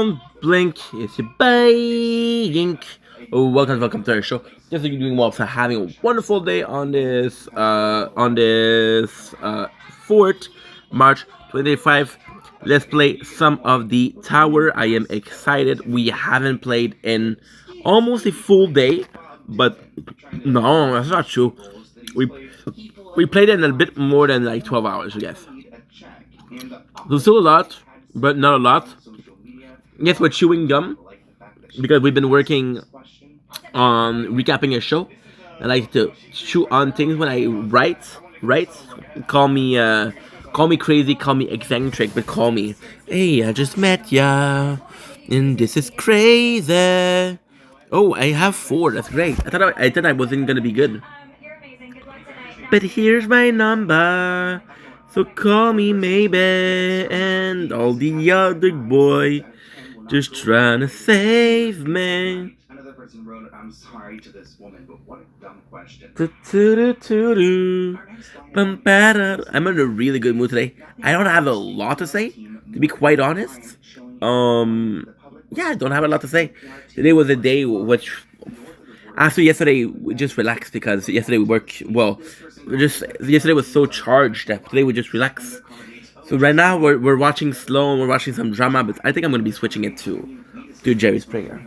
Don't blink, it's your blink. Oh, welcome to our show. Just like you're doing well, so having a wonderful day on this 4th March 2025. Let's play some of the tower. I am excited. We haven't played in almost a full day, but no, that's not true. We we played it in a bit more than like 12 hours, I guess. There's still a lot, but not a lot. Yes, we're chewing gum because we've been working on recapping a show. I like to chew on things when I write. Right? Call me, call me crazy, call me eccentric, but call me. Hey, I just met ya, and this is crazy. Oh, I have 4. That's great. I thought I wasn't gonna be good. But here's my number. So call me maybe. And all the other boy just trying to save me. Another person wrote, I'm sorry to this woman, but what a dumb question. I'm in a really good mood today. I don't have a lot to say, to be quite honest. Yeah, I don't have a lot to say. Today was a day which after yesterday, we just relaxed because yesterday we worked well. Just yesterday was so charged that today we just relax. So right now we're watching slow and we're watching some drama, but I think I'm gonna be switching it to Jerry Springer.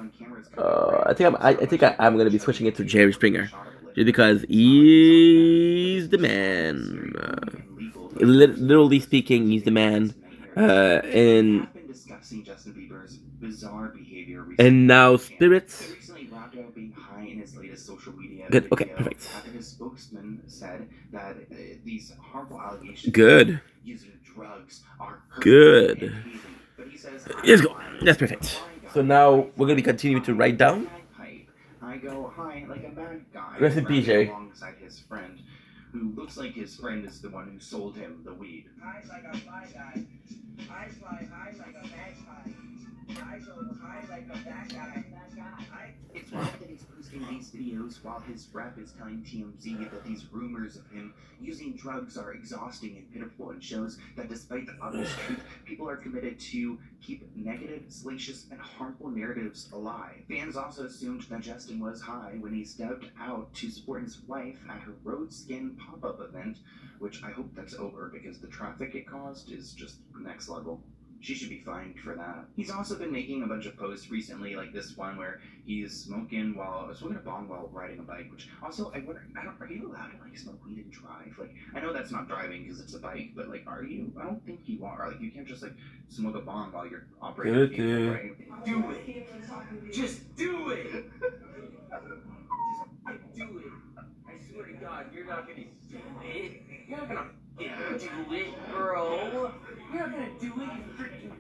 I think I'm gonna be switching it to Jerry Springer, just because he's the man. Literally speaking, he's the man. And now spirits. Good. Okay. Perfect. Good. Good. Let's go. That's perfect. So now we're gonna be continuing to write down. I go high like a bad guy. Rest in peace, Jerry. Alongside his friend, who looks like his friend is the one who sold him the weed. High like a bad guy. I fly high like a bad guy. I go high like a bad guy. It's wild that he's posting these videos while his rep is telling TMZ that these rumors of him using drugs are exhausting and pitiful, and shows that despite the obvious truth, people are committed to keep negative, salacious, and harmful narratives alive. Fans also assumed that Justin was high when he stepped out to support his wife at her road skin pop-up event, which I hope that's over because the traffic it caused is just next level. She should be fined for that. He's also been making a bunch of posts recently, like this one where he's smoking a bong while riding a bike. Which also, I wonder, are you allowed to like smoke weed and drive? Like, I know that's not driving because it's a bike, but like, are you? I don't think you are. Like, you can't just like smoke a bong while you're operating a vehicle, right? Do it. Just do it. Just do it. I swear to God, you're not gonna do it. You're not gonna do it, bro. You're not gonna do it, you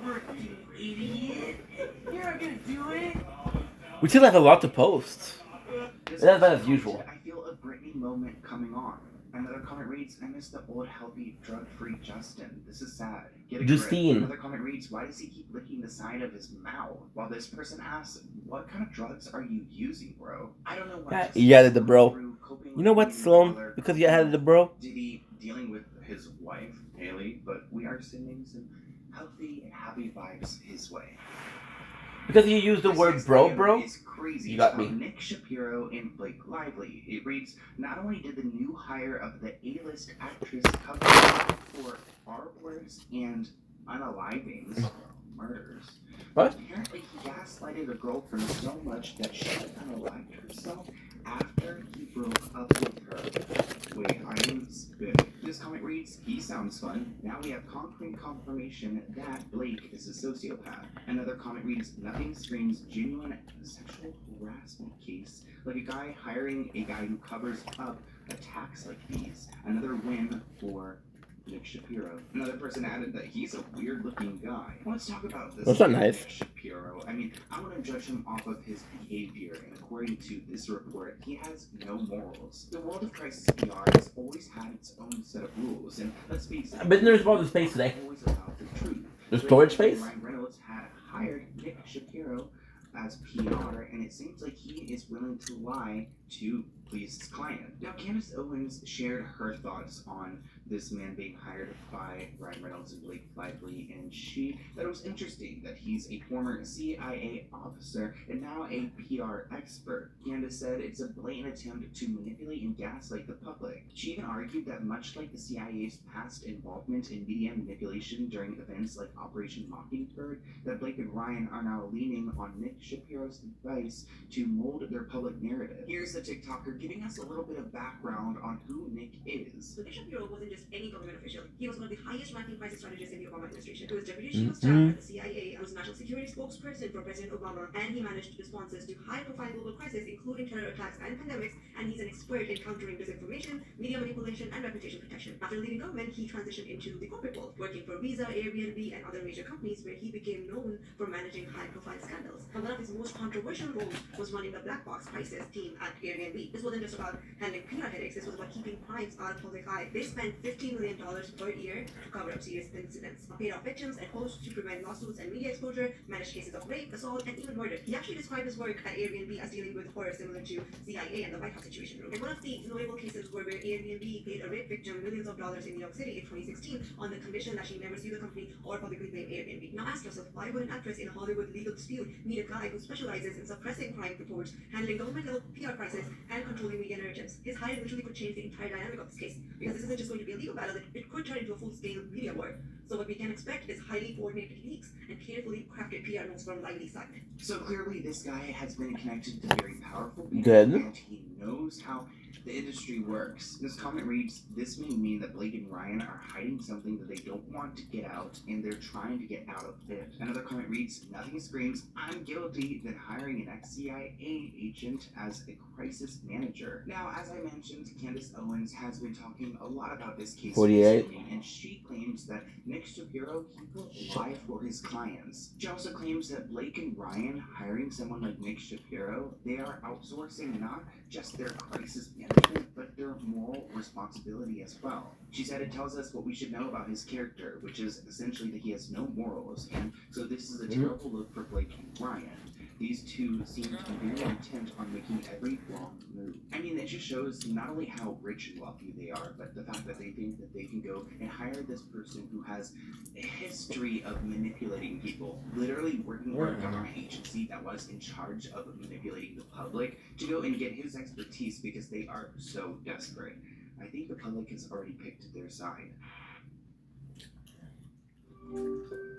freaking idiot. You're not gonna do it. We still have a lot to post. That's about as usual. I feel a Britney moment coming on. Another comment reads, I miss the old, healthy, drug-free Justin. This is sad. Justine. Another comment reads, why does he keep licking the side of his mouth? While this person asks, what kind of drugs are you using, bro? I don't know what. You added the bro. You know what, Sloan? Because you added the bro. Did he dealing with his wife, Haley? But we are sending some healthy and happy vibes his way. Because you used the word bro? You got me. Nick Shapiro and Blake Lively. It reads, not only did the new hire of the A-list actress cover for burglars and unalivings, murders. What? Apparently he gaslighted a girlfriend so much that she unalived herself after he broke up with her. Wait, I am spit. This comment reads, he sounds fun. Now we have concrete confirmation that Blake is a sociopath. Another comment reads, nothing screams genuine sexual harassment case like a guy hiring a guy who covers up attacks like these. Another win for Nick Shapiro. Another person added that he's a weird-looking guy. Let's talk about this. That's not nice. Nick Shapiro. I mean, I want to judge him off of his behavior, and according to this report, he has no morals. The world of crisis PR has always had its own set of rules, and let's face it. But there's more space today. Always about the truth. The storage space. Ryan Reynolds had hired Nick Shapiro as PR, and it seems like he is willing to lie to please his client. Now, Candace Owens shared her thoughts on this man being hired by Ryan Reynolds and Blake Lively, and she thought it was interesting that he's a former CIA officer and now a PR expert. Candace said it's a blatant attempt to manipulate and gaslight the public. She even argued that much like the CIA's past involvement in media manipulation during events like Operation Mockingbird, that Blake and Ryan are now leaning on Nick Shapiro's advice to mold their public narrative. Here's the TikToker giving us a little bit of background on who Nick is. So Nick Shapiro wasn't just any government official. He was one of the highest-ranking crisis strategists in the Obama administration. He was deputy chief of staff at the CIA and was national security spokesperson for President Obama, and he managed responses to high-profile global crises, including terror attacks and pandemics, and he's an expert in countering disinformation, media manipulation, and reputation protection. After leaving government, he transitioned into the corporate world, working for Visa, Airbnb, and other major companies, where he became known for managing high-profile scandals. And one of his most controversial roles was running the black box crisis team at Airbnb. This wasn't just about handling PR headaches, this was about keeping crimes out of public eye. They spent $15 million per year to cover up serious incidents, paid off victims and hosts to prevent lawsuits and media exposure, managed cases of rape, assault, and even murder. He actually described his work at Airbnb as dealing with horror similar to CIA and the White House Situation Room. And one of the notable cases were where Airbnb paid a rape victim millions of dollars in New York City in 2016 on the condition that she never sue the company or publicly blame Airbnb. Now ask yourself, why would an actress in a Hollywood legal dispute need a guy who specializes in suppressing crime reports, handling government-level PR crisis, and controlling media narratives? His hire literally could change the entire dynamic of this case, because this isn't just going to be a legal battle, it could turn into a full-scale media war. So what we can expect is highly coordinated leaks and carefully crafted PR notes from Lively's side. So clearly this guy has been connected to very powerful people, Good. and he knows how the industry works. This comment reads, this may mean that Blake and Ryan are hiding something that they don't want to get out, and they're trying to get out of it. Another comment reads, nothing screams, I'm guilty, than hiring an ex-CIA agent as a crisis manager. Now, as I mentioned, Candace Owens has been talking a lot about this case 48. recently, and she claims that Nick Shapiro will lie for his clients. She also claims that Blake and Ryan hiring someone like Nick Shapiro, they are outsourcing not just their crisis management, but their moral responsibility as well. She said it tells us what we should know about his character, which is essentially that he has no morals, and so this is a terrible look for Blake and Ryan. These two seem to be very intent on making every wrong move. I mean, it just shows not only how rich and wealthy they are, but the fact that they think that they can go and hire this person who has a history of manipulating people, literally working for a government agency that was in charge of manipulating the public, to go and get his expertise because they are so desperate. I think the public has already picked their side.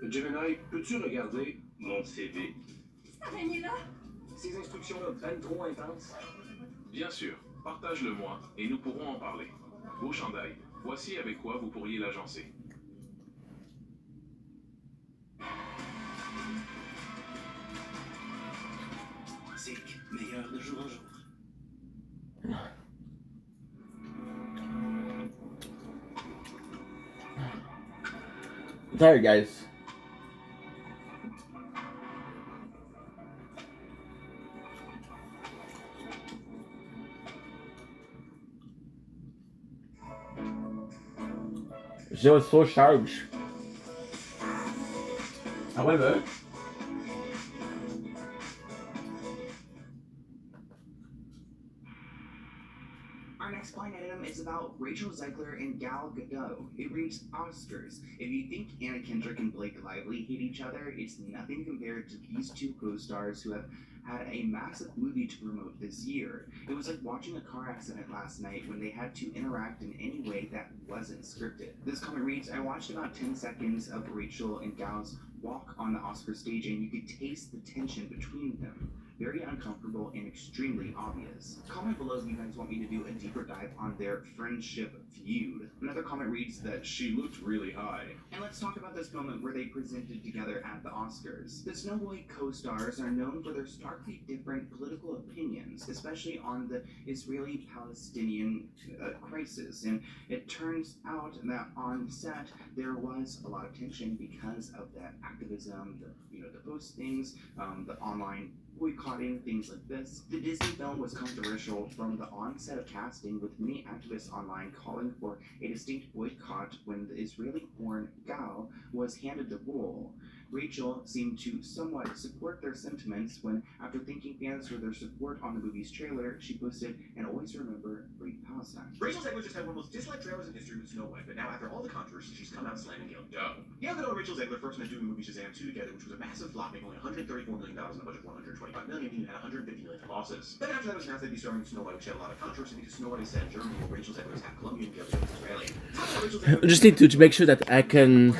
Gemini, peux-tu regarder mon CV? Là, ces instructions-là, ben trop intenses. Bien sûr, partage-le-moi et nous pourrons en parler. Beau chandail, voici avec quoi vous pourriez l'agencer. Zeke, meilleur de jour en jour. Sorry, guys. Je was so charged. However, our next blind item is about Rachel Zegler and Gal Gadot. It reads Oscars. If you think Anna Kendrick and Blake Lively hate each other, it's nothing compared to these two co-stars who have had a massive movie to promote this year. It was like watching a car accident last night when they had to interact in any way that wasn't scripted. This comment reads, I watched about 10 seconds of Rachel and Gal's walk on the Oscar stage, and you could taste the tension between them. Very uncomfortable and extremely obvious. Comment below if you guys want me to do a deeper dive on their friendship feud. Another comment reads that She looked really high. and let's talk about this moment where they presented together at the Oscars. The Snow White co-stars are known for their starkly different political opinions, especially on the Israeli-Palestinian crisis. And it turns out that on set there was a lot of tension because of that activism, the postings, the online boycotting, things like this. The Disney film was controversial from the onset of casting, with many activists online calling for a distinct boycott when the Israeli-born Gal was handed the role. Rachel seemed to somewhat support their sentiments when, after thanking fans for their support on the movie's trailer, she posted, "And always remember Free Palestine." Rachel Zegler just had one of the most disliked trailers in history with Snow White, but now after all the controversy, she's come out slamming Gal Gadot. Gal Gadot and Rachel Zegler first met doing the movie Shazam 2 together, which was a massive flop, making only $134 million on a budget of $125 million, and had $150 million in losses. Then after that, it was announced they'd be starring Snow White, which had a lot of controversy because Snow White is set in Germany, while Rachel Zegler is half Colombian, Gal Gadot is Israeli. I just need to make sure that I can.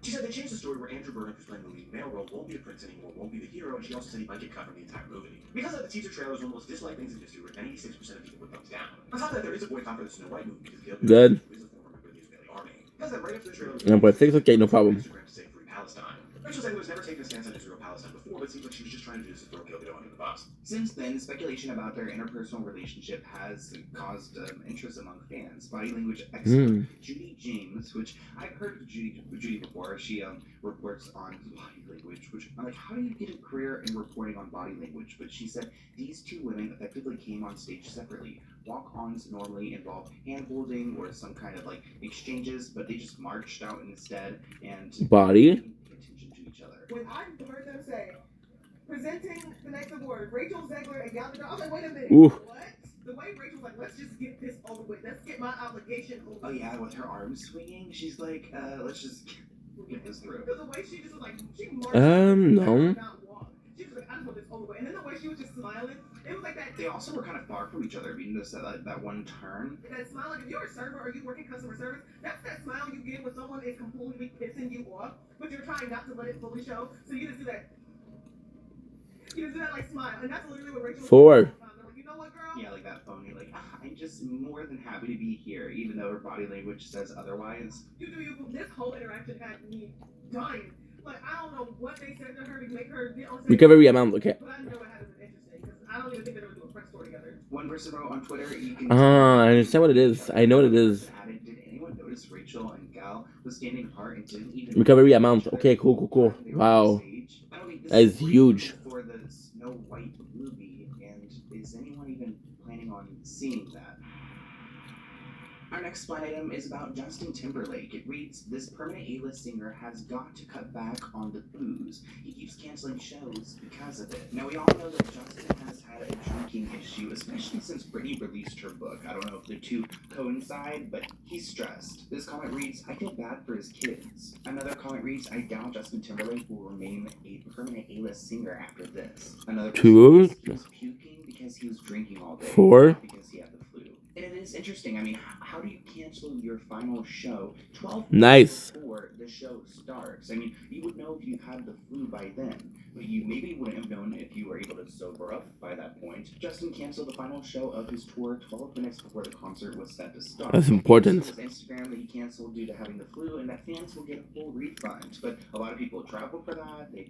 She said they changed the story where Andrew Burnham, who's playing the lead male role, won't be the prince anymore, won't be the hero, and she also said he might get cut from the entire movie. Because of the teaser trailer is one of the most disliked things in history, where 96% of people would thumbs down. On top of that, there is a boycott for the Snow White movie because Gal Gadot Good. is a former member of the Israeli army. Because that right after the trailer, No, but things okay, no problem. Instagram to say Free Palestine. Rachel Zegler has never taken a stance on Israel-Palestine before, but it seems like she was just trying to do this to throw Gal Gadot under the bus. Since then, speculation about their interpersonal relationship has caused interest among fans. Body language expert Judy James, which I've heard of Judy before, she reports on body language, which I'm like, how do you get a career in reporting on body language? But she said these two women effectively came on stage separately. Walk-ons normally involve hand-holding or some kind of like exchanges, but they just marched out instead and Body. paid attention to each other. When I heard them say, presenting the next award, Rachel Zegler and Gal Gadot, I was like, wait a minute, Ooh. what? The way Rachel's like, let's just get this over with. Let's get my obligation over Oh with. yeah, with her arms swinging, she's like, let's just get this through. Because the way she just was like, she marched. No. Not walk. She was like, I just want this over with. And then the way she was just smiling, it was like that. They also were kind of far from each other, being this that one turn. That smile, like if you're a server or you work in customer service, that's that smile you get when someone is completely pissing you off, but you're trying not to let it fully show. So you just do that. You just do that like smile, and that's literally what Rachel was Four. doing. Like, you know what, girl? Yeah, like that phony, like, I'm just more than happy to be here, even though her body language says otherwise. You do you. This whole interaction had me dying. Like I don't know what they said to her to make her get on stage. Recovery amount, okay. But I know it had been interesting because I don't even think they would do a press tour together. One person wrote on Twitter, you can I understand what it is. I know what it is. Added, did anyone notice Rachel and Gal was standing apart and didn't even Recovery amount. Okay, cool. They were on Wow. stage? I don't think this That is great huge. for the Snow White movie, and is anyone even planning on seeing that? Our next spot item is about Justin Timberlake. It reads, this permanent A-list singer has got to cut back on the booze. He keeps canceling shows because of it. Now, we all know that Justin has had a drinking issue, especially since Britney released her book. I don't know if the two coincide, but he's stressed. This comment reads, I feel bad for his kids. Another comment reads, I doubt Justin Timberlake will remain a permanent A-list singer after this. Another Two. person he was puking because he was drinking all day. Four. Not because he had the flu. And it is interesting. I mean, how do you cancel your final show 12 Nice. minutes before the show starts? I mean, you would know if you had the flu by then, but you maybe wouldn't have known if you were able to sober up by that point. Justin canceled the final show of his tour 12 minutes before the concert was set to start. That's important. He posted on his Instagram that he canceled due to having the flu and that fans will get a full refund. But a lot of people traveled for that. They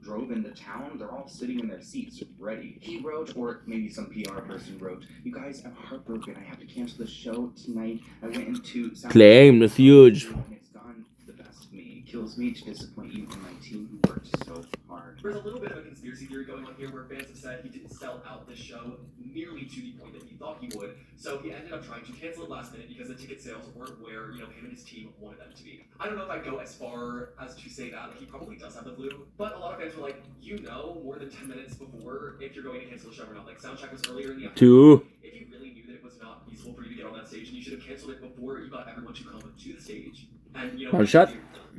drove into town. They're all sitting in their seats ready. He wrote, or maybe some PR person wrote, you guys, I'm heartbroken. I have to cancel the show tonight. I went into Claim, that's huge. and it's gone the best of me. It kills me to disappoint you and my team who worked so hard. There's a little bit of a conspiracy theory going on here where fans have said he didn't sell out this show nearly to the point that he thought he would, so he ended up trying to cancel it last minute because the ticket sales weren't where, him and his team wanted them to be. I don't know if I'd go as far as to say that he probably does have the flu, but a lot of fans were like, more than 10 minutes before if you're going to cancel the show or not. Like, soundcheck was earlier in the afternoon. Two. If you really knew that it was not feasible for you to get on that stage, then you should have canceled it before you got everyone to come to the stage. And, One shot.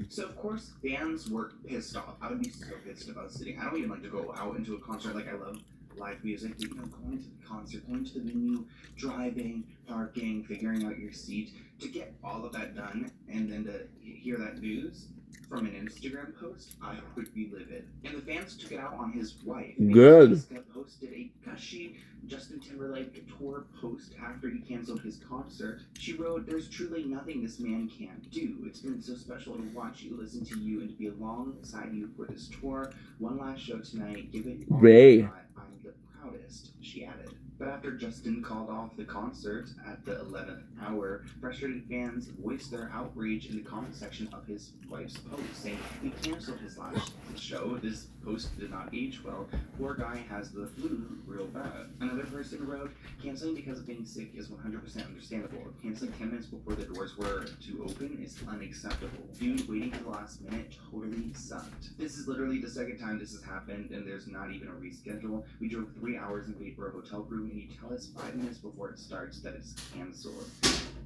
So of course fans were pissed off. I would be so pissed about sitting. I don't even like to go out into a concert. Like I love live music. Going to the concert, going to the venue, driving, parking, figuring out your seat. To get all of that done and then to hear that news from an Instagram post, I would be livid. And the fans took it out on his wife. Good. Jessica posted a gushy Justin Timberlake tour post after he canceled his concert. She wrote, there's truly nothing this man can't do. It's been so special to watch you, listen to you, and to be alongside you for this tour. One last show tonight. Give it all Ray. you got. I'm the proudest, she added. But after Justin called off the concert at the 11th hour, frustrated fans voiced their outrage in the comment section of his wife's post, saying he canceled his last show. This post did not age well. Poor guy has the flu real bad. Another person wrote, canceling because of being sick is 100% understandable. Canceling 10 minutes before the doors were to open is unacceptable. Dude, waiting to the last minute totally sucked. This is literally the second time this has happened, and there's not even a reschedule. We drove 3 hours and paid for a hotel room, and you tell us 5 minutes before it starts that it's canceled.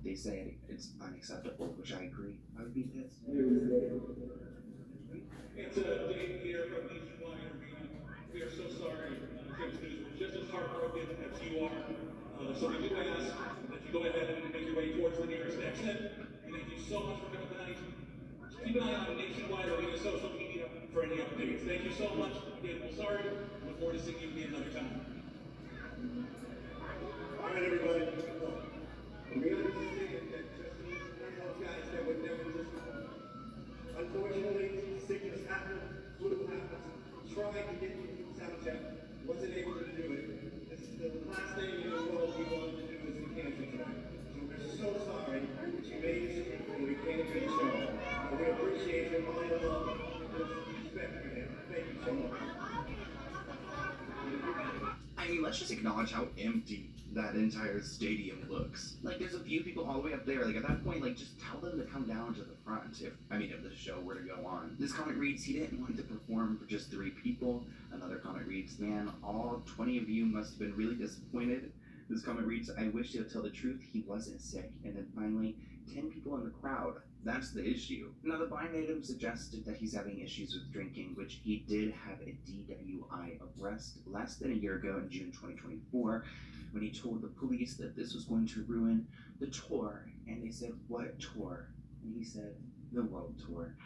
They say it's unacceptable, which I agree. I would be pissed. It's Dave here from Nationwide Arena. We are so sorry. Tim's news was just as heartbroken as you are. So we do ask that you go ahead and make your way towards the nearest exit. Thank you so much for coming tonight. Keep an eye on Nationwide Arena social media for any updates. Thank you so much. Again, we're sorry. Look forward to seeing you again another time. All right, everybody. We understand that Justin is one of those guys that would never just. Unfortunately, sickness happens, flu happens. Tried to get you to soundcheck, wasn't able to do it. This is the last thing in the world we wanted to do is to cancel tonight. So we're so sorry that you made this trip and we can't do the show. But we appreciate your mind of love and respect for him. Thank you so much. I mean, let's just acknowledge how empty that entire stadium looks. Like, there's a few people all the way up there. Like, at that point, like, just tell them to come down to the front if the show were to go on. This comment reads, he didn't want to perform for just 3 people. Another comment reads, man, all 20 of you must have been really disappointed. This comment reads, I wish to tell the truth, he wasn't sick. And then finally, 10 people in the crowd. That's the issue. Now, the blind item suggested that he's having issues with drinking, which he did have a DWI arrest less than a year ago in June 2024, when he told the police that this was going to ruin the tour. And they said, what tour? And he said, the world tour.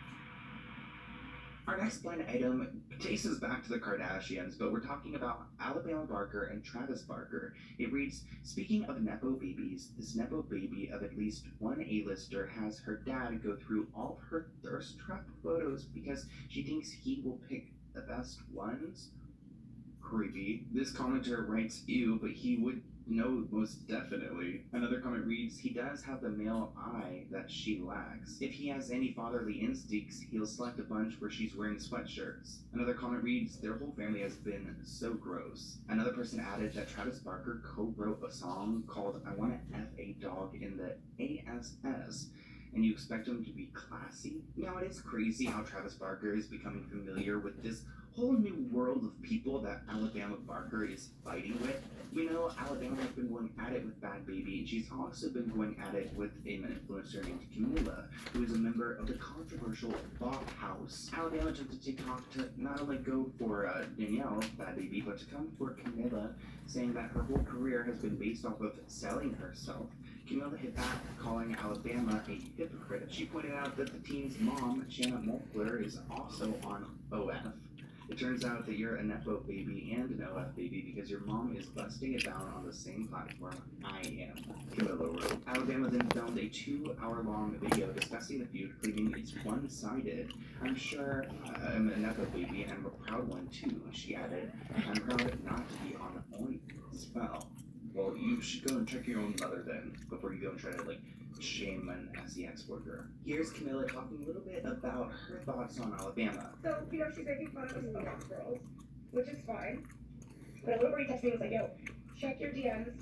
Our next blind item takes us back to the Kardashians, but we're talking about Alabama Barker and Travis Barker. It reads, speaking of Nepo babies, this Nepo baby of at least one A-lister has her dad go through all of her thirst trap photos because she thinks he will pick the best ones. Creepy. This commenter writes, ew, but he would know most definitely. Another comment reads, he does have the male eye that she lacks. If he has any fatherly instincts, he'll select a bunch where she's wearing sweatshirts. Another comment reads, their whole family has been so gross. Another person added that Travis Barker co-wrote a song called I Wanna F a Dog in the ASS. And you expect him to be classy? Now, it is crazy how Travis Barker is becoming familiar with this whole new world of people that Alabama Barker is fighting with. We know Alabama has been going at it with Bad Baby, and she's also been going at it with an influencer named Camila, who is a member of the controversial Bop House. Alabama took to TikTok to not only go for Danielle, Bad Baby, but to come for Camila, saying that her whole career has been based off of selling herself. Camila hit back, calling Alabama a hypocrite. She pointed out that the teen's mom, Shanna Moakler, is also on OF. It turns out that you're a Nepo baby and an OF baby because your mom is busting it down on the same platform I am. Camila wrote. Alabama then filmed a 2-hour-long video discussing the feud, claiming it's one-sided. I'm sure I'm a Nepo baby and I'm a proud one too, she added. I'm proud not to be on only spell. Well, you should go and check your own mother then, before you go and try to, shame an SEX worker. Here's Camila talking a little bit about her thoughts on Alabama. So, she's making fun of us OF girls, which is fine. But a little birdie texted me and was like, yo, check your DMs.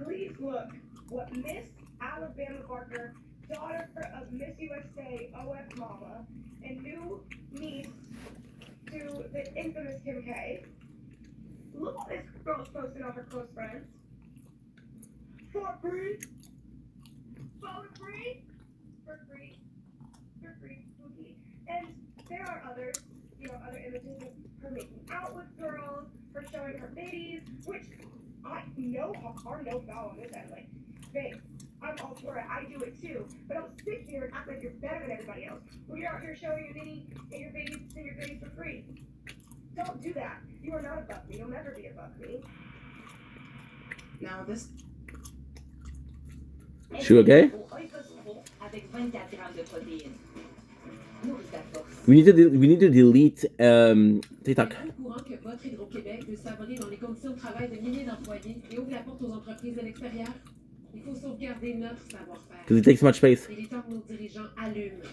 Please look what Miss Alabama Barker, daughter of Miss USA OF Mama, and new niece to the infamous Kim K. Look what this girl's posting on her close friends. For free. For free. For free. For free. Spooky. And there are others, other images of her making out with girls, her showing her babies, which I know are no foul on this end. Like, babe, I'm all for it. I do it too. But don't sit here and act like you're better than everybody else. When you're out here showing your nitty and your babies for free. Don't do that. You are not above me. You'll never be above me. Now this. She okay? We need to delete TikTok. veut sabrer dans les conditions de travail de milliers d'employés et ouvre la porte aux entreprises de l'extérieur. Il faut sauvegarder notre savoir-faire. Because it takes much space. Il est temps que nos dirigeants allument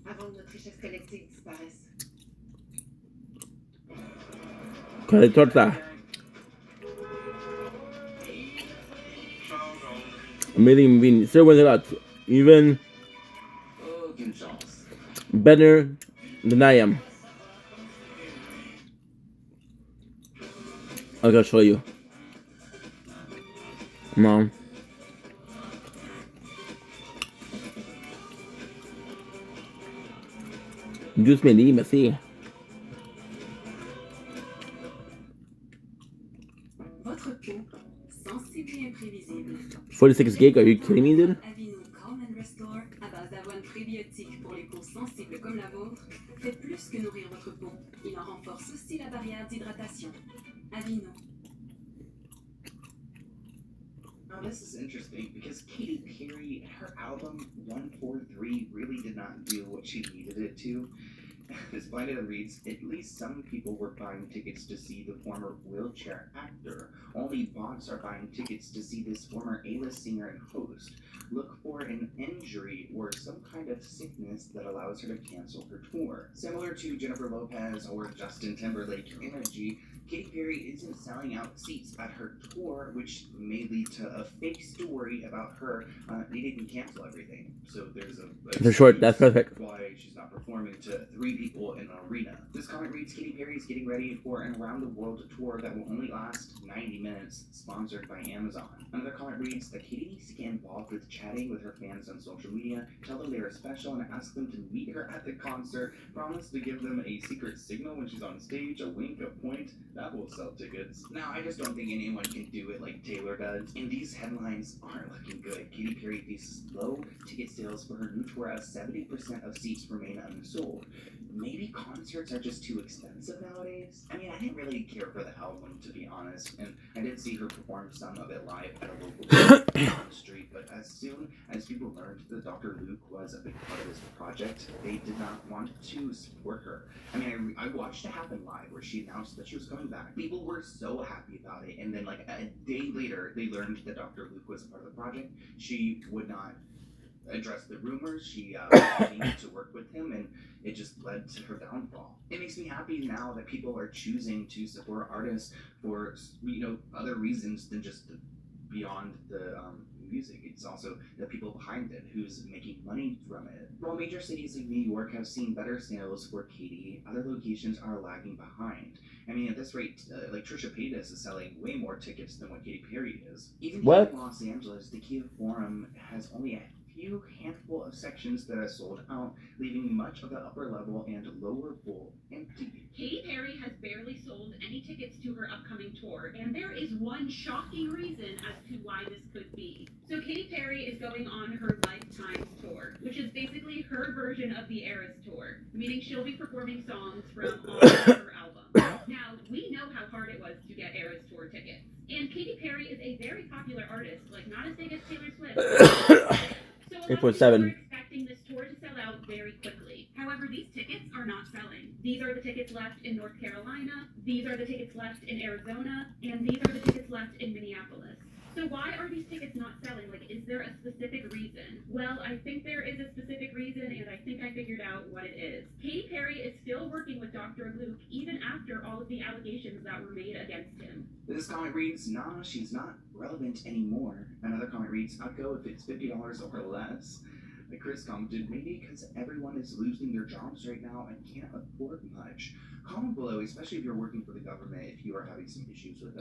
avant que notre richesse collective disparaisse. Cause it's not that. Amazing being still with a lot. Even Aucune chance. better than I am. I gotta show you. Mom. Juice Meli, merci. Votre peau, sensible et imprévisible. 46 gig, are you kidding me, dude? Aveeno Calm and Restore, à base d'avoine prébiotique pour les peaux sensibles comme la vôtre, fait plus que nourrir votre peau. Il en renforce aussi la barrière d'hydratation. Aveeno. Now this is interesting because Katy Perry, her album 143 really did not do what she needed it to. Despite it reads, at least some people were buying tickets to see the former wheelchair actor. Only bots are buying tickets to see this former A-list singer and host. Look for an injury or some kind of sickness that allows her to cancel her tour. Similar to Jennifer Lopez or Justin Timberlake energy, Katy Perry isn't selling out seats at her tour, which may lead to a fake story about her needing to cancel everything. So there's For short, that's perfect. why she's not performing to 3 people in an arena. This comment reads, Katy Perry is getting ready for an around-the-world tour that will only last 90 minutes, sponsored by Amazon. Another comment reads that Katy needs to get involved with chatting with her fans on social media, tell them they are special, and ask them to meet her at the concert, promise to give them a secret signal when she's on stage, a wink, a point. That will sell tickets. Now, I just don't think anyone can do it like Taylor does, and these headlines aren't looking good. Katy Perry faces low ticket sales for her new tour as 70% of seats remain unsold. Maybe concerts are just too expensive nowadays? I mean, I didn't really care for the album, to be honest, and I did see her perform some of it live at a local bar on the street, but as soon as people learned that Dr. Luke was a big part of this project, they did not want to support her. I mean, I watched it happen live, where she announced that she was coming back. People were so happy about it, and then like a day later, they learned that Dr. Luke was a part of the project. She would not address the rumors. She continued to work with him, and it just led to her downfall. It makes me happy now that people are choosing to support artists for, you know, other reasons than just beyond the music. It's also the people behind it who's making money from it. While major cities like New York have seen better sales for Katy, other locations are lagging behind. I mean, at this rate, like Trisha Paytas is selling way more tickets than what Katy Perry is. Even here in Los Angeles, the Kia Forum has only a few handful of sections that are sold out, leaving much of the upper level and lower bowl empty. Katy Perry has barely sold any tickets to her upcoming tour, and there is one shocking reason as to why this could be. So Katy Perry is going on her Lifetime tour, which is basically her version of the Eras tour, meaning she'll be performing songs from all of her albums. Now, we know how hard it was to get Eras tour tickets, and Katy Perry is a very popular artist, like not as big as Taylor Swift. So a lot of people are expecting this tour to sell out very quickly. However, these tickets are not selling. These are the tickets left in North Carolina, these are the tickets left in Arizona, and these are the tickets left in Minneapolis. So why are these tickets not selling? Like, is there a specific reason? Well, I think there is a specific reason, and I think I figured out what it is. Katy Perry is still working with Dr. Luke, even after all of the allegations that were made against him. This comment reads, nah, she's not relevant anymore. Another comment reads, I'd go if it's $50 or less. Like Chris commented, maybe because everyone is losing their jobs right now and can't afford much. Comment below, especially if you're working for the government, if you are having some issues with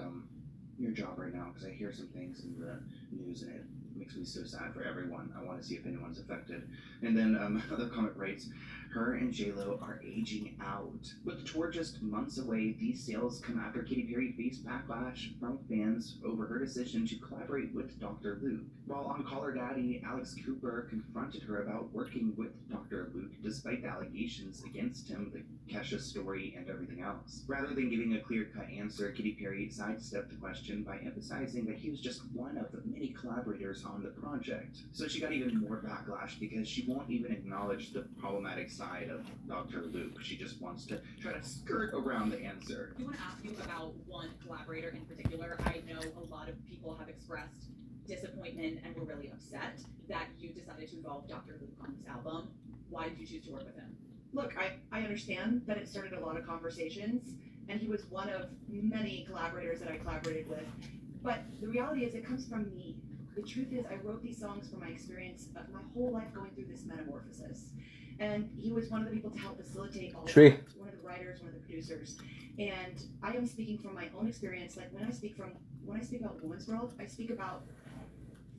your job right now, because I hear some things in the news and it makes me so sad for everyone. I want to see if anyone's affected. And then another comment writes, her and J-Lo are aging out. With the tour just months away, these sales come after Katy Perry faced backlash from fans over her decision to collaborate with Dr. Luke. While on Call Her Daddy, Alex Cooper confronted her about working with Dr. Luke despite the allegations against him, the Kesha story, and everything else. Rather than giving a clear-cut answer, Katy Perry sidestepped the question by emphasizing that he was just one of the many collaborators on the project. So she got even more backlash because she won't even acknowledge the problematic side of Dr. Luke. She just wants to try to skirt around the answer. I want to ask you about one collaborator in particular. I know a lot of people have expressed disappointment and were really upset that you decided to involve Dr. Luke on this album. Why did you choose to work with him? Look, I understand that it started a lot of conversations, and he was one of many collaborators that I collaborated with. But the reality is, it comes from me. The truth is, I wrote these songs from my experience of my whole life going through this metamorphosis. And he was one of the people to help facilitate all of that. One of the writers, one of the producers. And I am speaking from my own experience. Like when I speak about Woman's World, I speak about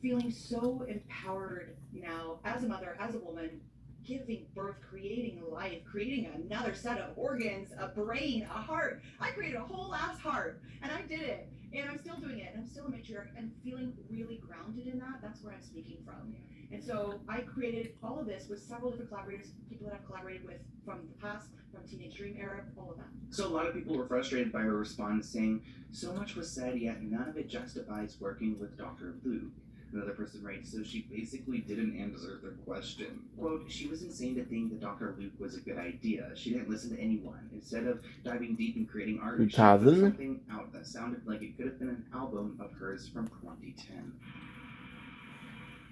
feeling so empowered now as a mother, as a woman, giving birth, creating life, creating another set of organs, a brain, a heart. I created a whole ass heart, and I did it, and I'm still doing it, and I'm still a matriarch, and feeling really grounded in that. That's where I'm speaking from. And so I created all of this with several different collaborators, people that I've collaborated with from the past, from Teenage Dream era, all of that. So a lot of people were frustrated by her response, saying, "So much was said, yet none of it justifies working with Dr. Luke." Another person writes, so she basically didn't answer their question. Quote, "She was insane to think that Dr. Luke was a good idea. She didn't listen to anyone. Instead of diving deep and creating art, she put 2000? something out that sounded like it could have been an album of hers from 2010.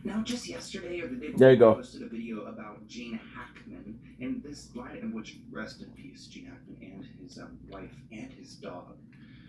Now, just yesterday or the day before, There you go. I posted a video about Gene Hackman, and this blind, and which, rest in peace, Gene Hackman and his wife and his dog.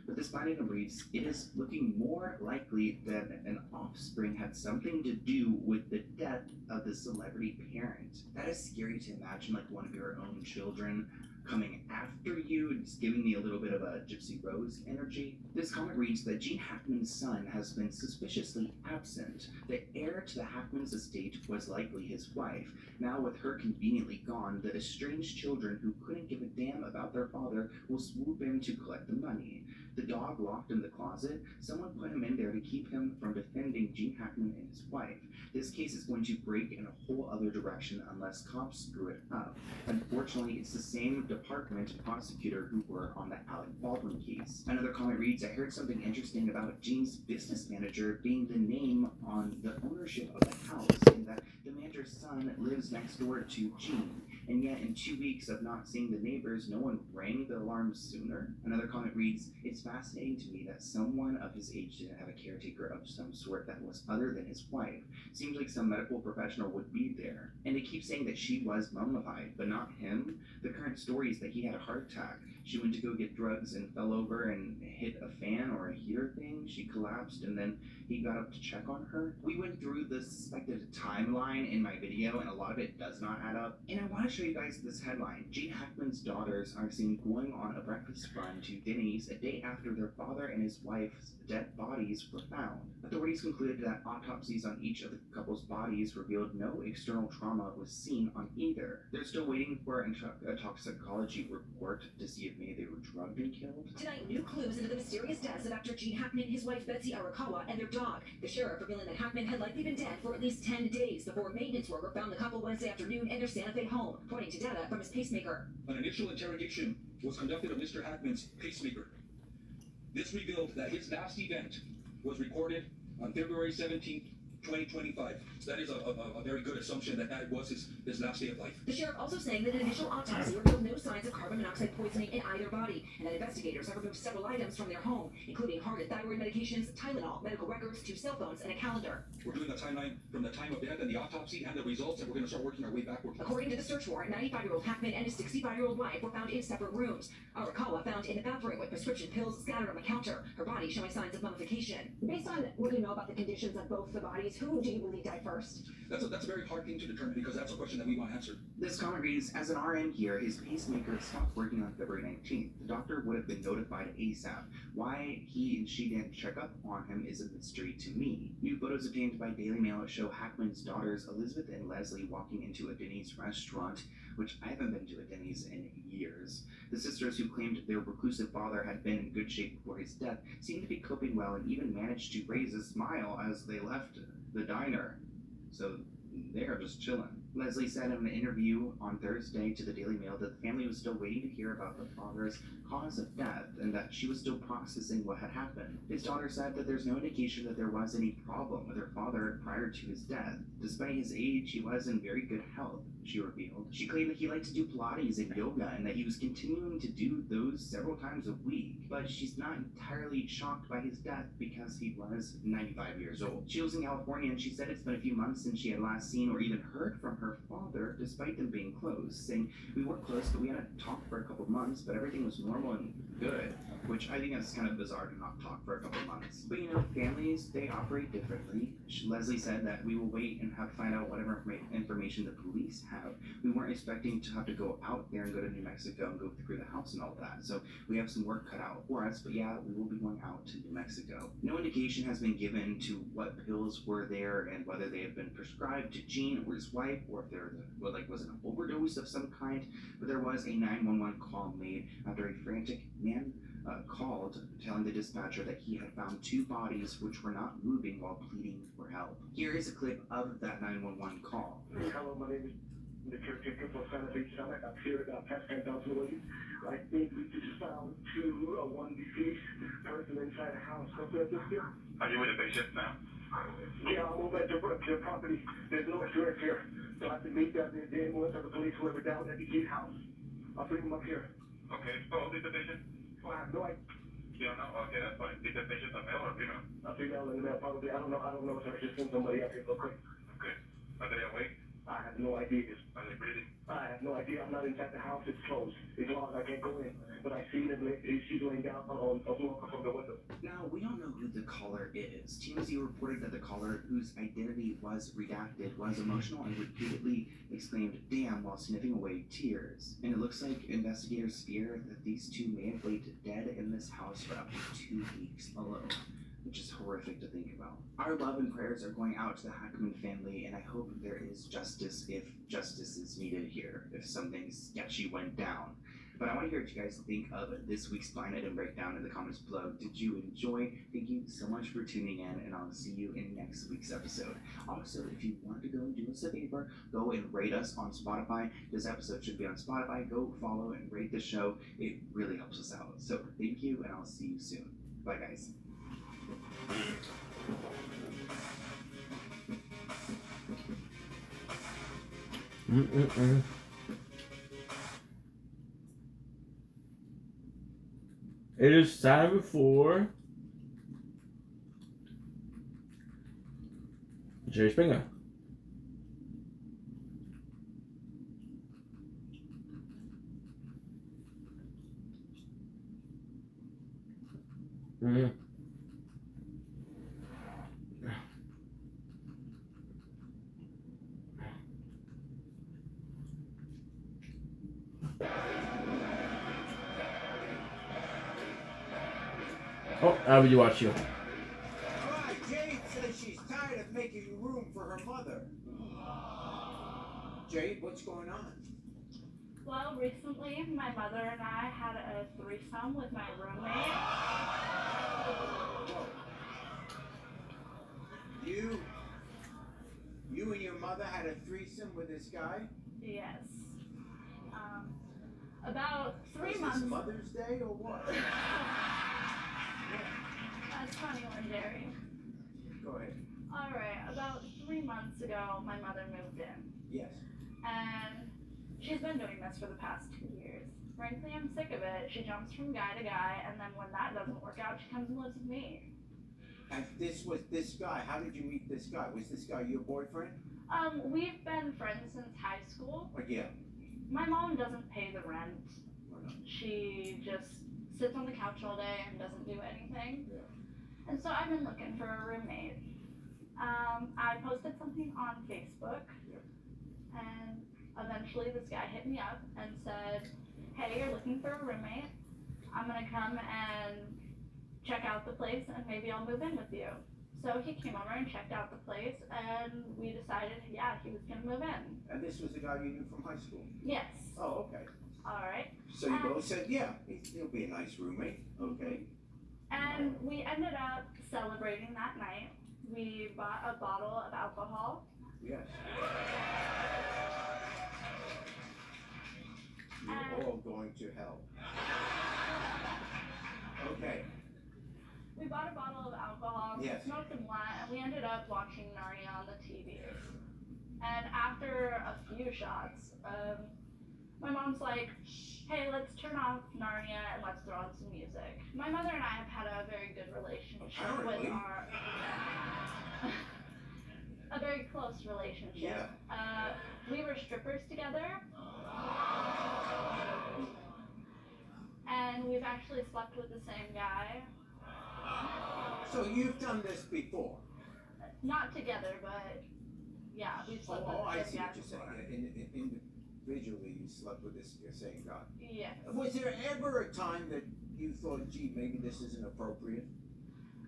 But this finding reads, it is looking more likely that an offspring had something to do with the death of the celebrity parent. That is scary to imagine, like one of your own children coming after you. It's giving me a little bit of a Gypsy Rose energy. This comment reads that Gene Hackman's son has been suspiciously absent. The heir to the Hackman's estate was likely his wife. Now with her conveniently gone, the estranged children who couldn't give a damn about their father will swoop in to collect the money. The dog locked in the closet, someone put him in there to keep him from defending Gene Hackman and his wife. This case is going to break in a whole other direction unless cops screw it up. Unfortunately, it's the same department prosecutor who were on the Alec Baldwin case. Another comment reads, I heard something interesting about Gene's business manager being the name on the ownership of the house, and that the manager's son lives next door to Gene. And yet, in 2 weeks of not seeing the neighbors, no one rang the alarm sooner. Another comment reads, it's fascinating to me that someone of his age didn't have a caretaker of some sort that was other than his wife. Seems like some medical professional would be there. And they keep saying that she was mummified, but not him. The current story is that he had a heart attack. She went to go get drugs and fell over and hit a fan or a heater thing. She collapsed, and then he got up to check on her. We went through the suspected timeline in my video, and a lot of it does not add up. And I want to show you guys this headline. Gene Hackman's daughters are seen going on a breakfast run to Denny's a day after their father and his wife's dead bodies were found. Authorities concluded that autopsies on each of the couple's bodies revealed no external trauma was seen on either. They're still waiting for a toxicology report to see if maybe they were drugged and killed. Tonight, new clues into the mysterious deaths of actor Gene Hackman, his wife Betsy Arakawa, and their dog. The sheriff revealing that Hackman had likely been dead for at least 10 days before a maintenance worker found the couple Wednesday afternoon in their Santa Fe home, pointing to data from his pacemaker. An initial interrogation was conducted of Mr. Hackman's pacemaker. This revealed that his last event was recorded on February 17th, 2025. That is a very good assumption that that was his last day of life. The sheriff also saying that an initial autopsy revealed no signs of carbon monoxide poisoning in either body, and that investigators have removed several items from their home, including heart and thyroid medications, Tylenol, medical records, 2 cell phones, and a calendar. We're doing a timeline from the time of death and the autopsy and the results, and we're going to start working our way backward. According to the search warrant, 95-year-old Hackman and his 65-year-old wife were found in separate rooms. Arakawa found in the bathroom with prescription pills scattered on the counter, her body showing signs of mummification. Based on what you know about the conditions of both the bodies, who do you believe died first? That's a very hard thing to determine because that's a question that we want answered. This comment reads, as an RN here, his pacemaker stopped working on February 19th. The doctor would have been notified ASAP. Why he and she didn't check up on him is a mystery to me. New photos obtained by Daily Mail show Hackman's daughters, Elizabeth and Leslie, walking into a Denny's restaurant, which I haven't been to a Denny's in years. The sisters, who claimed their reclusive father had been in good shape before his death, seemed to be coping well and even managed to raise a smile as they left the diner. So they're just chilling. Leslie said in an interview on Thursday to the Daily Mail that the family was still waiting to hear about the father's cause of death and that she was still processing what had happened. His daughter said that there's no indication that there was any problem with her father prior to his death. Despite his age, he was in very good health, she revealed. She claimed that he liked to do Pilates and yoga and that he was continuing to do those several times a week, but she's not entirely shocked by his death because he was 95 years old. She lives in California and she said it's been a few months since she had last seen or even heard from her father, despite them being close, saying, "We were close, but we hadn't talked for a couple months, but everything was normal and good," which I think that's kind of bizarre to not talk for a couple months. But you know, families, they operate differently. Leslie said that we will wait and have to find out whatever information the police have. We weren't expecting to have to go out there and go to New Mexico and go through the house and all that, so we have some work cut out for us, but yeah, we will be going out to New Mexico. No indication has been given to what pills were there and whether they have been prescribed to Gene or his wife, or if there was an overdose of some kind, but there was a 911 call made after a frantic man called telling the dispatcher that he had found 2 bodies which were not moving while pleading for help. Here is a clip of that 911 call. Hello, my name is the caretaker for Santa Fe Summit. I'm here at Pascal Dawson. I think we just found one deceased person inside a house. What's that, sister? Are you with the patient now? Yeah, I'm over at the property. There's no address here. So I have to meet the ambulance or the police, whoever down at the gate house. I'll bring them up here. Okay. Oh, is the patient? Oh, I have no idea. You don't know? Okay, that's fine. Is the patient a male or female? A female in the mail, probably. I don't know, sir. Just send somebody up here real quick. Okay. Are they awake? I have no idea. Are they breathing? I have no idea. I'm not inside the house. It's closed. It's locked. I can't go in. But I see them. She's laying down on a floor from the window. Now, we don't know who the caller is. TMZ reported that the caller, whose identity was redacted, was emotional and repeatedly exclaimed, "Damn," while sniffing away tears. And it looks like investigators fear that these 2 may have laid dead in this house for up to 2 weeks alone, which is horrific to think about. Our love and prayers are going out to the Hackman family, and I hope there is justice if justice is needed here, if something sketchy went down. But I want to hear what you guys think of this week's Blind Item Breakdown in the comments below. Did you enjoy? Thank you so much for tuning in, and I'll see you in next week's episode. Also, if you want to go and do us a favor, go and rate us on Spotify. This episode should be on Spotify. Go follow and rate the show. It really helps us out. So thank you, and I'll see you soon. Bye, guys. It is time for Jerry Springer. Oh, how would you watch you? Alright, Jade says she's tired of making room for her mother. Jade, what's going on? Well, recently my mother and I had a threesome with my roommate. You and your mother had a threesome with this guy? Yes. About 3 months. Was this Mother's Day or what? That's funny one, Jerry. Go ahead. Alright, about 3 months ago, my mother moved in. Yes. And she's been doing this for the past 2 years. Frankly, I'm sick of it. She jumps from guy to guy, and then when that doesn't work out, she comes and lives with me. And this was this guy. How did you meet this guy? Was this guy your boyfriend? We've been friends since high school. Yeah. My mom doesn't pay the rent. She just sits on the couch all day and doesn't do anything. Yeah. And so I've been looking for a roommate. I posted something on Facebook, and eventually this guy hit me up and said, "Hey, you're looking for a roommate. I'm gonna come and check out the place and maybe I'll move in with you." So he came over and checked out the place, and we decided, yeah, he was gonna move in. And this was the guy you knew from high school? Yes. Oh, okay. Alright. So you both said, yeah, he'll be a nice roommate. Okay. And we ended up celebrating that night. We bought a bottle of alcohol, Yes. And- You're all going to hell. Okay. We bought a bottle of alcohol, Yes. smoked a blunt, and we ended up watching Narnia on the TV. And after a few shots, my mom's like, hey, let's turn off Narnia and let's throw on some music. My mother and I have had a very good relationship Apparently. with our... a very close relationship. Yeah. We were strippers together. And we've actually slept with the same guy. So you've done this before? Not together, but yeah, we've slept with I the see same guy what you're saying. before. Individually, you slept with this same guy. Yes. Was there ever a time that you thought, gee, maybe this isn't appropriate?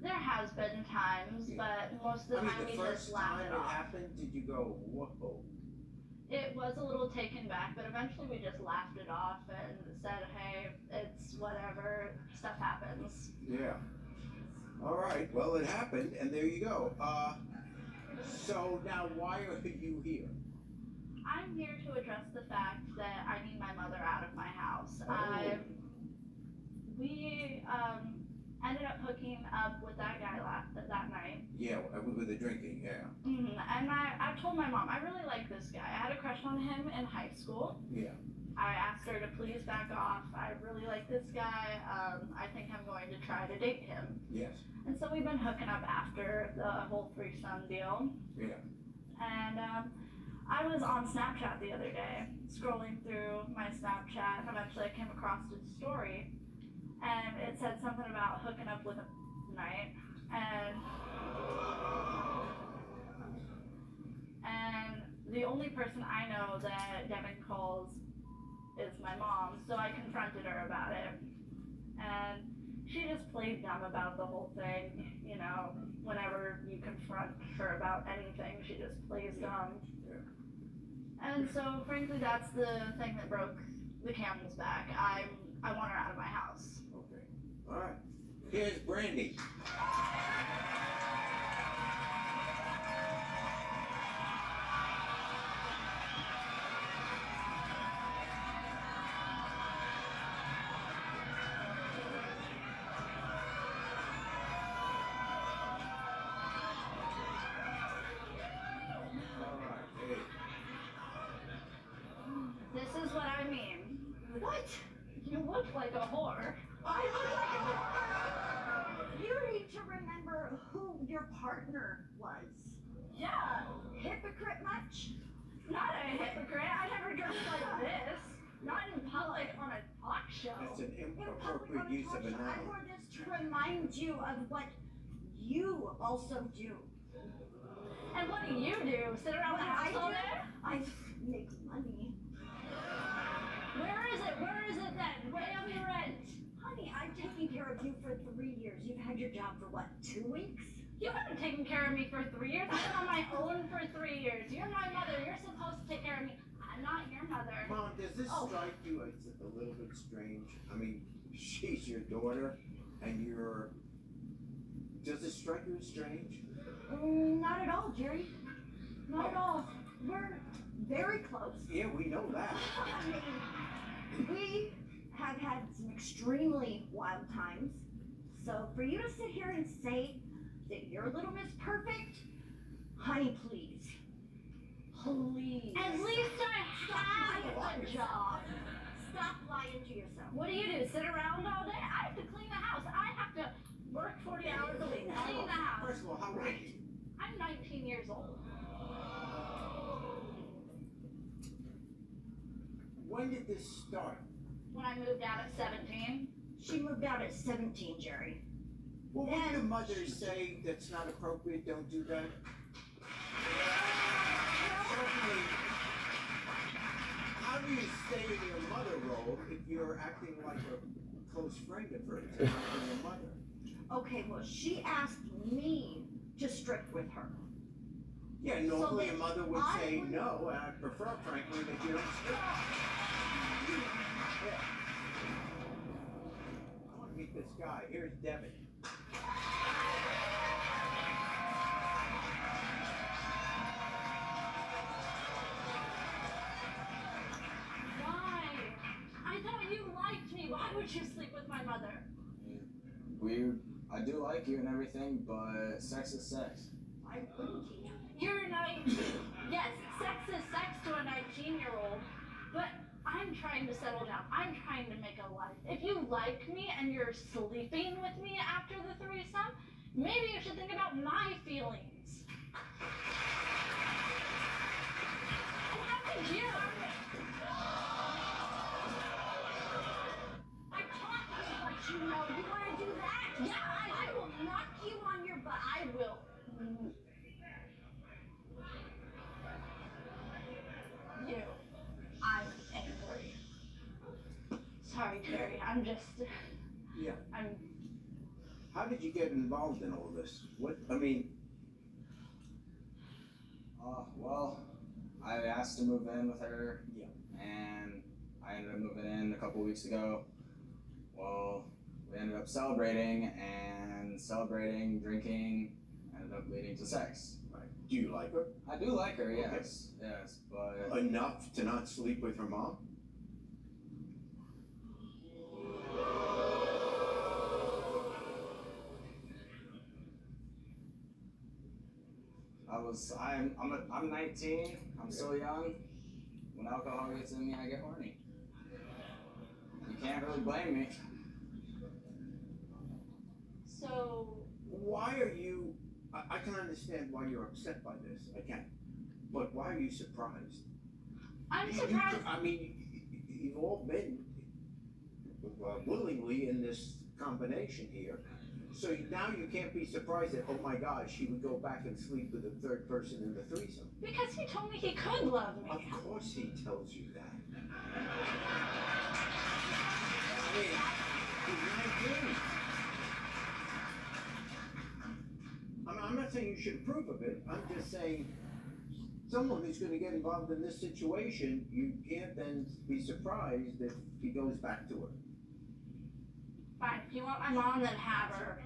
There has been times, but most of the I mean, time we the first just laughed time it it off. happened, did you go, whoa? It was a little taken back, but eventually we just laughed it off and said, hey, it's whatever, stuff happens. Yeah. All right. Well, it happened, and there you go. So now, why are you here? I'm here to address the fact that I need my mother out of my house. Oh. We ended up hooking up with that guy that night. Yeah, with the drinking. Yeah. And I told my mom, I really like this guy. I had a crush on him in high school. Yeah. I asked her to please back off. I really like this guy. I think I'm going to try to date him. Yes. And so we've been hooking up after the whole threesome deal. Yeah. And I was on Snapchat the other day, scrolling through my Snapchat, and eventually I came across his story, and it said something about hooking up with him tonight, and the only person I know that Devin calls is my mom, so I confronted her about it, and she just played dumb about the whole thing. You know, whenever you confront her about anything, she just plays dumb. And so, frankly, that's the thing that broke the camel's back. I want her out of my house. Okay. All right. Here's Brandy. This is what I mean. What? You look like a whore. I look like a whore. You need to remember who your partner was. Yeah. Hypocrite much? Not a hypocrite. I never dressed like this. Not in public on a talk show. That's an In public inappropriate on a use talk of a show. I noun. wore this to remind you of what you also do. And what do you do? Sit around the house all day? I make money. Where is it? Where is it then? Pay up your rent. Honey, I've taken care of you for 3 years. You've had your job for what, 2 weeks? You haven't taken care of me for 3 years. I've been on my own for 3 years. You're my mother. You're supposed to take care of me. I'm not your mother. Mom, does this Oh. strike you as a little bit strange? I mean, she's your daughter, and you're... Does it strike you as strange? Not at all, Jerry. Not at all. We're very close. Yeah, we know that. I mean, we have had some extremely wild times. So for you to sit here and say that you're Little Miss Perfect, honey, please. Please. At least I have a job. Stop lying to yourself. What do? Sit around all day? I have to clean the house. I have to work 40 hours a week, clean the house. First of all, how old are you? I'm 19 years old. When did this start? When I moved out at 17. She moved out at 17, Jerry. Well, wouldn't the mother say that's not appropriate, don't do that? Certainly, how do you stay in your mother role if you're acting like a close friend of hers and not your mother? Okay, well, she asked me to strip with her. Yeah, normally So a mother would I say would- no, and I prefer, frankly, that you don't strip. Yeah. I want to meet this guy. Here's Devin. Why would you sleep with my mother? I do like you and everything, but sex is sex. I wouldn't keep you. You're 19. Yes, sex is sex to a 19-year-old, but I'm trying to settle down. I'm trying to make a life. If you like me and you're sleeping with me after the threesome, maybe you should think about my feelings. And how could you? I taught you what you know. You want to do that? Yeah, I will knock you on your butt. I will. You. I'm angry. Sorry, Terry. I'm just. Yeah. I'm. How did you get involved in all this? What, I mean, Well, I asked to move in with her. Yeah. And I ended up moving in a couple weeks ago. Well, we ended up celebrating, drinking, ended up leading to sex. Right. Do you like her? I do like her, Okay. yes, but... Enough to not sleep with her mom? I'm 19, I'm still young. When alcohol gets in me, I get horny. You can't really blame me. So. Why are you, I can understand why you're upset by this, I can. But why are you surprised? I'm surprised. I mean, you've all been willingly in this combination here. So now you can't be surprised that, oh my God, she would go back and sleep with a third person in the threesome. Because he told me he could love me. Of course he tells you that. I mean, he's 19. I'm not saying you should approve of it. I'm just saying someone who's going to get involved in this situation, you can't then be surprised if he goes back to her. Fine, if you want my mom, then have her.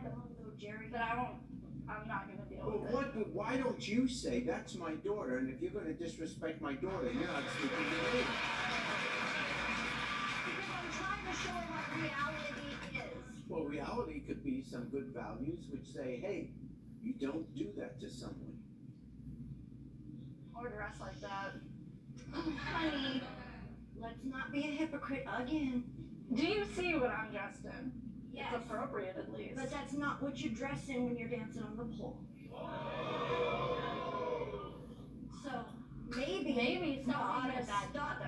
Jerry, but I'm not gonna deal with it. Why don't you say, that's my daughter, and if you're gonna disrespect my daughter, you're not sleeping with me. Because I'm trying to show her what reality is. Well, reality could be some good values which say, hey, you don't do that to someone. Or dress like that. Oh, honey, let's not be a hypocrite again. Do you see what I'm dressed in? Yes. It's appropriate at least. But that's not what you dress in when you're dancing on the pole. So maybe not something a bad stop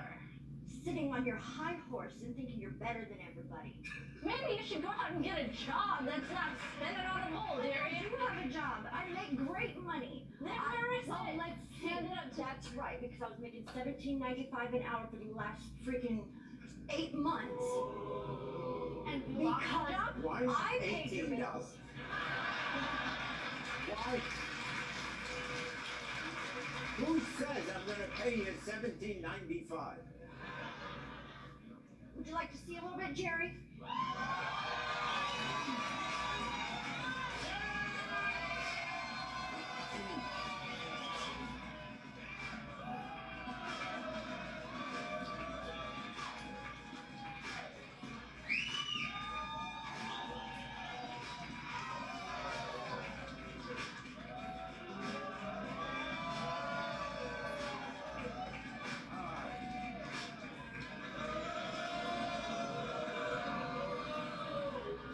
sitting on your high horse and thinking you're better than everybody. Maybe you should go out and get a job that's not spinning on the pole, dearie. I do have a job. I make great money. Then where is well, it? let's hand it up. That's right, because I was making $17.95 an hour for the last freaking 8 months. And because why is I it paid your $18? bills. Why? Who says I'm gonna pay you $17.95? Would you like to see a little bit, Jerry?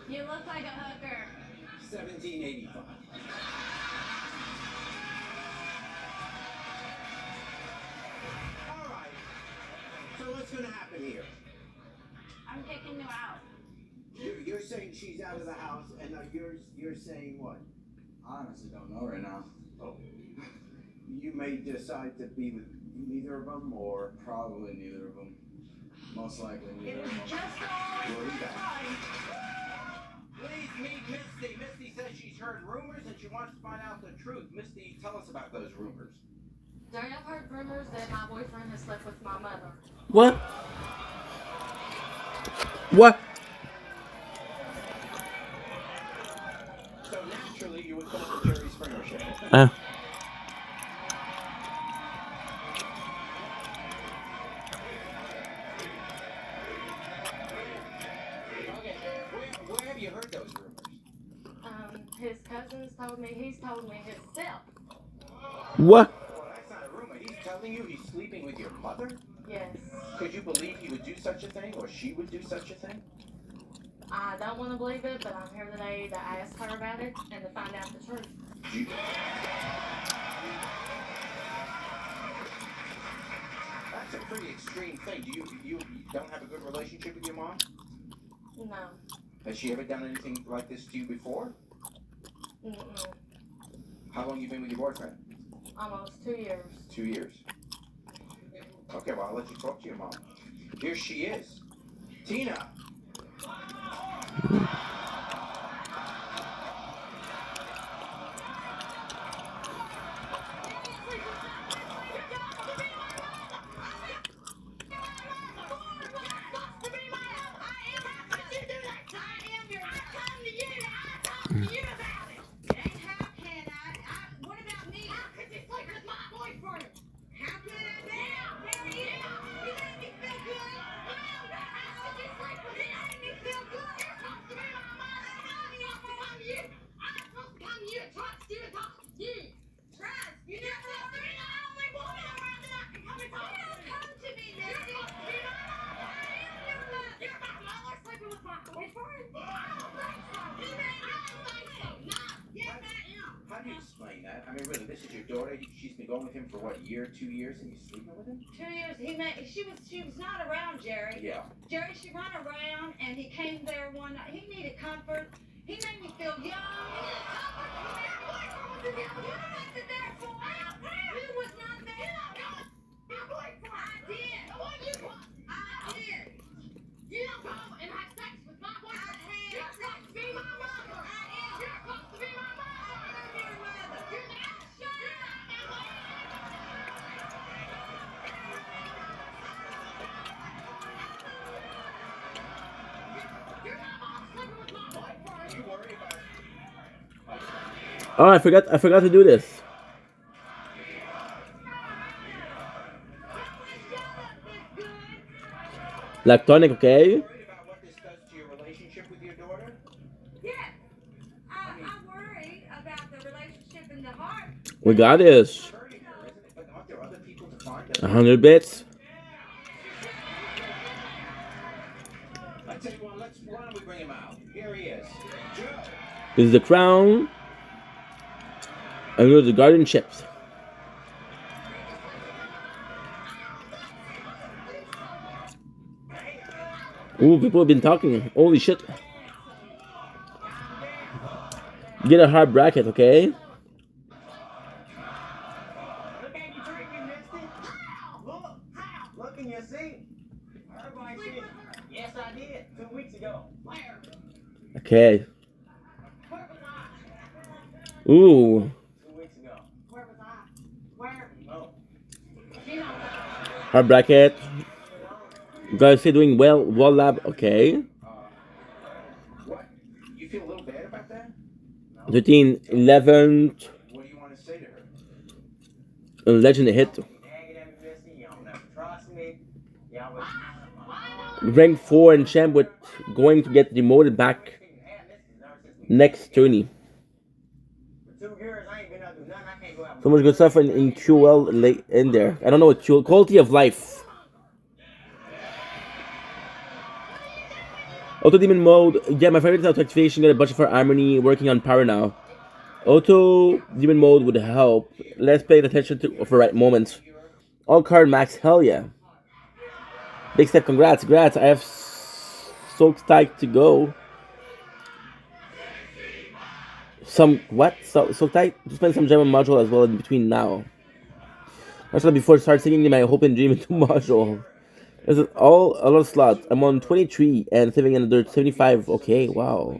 You look like a hooker. $17.85. All right. So what's gonna happen here? I'm kicking you out. You're saying she's out of the house, and you're saying what? I honestly don't know right now. Oh, you may decide to be with neither of them, or Probably neither of them. Most likely neither It of was them. just all We'll be back. fun. Please meet Misty. Misty says she's heard rumors and she wants to find out the truth. Misty, tell us about those rumors. Jerry, I've heard rumors that my boyfriend has slept with my mother. What? What? So naturally, you would come to Jerry Springer show. his cousins told me, he's told me himself. What? Well, that's not a rumor. He's telling you he's sleeping with your mother? Yes. Could you believe he would do such a thing, or she would do such a thing? I don't want to believe it, but I'm here today to ask her about it and to find out the truth. You... That's a pretty extreme thing. Do you don't have a good relationship with your mom? No. Has she ever done anything like this to you before? Mm-mm. How long you been with your boyfriend? Almost 2 years. 2 years. Okay, well, I'll let you talk to your mom. Here she is. Tina! How do you explain that? I mean, really, this is your daughter. She's been going with him for what, year, 2 years, and you're sleeping with him? 2 years. She was not around Jerry. Yeah. Jerry, she run around, and he came there one night. He needed comfort. He made me feel young. He needed comfort. You wasn't there for a while. You was not there. My boyfriend. I did. I did. You don't go and have sex with my boyfriend. You're supposed to be my mother. I am. You're supposed to be my mother. I'm your mother. You're not. Shut up. Oh, I forgot to do this. Lactonic, okay? Worried about what this does to your relationship with your daughter? Yes. I'm worried about the relationship in the heart. We got this. But aren't there other people to find? 100 bits. I tell you what, why don't we bring him out? Here he is. Joe. This is the crown. And here's the garden chips. Ooh, people have been talking. Holy shit. Get a hard bracket, okay? Look in your seat. Everybody see it. Yes, I did. 2 weeks ago. Where? Okay. Ooh. 2 weeks ago. Where was I? Where? Oh. Hard bracket. Guys, say doing well. Wall lab, okay. What? You feel a little bad about that? 13, 11. What do you want to say to her? A legend hit. Trust me. Rank 4 and champ with going to get demoted back next tourney. So much good stuff in QL late in there. I don't know what QL, quality of life. Auto Demon mode. Yeah, my favorite is auto activation. Got a bunch of our harmony working on power now. Auto Demon mode would help. Let's pay attention to for right moments. All card max. Hell yeah. Big step. Congrats. I have so tight to go. Some what? So tight to spend some German module as well in between now. Actually, before I start singing my Hope and Dream into module. This is all a lot of slots. I'm on 23 and saving another 75. Okay, wow.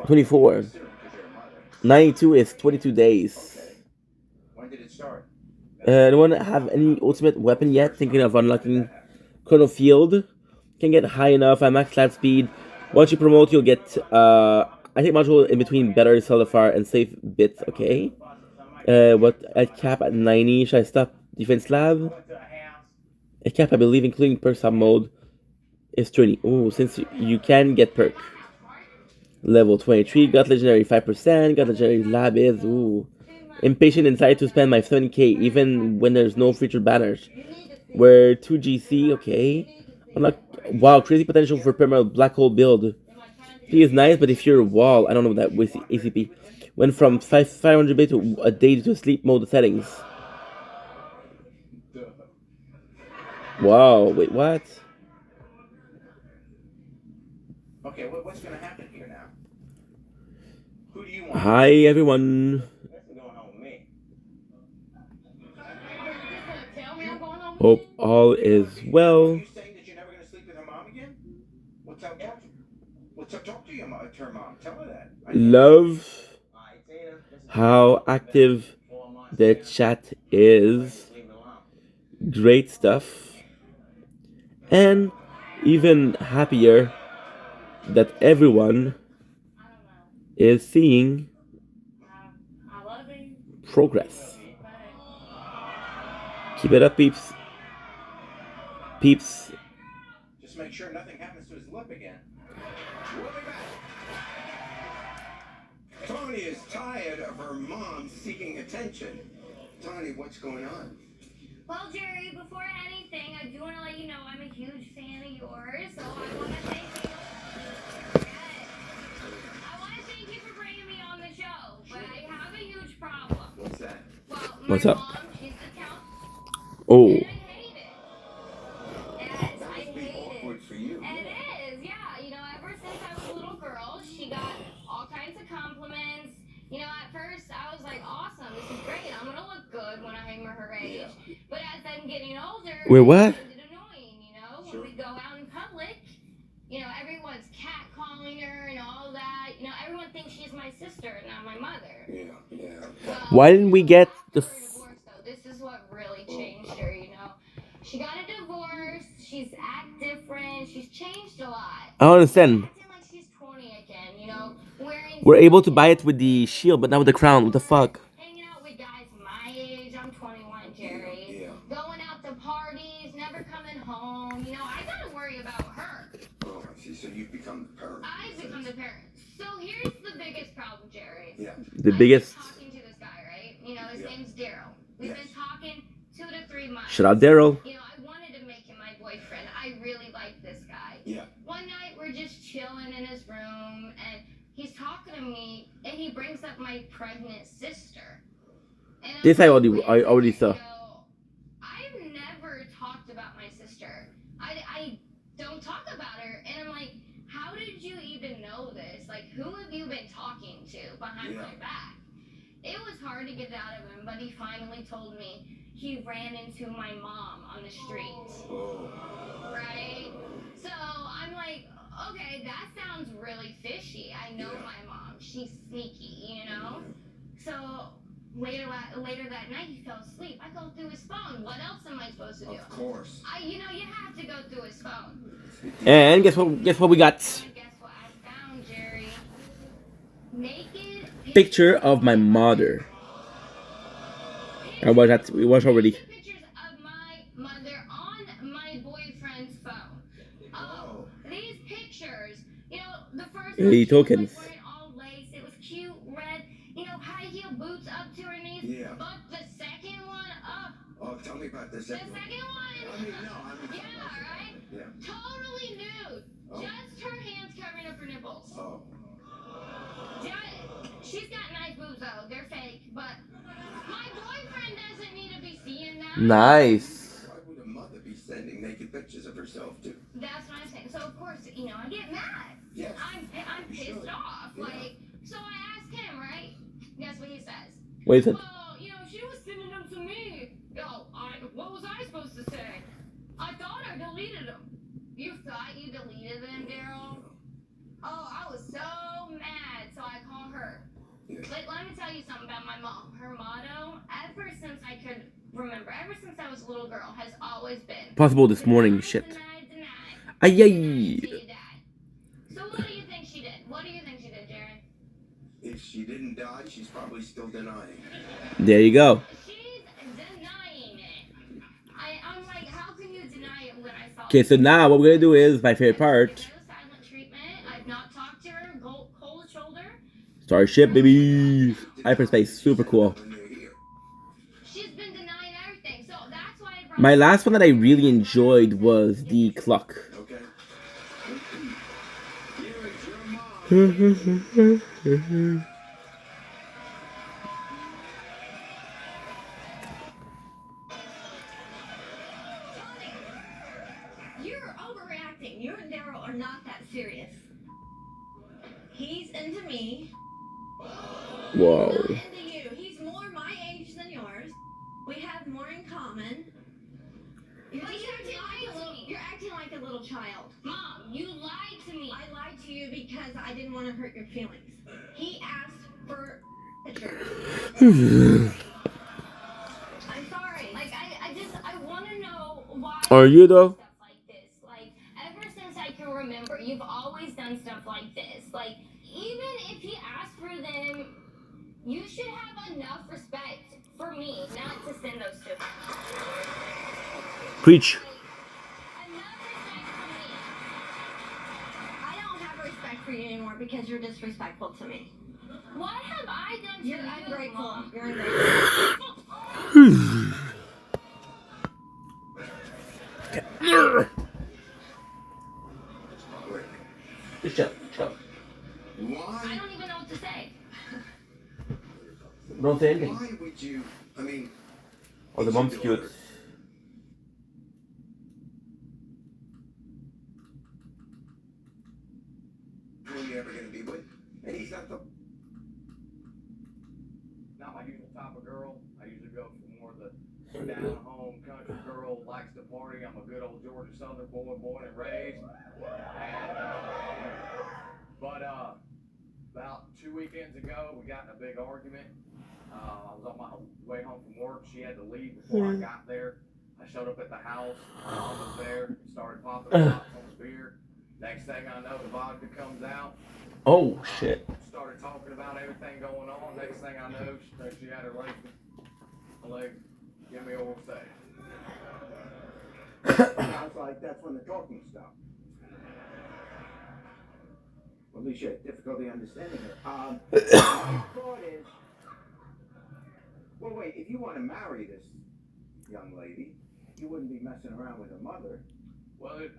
24. 92 is 22 days. When did it start? Anyone have any ultimate weapon yet? Thinking of unlocking Chrono Field. Can get high enough at max flat speed. Once you promote, you'll get I think module in between better, Celdafar, and save bits. Okay. What at cap at 90? Should I stop defense lab? A cap, I believe, including perk sub mode, is 20. Oh, since you can get perk. Level 23, got legendary 5%, got legendary Labiz, ooh. Impatient inside to spend my 70k even when there's no featured banners. We're 2 GC, okay. Unlock, wow, crazy potential for permanent black hole build. He is nice, but if you're a wall, I don't know that with ACP. Went from 500 bit to a day to sleep mode settings. Wow, wait, what? Okay, what's gonna happen here now? Who do you want? Hi, everyone. What's going on with me? Hope all is well. You saying that you're never gonna sleep with her mom again? Well, talk to your mom, to her mom. Tell her that. Love how active the chat is. Great stuff. And even happier that everyone is seeing progress. Keep it up, peeps. Peeps. Just make sure nothing happens to his lip again. We'll be back. Tony is tired of her mom seeking attention. Tony, what's going on? Well, Jerry, before anything, I do want to let you know I'm a huge fan of yours, so I want to thank you. I want to thank you for bringing me on the show, but I have a huge problem. What's that? Well, my What's up? mom, she's the town. Oh. And I hate it. Yes, I hate Awkward for you. it. It is, yeah. You know, ever since I was a little girl, she got all kinds of compliments. You know, at first I was like, awesome, this is great. I'm gonna look good when I'm her age. But as I'm getting older, Wait, what? it's annoying, you know? When we go out in public, you know, everyone's catcalling her and all that. You know, everyone thinks she's my sister, not my mother. Yeah. Why didn't we get the This is what really changed her, you know? She got a divorce, she's act different, she's changed a lot. I don't understand. Acting like she's 20 again, you know? Wearing We're able to buy it with the shield, but not with the crown. What the fuck? hanging out with guys my age. I'm 21, Jerry. Going out to parties, never coming home. You know, I gotta worry about her. Oh, I see. So you've become the parent. I've become the parent. So here's the biggest problem, Jerry. Yeah. The biggest. Talking to this guy, right? You know, his name's Daryl. We've been talking 2 to 3 months. Shout out Daryl. You know, I wanted to make him my boyfriend. I really like this guy. Yeah. One night we're just chilling in his room and he's talking to me and he brings up my pregnant sister. And This I already saw. I've never talked about my sister. I don't talk about her. And I'm like, how did you even know this? Like, who have you been talking to behind my back? It was hard to get it out of him, but he finally told me he ran into my mom on the street. Right? So I'm like, okay, that sounds really fishy. I know my mom. She's sneaky, you know? So later that night, he fell asleep. I go through his phone. What else am I supposed to do? Of course. You know, you have to go through his phone. And guess what? Guess what we got? Found Jerry. Naked Picture of my mother. I watched that. We watched already. pictures of my mother on my boyfriend's phone. Oh, these pictures. You know, the first one, Hey, she was, like, tokens. wearing all lace. It was cute, red. You know, high heel boots up to her knees. Yeah. But the second one up. Oh, tell me about this. The second one. I mean, no, I mean, Yeah, right? Yeah. Totally nude. Oh. Just her hands covering up her nipples. Oh. She's got nice boobs though. They're fake, but my boyfriend doesn't need to be seeing that. Nice. Why would a mother be sending naked pictures of herself to? That's what I'm saying. So of course, you know, I get mad. Yes. I'm pissed off. Like, so I asked him, right? Guess what he says? What is it? Well, you know, she was sending them to me. What was I supposed to say? I thought I deleted them. You thought you deleted them, Daryl? Oh, I was so mad. So I call her. Like, let me tell you something about my mom. Her motto, ever since I could remember, ever since I was a little girl, has always been Possible this morning. Shit. Ay, ay. So what do you think she did? What do you think she did, Jerry? If she didn't die, she's probably still denying. There you go. She's denying it. I'm like, how can you deny it when I saw Okay, so now what we're gonna do is my favorite part. silent treatment? I've not talked to her. Cole Starship, baby. Hyperspace, super cool. She's been denying everything, so that's why I brought My last one that I really enjoyed was the Cluck. You're overreacting. You and Daryl are not that serious. He's into me. Whoa. Not into you. He's more my age than yours. We have more in common. You're acting like a little child. Mom, you lied to me. I lied to you because I didn't want to hurt your feelings. He asked for pictures. I'm sorry. Like, I want to know why. Are you though? Stuff like this. Like, ever since I can remember, you've always done stuff like this. Like, even if he asked for them, you should have enough respect for me not to send those to him. Preach. I don't have respect for you anymore because you're disrespectful to me. What have I done to You're you, ungrateful. Mom? You're ungrateful. Just chill. I don't even know what to say. Don't say anything. Why would you? I mean, Oh, the mom's cute. who are you ever gonna be with? And he's not the. Not my usual type of girl. I usually go for more of the down-home country girl, likes to party. I'm a good old Georgia Southern boy, born and raised. But about 2 weekends ago, we got in a big argument. I was on my way home from work. She had to leave before I got there. I showed up at the house. My mom was there. Started popping shots on the beer. Next thing I know, the vodka comes out. Oh shit. Started talking about everything going on. Next thing I know, she had her leg. Give me oral say. Sounds like that's when the talking stopped. Well, at least you had difficulty understanding her. My thought is, well, wait, if you want to marry this young lady, you wouldn't be messing around with her mother. Well, it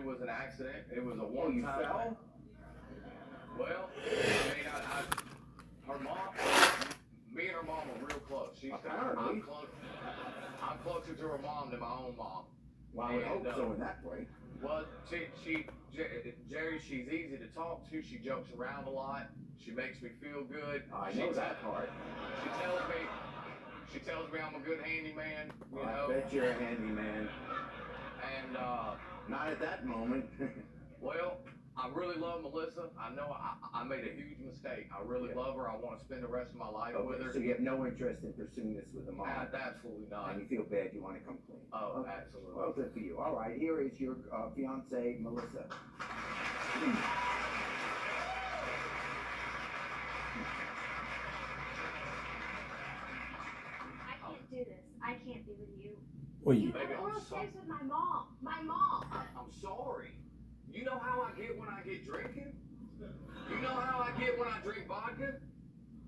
was an accident. It was a Oh, you one-time. fell? Well, her mom, me and her mom were real close. Apparently. I'm closer to her mom than my own mom. Well, I would hope so in that way. Well, Jerry, she's easy to talk to. She jokes around a lot. She makes me feel good. I know that part. She tells me I'm a good handyman. You I know. bet you're a handyman. And not at that moment. well, I really love Melissa. I know I made a huge mistake. I really love her. I want to spend the rest of my life with her. So you have no interest in pursuing this with a mom? Absolutely not. And you feel bad, you want to come clean? Oh, Okay. absolutely. Well, good for you. All right, here is your fiancée, Melissa. I can't do this. I can't be with you. Well, You Baby, had I'm oral sorry. sex with my mom. My mom. I'm sorry. You know how I get when I get drinking? You know how I get when I drink vodka?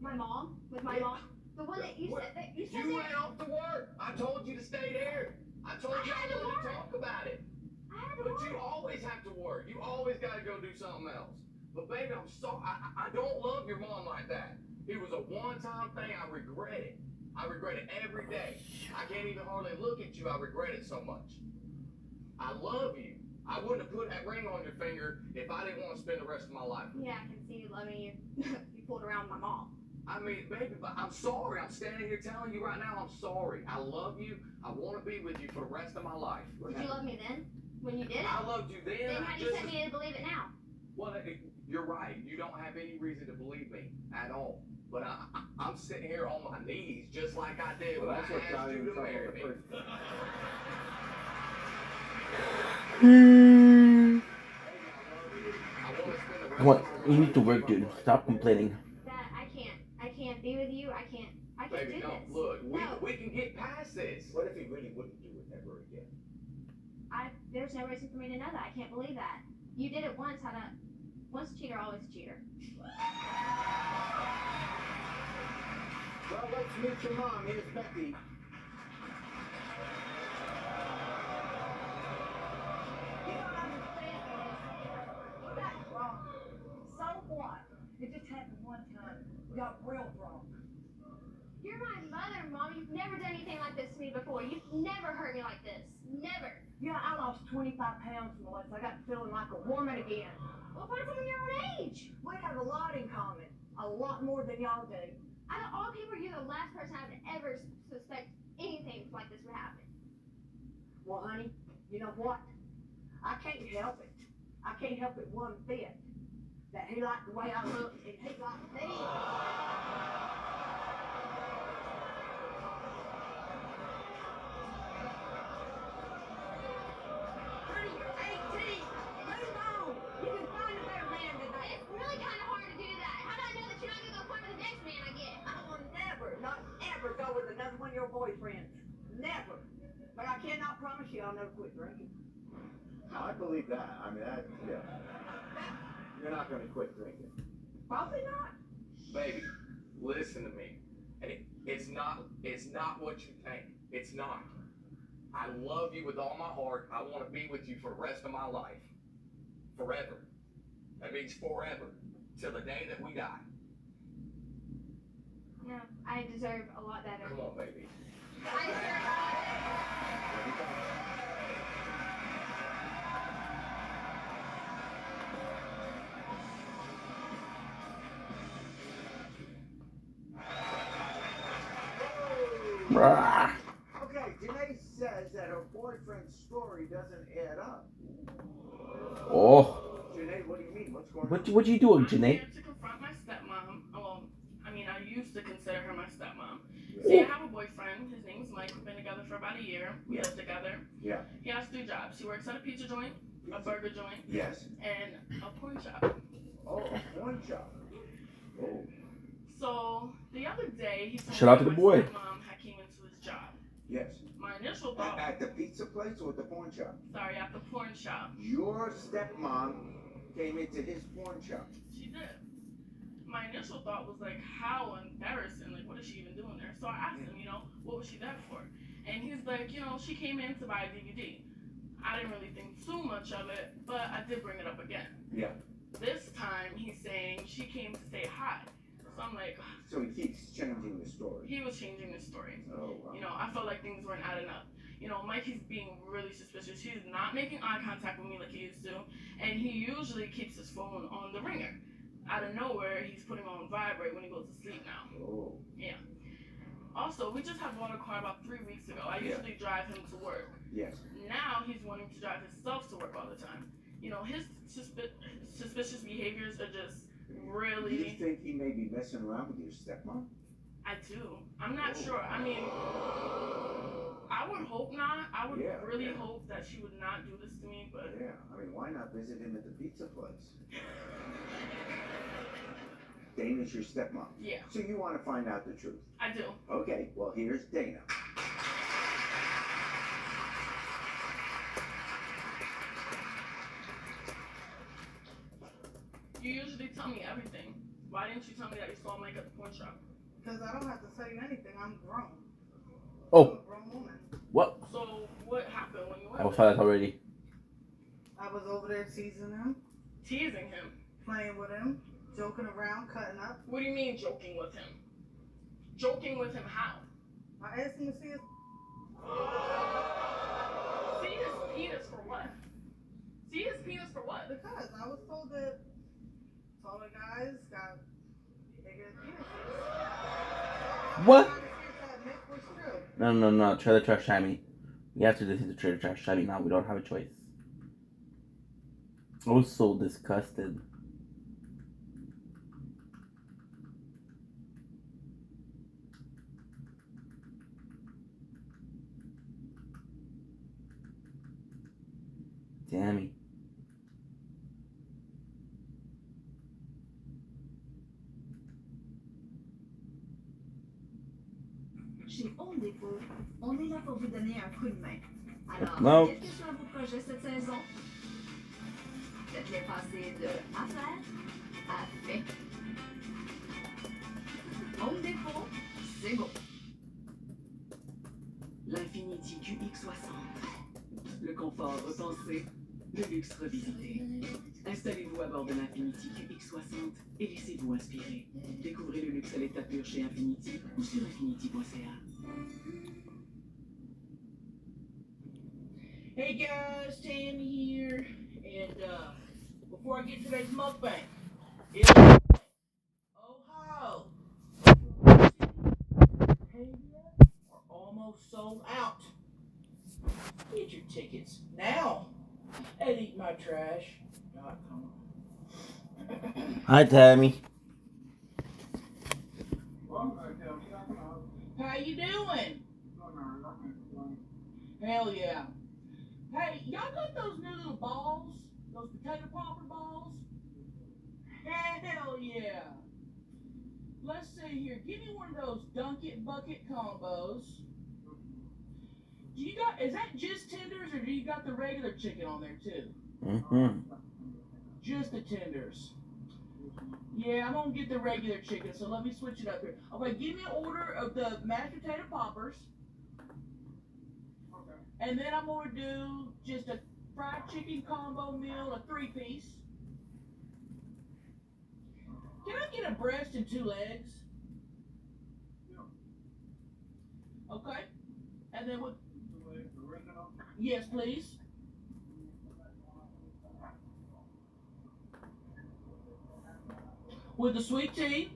My mom? With my mom? The one that you said that you said You that. went off to work. I told you to stay there. I told you I wouldn't talk about it. But you always have to work. You always got to go do something else. But baby, I'm sorry. I don't love your mom like that. It was a one-time thing. I regret it. I regret it every day. I can't even hardly look at you. I regret it so much. I love you. I wouldn't have put that ring on your finger if I didn't want to spend the rest of my life with you. Yeah, I can see you loving you. You pulled around my mom. I mean, baby, but I'm sorry. I'm standing here telling you right now I'm sorry. I love you. I want to be with you for the rest of my life. Did you love me then? When you did it? I loved you then. Then I how do you just- expect me to believe it now? Well, you're right. You don't have any reason to believe me at all. But I'm sitting here on my knees just like I did Well, when I that's what got asked you you in to trouble marry the me. first time. You need to work, dude. Stop complaining. That I can't be with you. I can't Baby, do no, this. look, No. we can get past this. What if he really wouldn't do it ever again? There's no reason for me to know that. I can't believe that. You did it once out of Once a cheater, always a cheater. Well, let's meet your mom. Here's Becky. That's wrong. So what? It just happened one time. We got real drunk. You're my mother, Mom. You've never done anything like this to me before. You've never hurt me like this. Never. You know, I lost 25 pounds, Melissa. I got feeling like a woman again. Well, find someone your own age. We have a lot in common. A lot more than y'all do. Out of all people, you're the last person I would ever suspect anything like this would happen. Well, honey, you know what? I can't help it. I can't help it one bit. That he liked the way I look and he liked me. Honey, you're 18. Move on. You can find a better man than that. It's really kind of hard to do that. How do I know that you're not going to go find the next man I get? I will never, not ever go with another one of your boyfriends. Never. But I cannot promise you I'll never quit drinking. I believe that. I mean, that, yeah. You're not going to quit drinking. Probably not. Baby, listen to me. It's not what you think. It's not. I love you with all my heart. I want to be with you for the rest of my life. Forever. That means forever. Till the day that we die. No, I deserve a lot better. Come on, baby. I deserve a lot better. Okay, Janae says that her boyfriend's story doesn't add up. Oh. Janae, what do you mean? What's going on? What you doing, I'm Janae? here to confront my stepmom. Well, I mean, I used to consider her my stepmom. See, I have a boyfriend. His name is Mike. We've been together for about a year. We live together. Yeah. He has 2 jobs. He works at a pizza joint, a burger joint, Yes. and a porn shop. Oh, a porn shop. Oh. So the other day, he told Shout out me to the my boy. stepmom had came into his job. Yes. My initial thought, At the pizza place or the porn shop? sorry, at the porn shop. Your stepmom came into his porn shop. She did. My initial thought was like, how embarrassing. Like, what is she even doing there? So I asked him, you know, what was she there for? And he's like, you know, she came in to buy a DVD. I didn't really think too much of it, but I did bring it up again. Yeah. This time, he's saying she came to say hi. So I'm like, So he keeps changing the story. he was changing the story. Oh, wow. You know, I felt like things weren't adding up. You know, Mikey's being really suspicious. He's not making eye contact with me like he used to, and he usually keeps his phone on the ringer. Out of nowhere, he's putting on vibrate when he goes to sleep now. Oh. Yeah. Also, we just had bought a car about 3 weeks ago. I Yeah. usually drive him to work. Yes. Now he's wanting to drive himself to work all the time. You know, his suspicious behaviors are just You really. think he may be messing around with your stepmom? I do. I'm not sure. I mean, I would hope not. I would Yeah, really yeah. hope that she would not do this to me, but Yeah. I mean, why not visit him at the pizza place? Dana's your stepmom. yeah, So you want to find out the truth. I do. Okay, well, here's Dana. You usually tell me everything. Why didn't you tell me that you saw Mike at the porn shop? Because I don't have to say anything. I'm grown. Oh. I'm a grown woman. What? So what happened when you went? I was found out already. I was over there teasing him, Teasing him. playing with him, joking around, cutting up. What do you mean joking with him? Joking with him how? I asked him to see his. See his penis for what? See his penis for what? Because I was told that taller guys got bigger penises. What? That myth was true. No. Trailer Trash Tammy. We have to listen to Trailer Trash Tammy now. We don't have a choice. I was so disgusted. Tammy. Chez Home Depot, on est là pour vous donner un coup de main. Alors, Non. quels que soient vos projets cette saison, Faites-les passer de affaire à fait. Home Depot, c'est bon. L'Infiniti QX60. Le confort repensé, le luxe revisité. Installez-vous à bord de l'Infiniti QX60 et laissez-vous inspirer. Découvrez le luxe à l'état pur chez Infiniti ou sur infiniti.ca. Hey guys, Tammy here, and before I get to today's mukbang, oh are almost sold out. Get your tickets now at eatmytrash.com. Hi, Tammy. How you doing? Hell yeah. Hey, y'all got those new little balls? Those potato popper balls? Hell yeah. Let's see here. Give me one of those dunk it bucket combos. Do you got, is that just tenders or do you got the regular chicken on there too? Mm-hmm. Just the tenders. Yeah, I'm gonna get the regular chicken, so let me switch it up here. Okay, give me an order of the mashed potato poppers. And then I'm gonna do just a fried chicken combo meal, a 3-piece. Can I get a breast and 2 legs? Okay. And then what? Yes, please. With the sweet tea.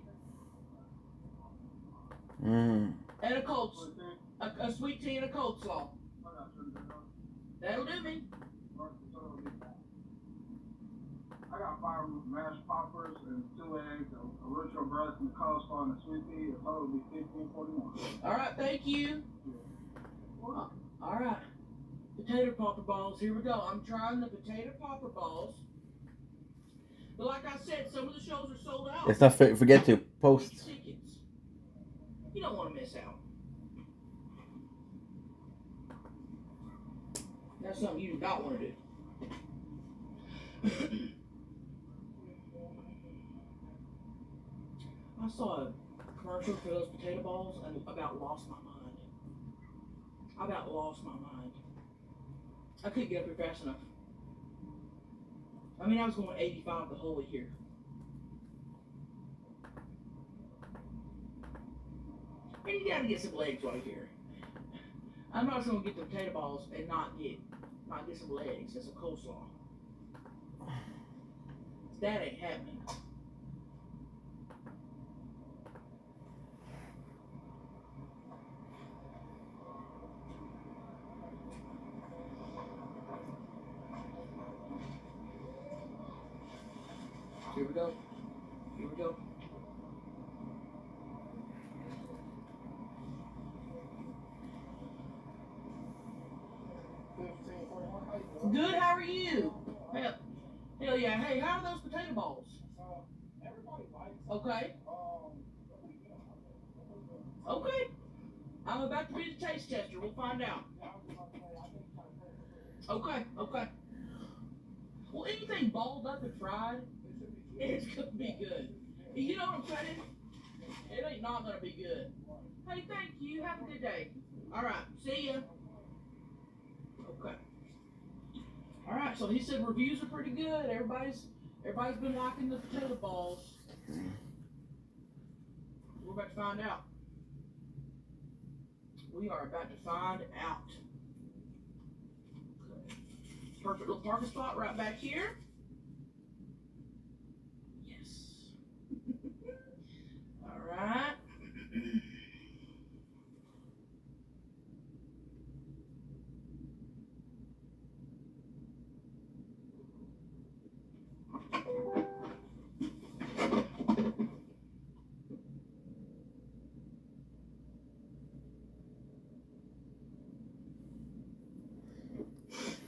Mm. And a sweet tea and a coleslaw. That'll do me. I got 5 mashed poppers and 2 eggs, a original breast and a coleslaw and a sweet tea. The total will be $15.41. All right, thank you. All right, potato popper balls. Here we go. I'm trying the potato popper balls. But like I said, some of the shows are sold out. Let's not forget to post. Tickets. You don't want to miss out. That's something you do not want to do. I saw a commercial for those potato balls and about lost my mind. I about lost my mind. I couldn't get up here fast enough. I mean, I was going 85 the whole way here. And you gotta get some legs right here. I'm not just gonna get the potato balls and not get some legs and some coleslaw. That ain't happening. Here we go. Here we go. Good, how are you? Hell yeah. Hey, how are those potato balls? Okay. Okay. I'm about to be the taste tester. We'll find out. Okay, okay. Well, anything balled up and fried, it's gonna be good. You know what I'm saying? It ain't not gonna be good. Hey, thank you. Have a good day. All right. See ya. Okay. All right. So he said reviews are pretty good. Everybody's been liking the potato balls. We're about to find out. We are about to find out. Perfect little parking spot right back here. Yes. All right.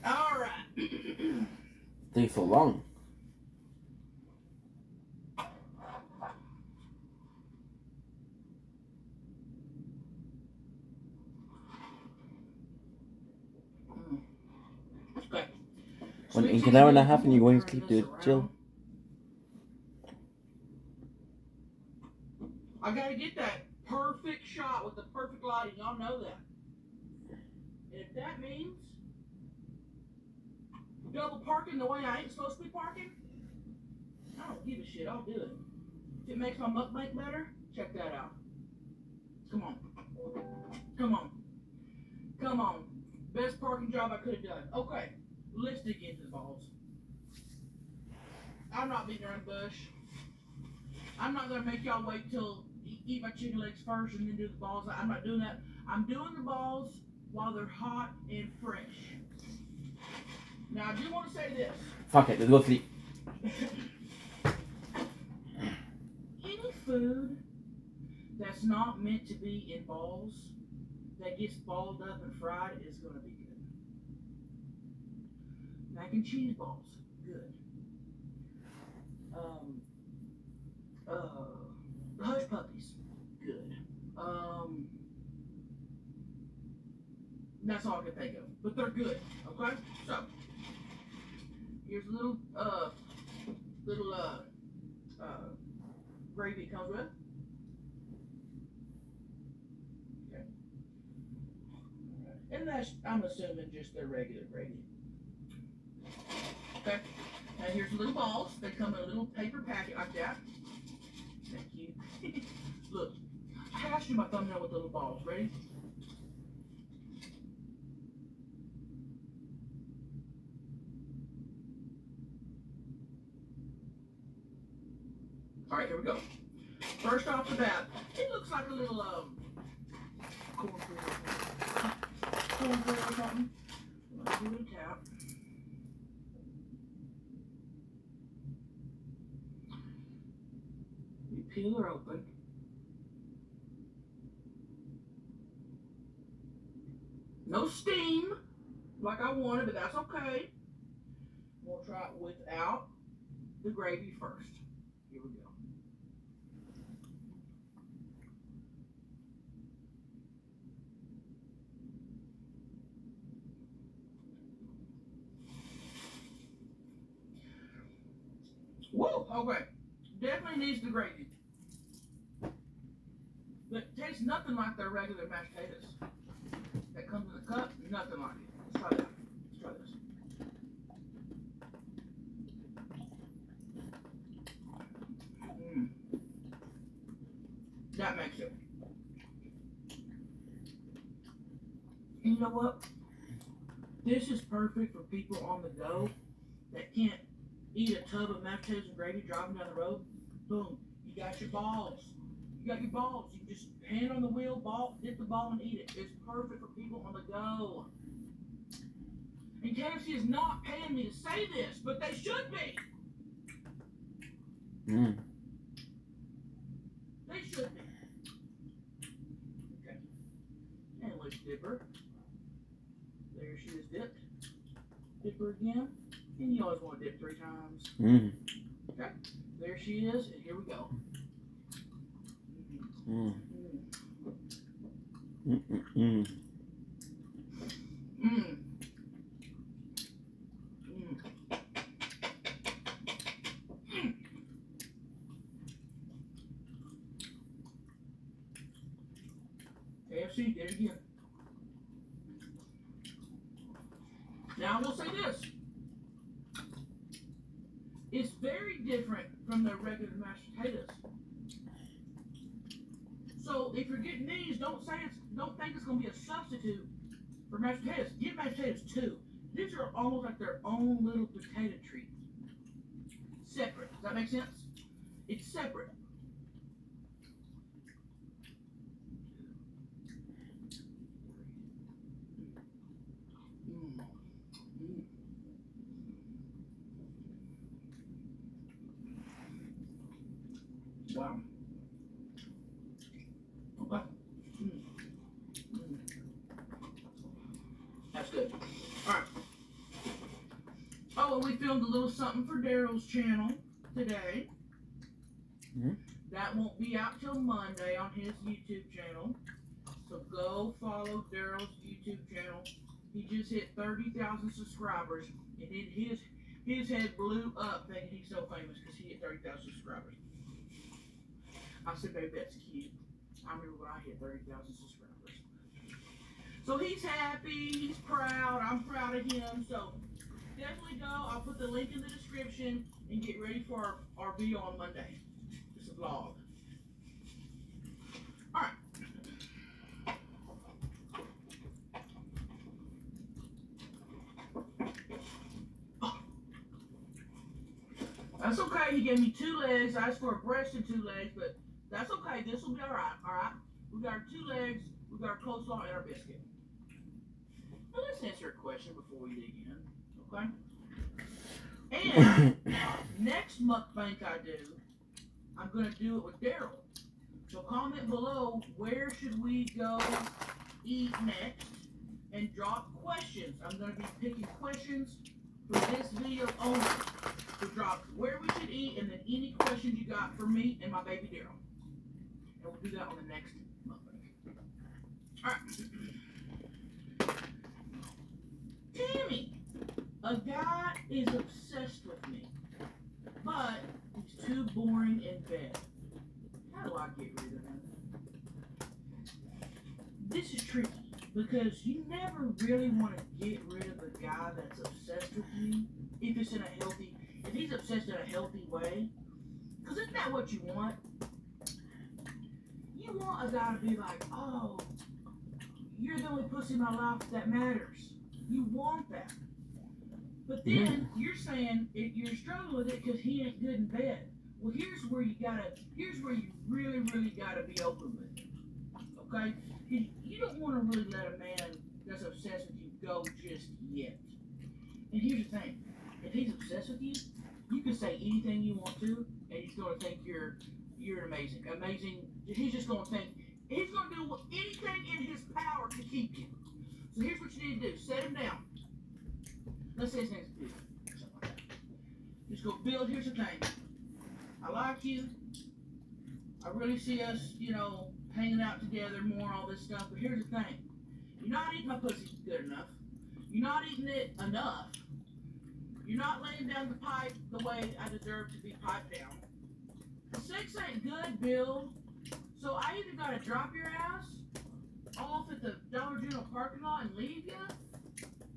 All right. Takes so long. Okay. When in an hour and a half and you're going to sleep, dude. Chill. I gotta get that perfect shot with the perfect lighting. Y'all know that. And if that means double parking the way I ain't supposed to be parking, I don't give a shit. I'll do it. If it makes my mukbang better, check that out. Come on. Come on. Come on. Best parking job I could have done. Okay, let's dig into the balls. I'm not beating around the bush. I'm not gonna make y'all wait till eat my chicken legs first and then do the balls. I'm not doing that. I'm doing the balls while they're hot and fresh. Now I do want to say this. Fuck it, let's go sleep. Any food that's not meant to be in balls, that gets balled up and fried, is going to be good. Mac and cheese balls, good. Hush puppies, good. That's all I can think of, but they're good. Okay, so here's a little gravy it comes with. Okay, and that's, I'm assuming, just their regular gravy. Okay, and here's little balls. They come in a little paper packet like that. Thank you. Look, I hashed my thumbnail with little balls. Ready? All right, here we go. First off the bat, it looks like a little cornflake or something. Let's do a little tap. You peel her open. No steam, like I wanted, but that's okay. We'll try it without the gravy first. Here we go. Woo! Okay. Definitely needs the gravy. But it tastes nothing like their regular mashed potatoes. That comes in a cup, nothing like it. Let's try that. Let's try this. That makes it. And you know what? This is perfect for people on the go that can't eat a tub of mashed potatoes and gravy driving down the road. Boom. You got your balls. You got your balls. You can just hand on the wheel, ball, dip the ball, and eat it. It's perfect for people on the go. And KFC is not paying me to say this, but they should be. They should be. Okay. And let's dip her. There she is dipped. Dip her again. And you always want to dip 3 times. Okay. There she is, and here we go. KFC, there you go. Now I will say this. It's very different from their regular mashed potatoes. So if you're getting these, don't think it's gonna be a substitute for mashed potatoes. Get mashed potatoes too. These are almost like their own little potato treat. Separate. Does that make sense? It's separate. Wow. Okay. That's good. Alright. Oh, and we filmed a little something for Daryl's channel today. That won't be out till Monday on his YouTube channel. So go follow Daryl's YouTube channel. He just hit 30,000 subscribers, and then his head blew up thinking he's so famous because he hit 30,000 subscribers. I said, baby, that's cute. I remember when I hit 30,000 subscribers. So he's happy, he's proud, I'm proud of him. So definitely go. I'll put the link in the description and get ready for our video on Monday. It's a vlog. Alright. That's okay. He gave me 2 legs. I asked for a breast and 2 legs, but that's okay. This will be alright. Alright. We got our 2 legs, we got our coleslaw, and our biscuit. Now let's answer a question before we dig in. Okay? And next mukbang I do, I'm gonna do it with Daryl. So comment below where should we go eat next and drop questions. I'm gonna be picking questions for this video only. So drop where we should eat and then any questions you got for me and my baby Daryl. And we'll do that on the next mukbang. Alright. Tammy! A guy is obsessed with me, but he's too boring in bed. How do I get rid of him? This is tricky because you never really want to get rid of a guy that's obsessed with you if it's in a healthy, if he's obsessed in a healthy way. Because isn't that what you want? You want a guy to be like, oh, you're the only pussy in my life that matters. You want that. But then you're saying you're struggling with it because he ain't good in bed. Well, here's where you really, really gotta be open with it. Okay? You don't want to really let a man that's obsessed with you go just yet. And here's the thing: if he's obsessed with you, you can say anything you want to, and he's gonna think you're amazing. He's just gonna think he's gonna do anything in his power to keep you. So here's what you need to do: set him down. Let's say his name's Bill. Something like that. Just go, Bill, here's the thing. I like you. I really see us, hanging out together more, all this stuff. But here's the thing. You're not eating my pussy good enough. You're not eating it enough. You're not laying down the pipe the way I deserve to be piped down. The sex ain't good, Bill. So I either gotta drop your ass off at the Dollar General parking lot and leave you,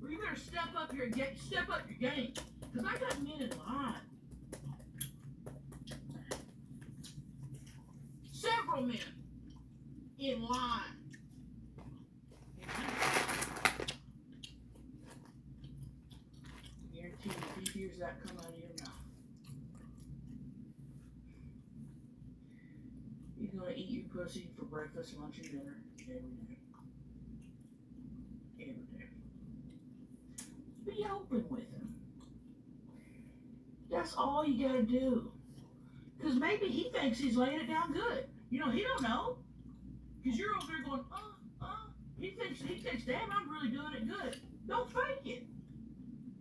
or you better step up your game. Because I got men in line. Several men in line. Guarantee if he hears that come out of your mouth, he's gonna eat your pussy for breakfast, lunch, and dinner every day. Every day. Be open with him. That's all you gotta do. Because maybe he thinks he's laying it down good. He don't know. Because you're over there going, He thinks, damn, I'm really doing it good. Don't fake it.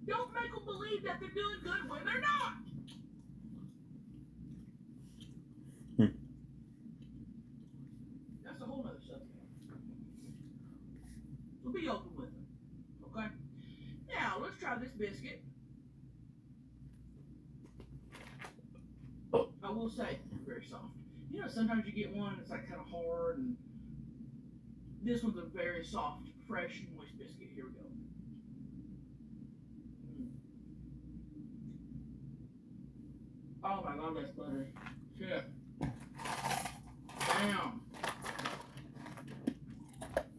Don't make them believe that they're doing good when they're not. That's a whole other subject. So be open with them. Okay? Now, let's try this biscuit. I will say, very soft. Sometimes you get one that's like kind of hard, and this one's a very soft, fresh, moist biscuit. Here we go. Oh my God, that's buttery. Shit. Damn.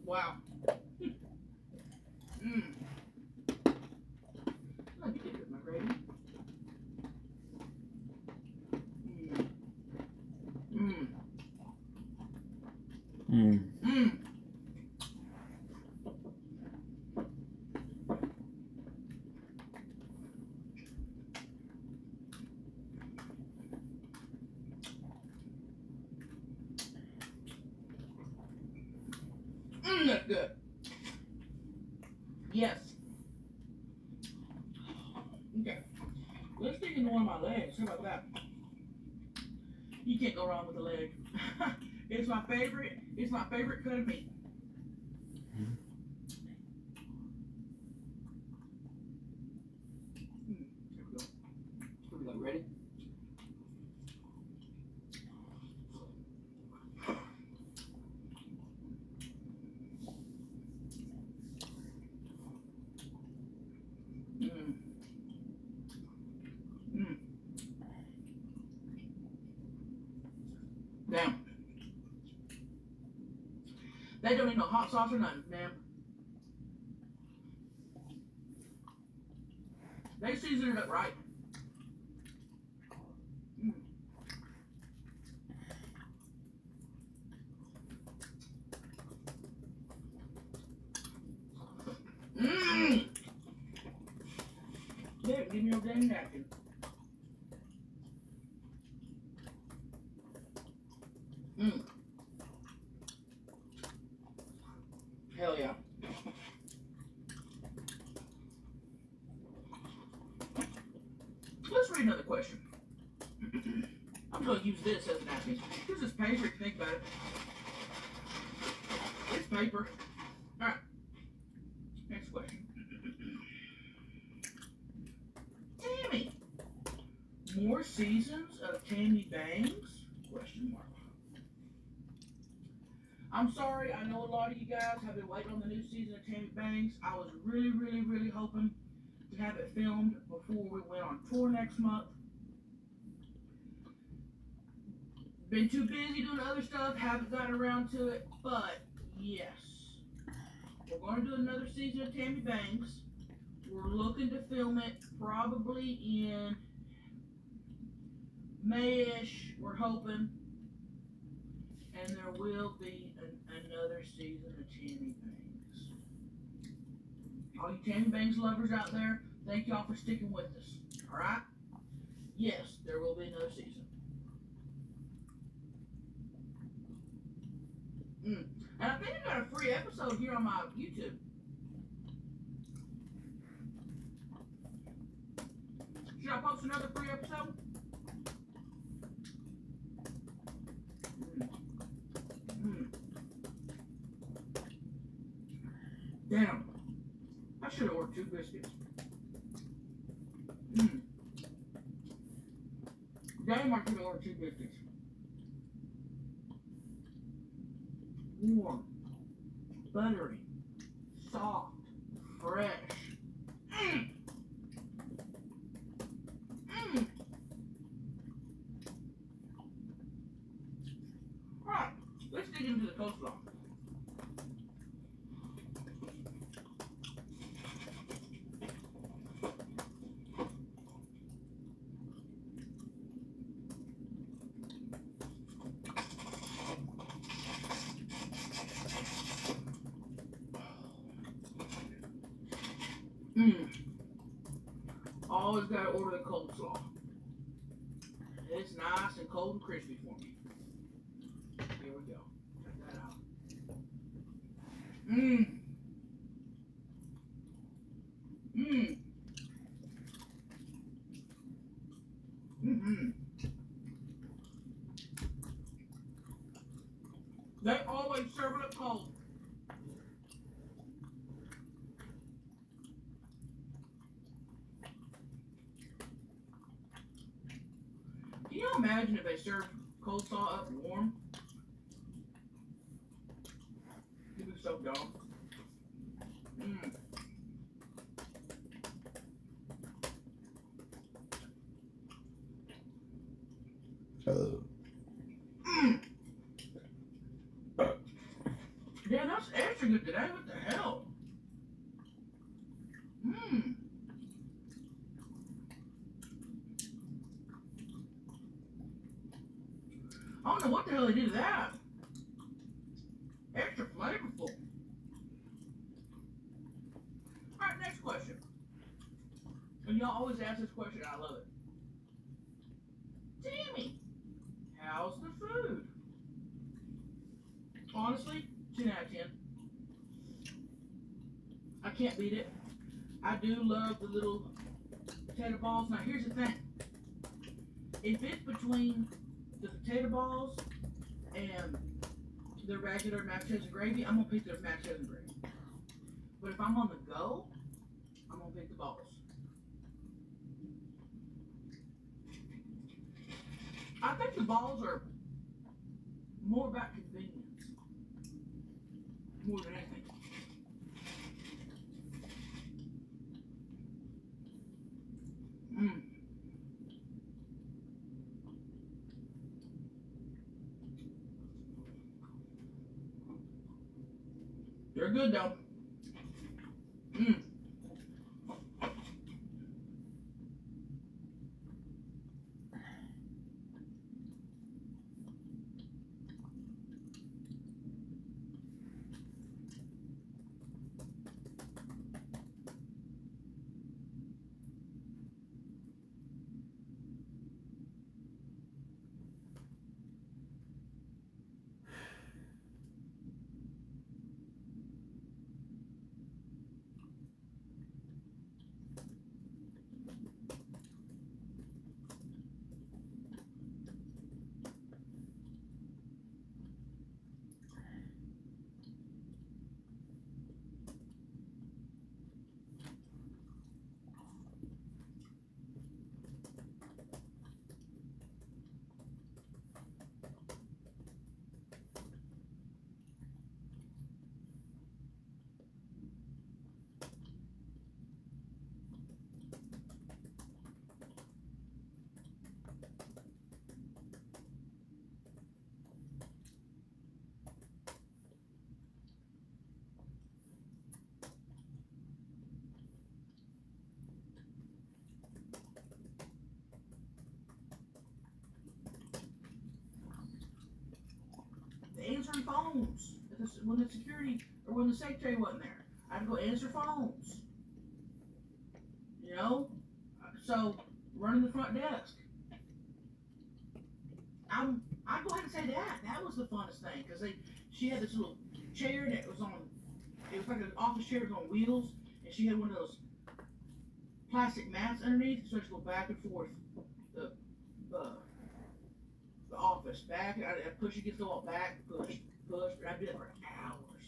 Wow. Let me get with my gravy. That's good. Yes. Okay. Let's dig into one of my legs. How about that? You can't go wrong with the leg. It's my favorite cut of meat. They don't need no hot sauce or nothing, ma'am. They season it up right. Mmm. Yeah, give me your damn napkin. Mmm. Hell yeah. Let's read another question. I'm going to use this as a napkin. This is paper, if you think about it. It's paper. Alright. Next question. Tammy. More seasons of Tammy Bangs? Question mark. I'm sorry, I know a lot of you guys have been waiting on the new season of Tammy Bangs. I was really hoping to have it filmed before we went on tour next month. Been too busy doing other stuff, haven't gotten around to it, but yes. We're going to do another season of Tammy Bangs. We're looking to film it probably in May-ish, we're hoping. And there will be another season of Tammy Bangs. All you Tammy Bangs lovers out there, thank y'all for sticking with us. Alright? Yes, there will be another season. And I think I got a free episode here on my YouTube. Should I post another free episode? Damn. I should have ordered 2 biscuits. Damn, I could have ordered 2 biscuits. Warm, buttery, soft, fresh. Alright, let's dig into the coleslaw. Always gotta order the coleslaw. It's nice and cold and crispy for me. Here we go. Check that out. They always serve it up cold. Can you imagine if they served coleslaw up warm? It'd be so dumb. Yeah, that's extra good today. What the hell? I don't know what the hell they did to that. Extra flavorful. Alright, next question. And y'all always ask this question, I love it. Tammy, how's the food? Honestly, 10 out of 10. I can't beat it. I do love the little potato balls. Now here's the thing. If it's between the potato balls and the regular mashed potatoes and gravy, I'm gonna pick the mashed potatoes and gravy. But if I'm on the go, I'm gonna pick the balls. I think the balls are more about convenience, more than anything. They're good though. Mm. Answering phones when the security or when the secretary wasn't there. I had to go answer phones. You know? So running the front desk. I'd go ahead and say that was the funnest thing because she had this little chair that was on, it was like an office chair on wheels, and she had one of those plastic mats underneath, so I had to go back and forth the office back. I'd push against the wall, back, push, and I'd be there for hours.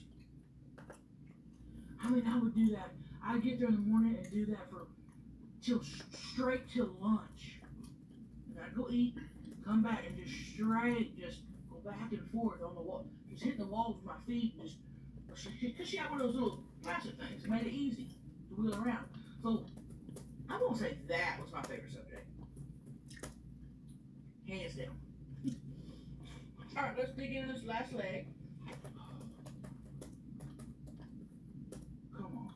I mean, I would do that. I'd get there in the morning and do that for straight till lunch. And I'd go eat, come back, and just go back and forth on the wall, just hit the walls with my feet, because she had one of those little plastic things, it made it easy to wheel around. So I won't say that was my favorite subject, hands down. All right, let's dig into this last leg. Come on.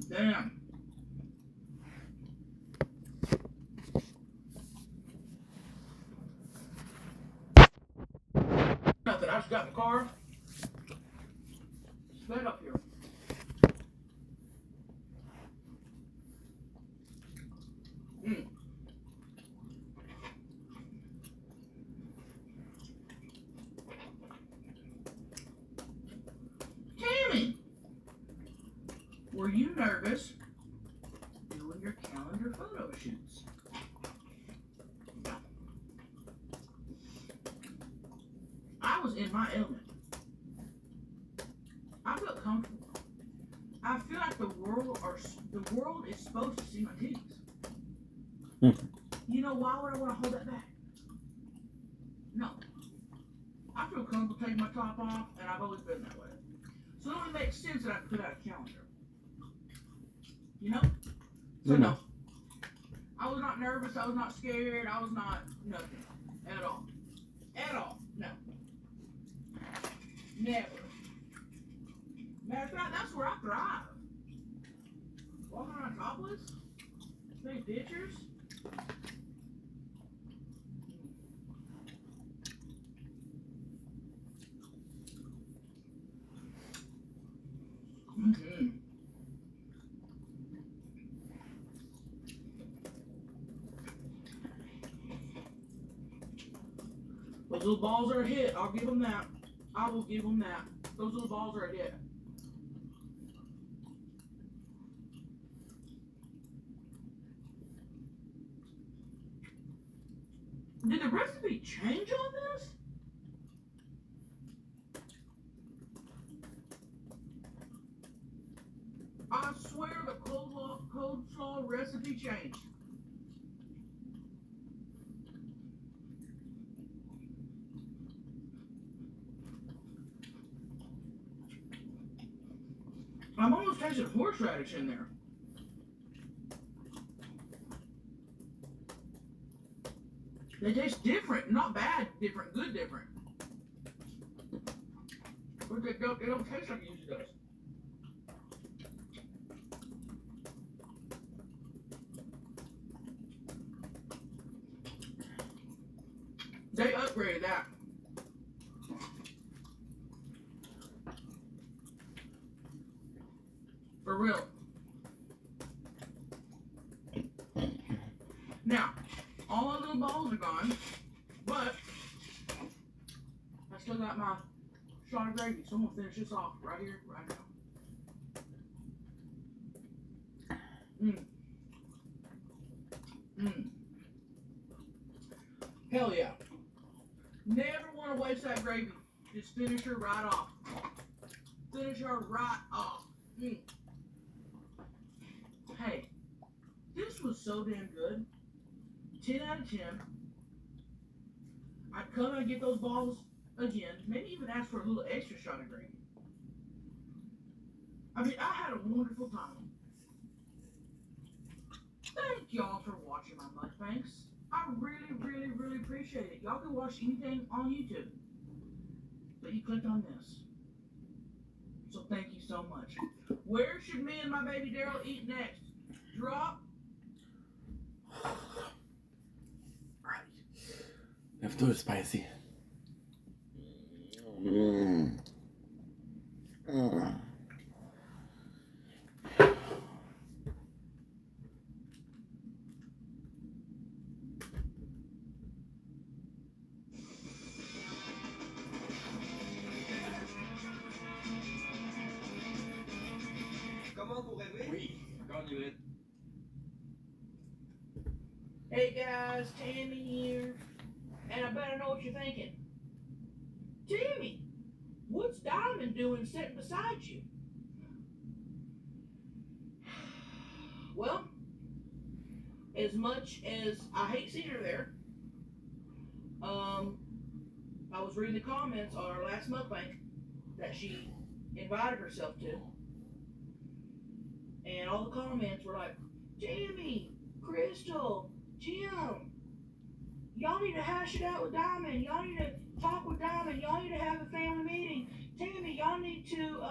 Damn. Nothing. I just got in the car. Sped up here. Tammy, were you nervous doing your calendar photo shoots? I was in my element. I felt comfortable. I feel like the world is supposed to see my titties. You know, why would I want to hold that back? No. I feel comfortable taking my top off, and I've always been that way. So it only makes sense that I put out a calendar. You know? So no. I was not nervous, I was not scared, I was not nothing. At all. At all. No. Never. Matter of fact, that's where I thrive. Walking around topless, take pictures. Those little balls are a hit. I'll give them that. I will give them that. Those little balls are a hit. Did the recipe change on this? I swear the coleslaw recipe changed. tasted horseradish in there. They taste different, not bad, different, good different. But they don't taste like it usually does. They upgraded that. For real. Now, all our little balls are gone, but I still got my shot of gravy, so I'm gonna finish this off right here, right now. Hell yeah. Never want to waste that gravy. Just finish her right off. Finish her right off. Hey, this was so damn good. 10 out of 10. I'd come and get those balls again. Maybe even ask for a little extra shot of gravy. I mean, I had a wonderful time. Thank y'all for watching my mukbangs. I really, really, really appreciate it. Y'all can watch anything on YouTube, but you clicked on this. So thank you so much. Where should me and my baby Daryl eat next? Drop. If too spicy. Hey guys, Tammy here. And I better know what you're thinking. Tammy, what's Diamond doing sitting beside you? Well, as much as I hate seeing her there, I was reading the comments on our last mukbang that she invited herself to. And all the comments were like, Tammy, Crystal, Jim, y'all need to hash it out with Diamond. Y'all need to talk with Diamond. Y'all need to have a family meeting. Tammy, y'all need to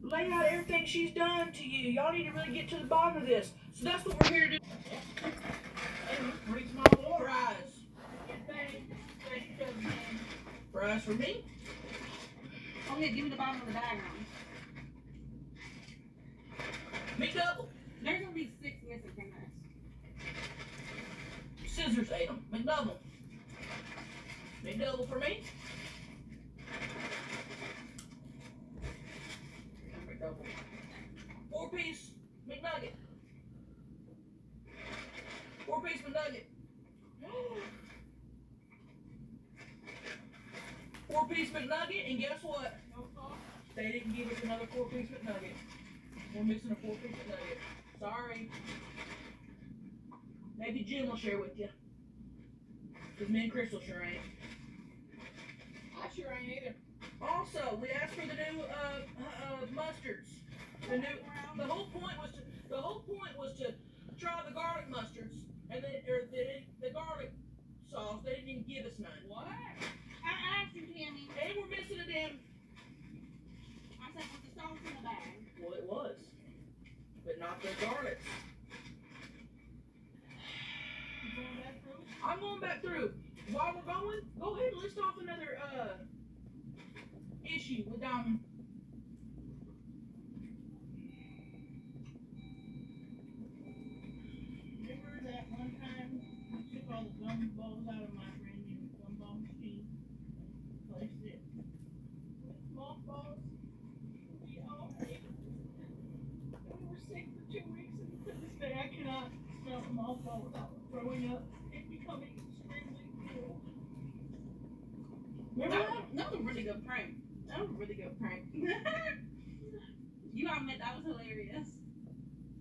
lay out everything she's done to you. Y'all need to really get to the bottom of this. So that's what we're here to do. And bring my fries. Fries for me. Okay, give me the bottom of the bag now. McDouble. There's gonna be 6 missing from this. Scissors ate them. McDouble. McDouble for me. McDouble. 4-piece McNugget. 4-piece McNugget. 4-piece McNugget, and guess what? They didn't give us another 4-piece McNugget. We're missing a 4-piece McNugget. Sorry. Maybe Jim will share with you. Because me and Crystal sure ain't. I sure ain't either. Also, we asked for the new mustards. The whole point was to try the garlic mustards, and the garlic sauce. They didn't even give us none. What? I asked you, Tammy. And we're missing a damn. I said, was the sauce in the bag? Well, it was, but not the garlic. I'm going back through. While we're going, go ahead and list off another issue with Diamond. Remember that one time I took all the gumballs out of my brand new gumball machine and placed it with mothballs? We all ate it. And we were sick for 2 weeks, and to this day I cannot smell a mothball without throwing up and becoming extremely ill. Remember that was a really good prank. That was a really good prank. You all admit that was hilarious.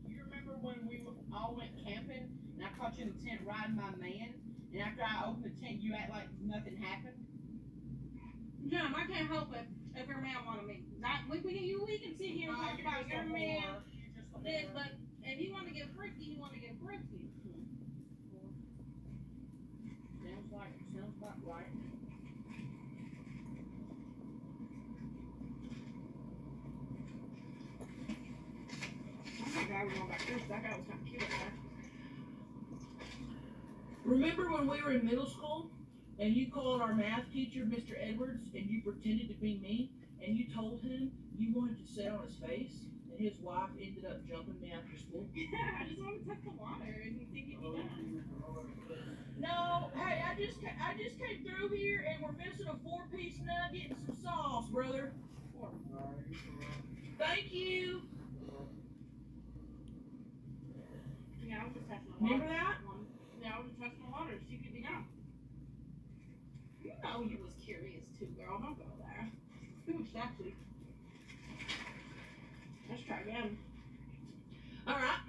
You remember when we all went camping and I caught you in the tent riding my man, and after I opened the tent you act like nothing happened? Jim, I can't help it. if your man wanted me. Not we can sit here and talk about your man. This, but if he want to get frisky, he want to get frisky. Sounds about right. Oh my God, we're going back there. That guy was kind of cute. Remember when we were in middle school and you called our math teacher Mr. Edwards and you pretended to be me and you told him you wanted to sit on his face and his wife ended up jumping me after school? Yeah, I just want to touch the water and you think he'd be done. No, hey, I just came through here and we're missing a 4-piece nugget and some sauce, brother. Thank you. Yeah, I was just touching the water. Remember that? Yeah, I was just touching the water. She could be done. You know you was curious too, girl. Don't go there. Too much sexy. Let's try again. All right.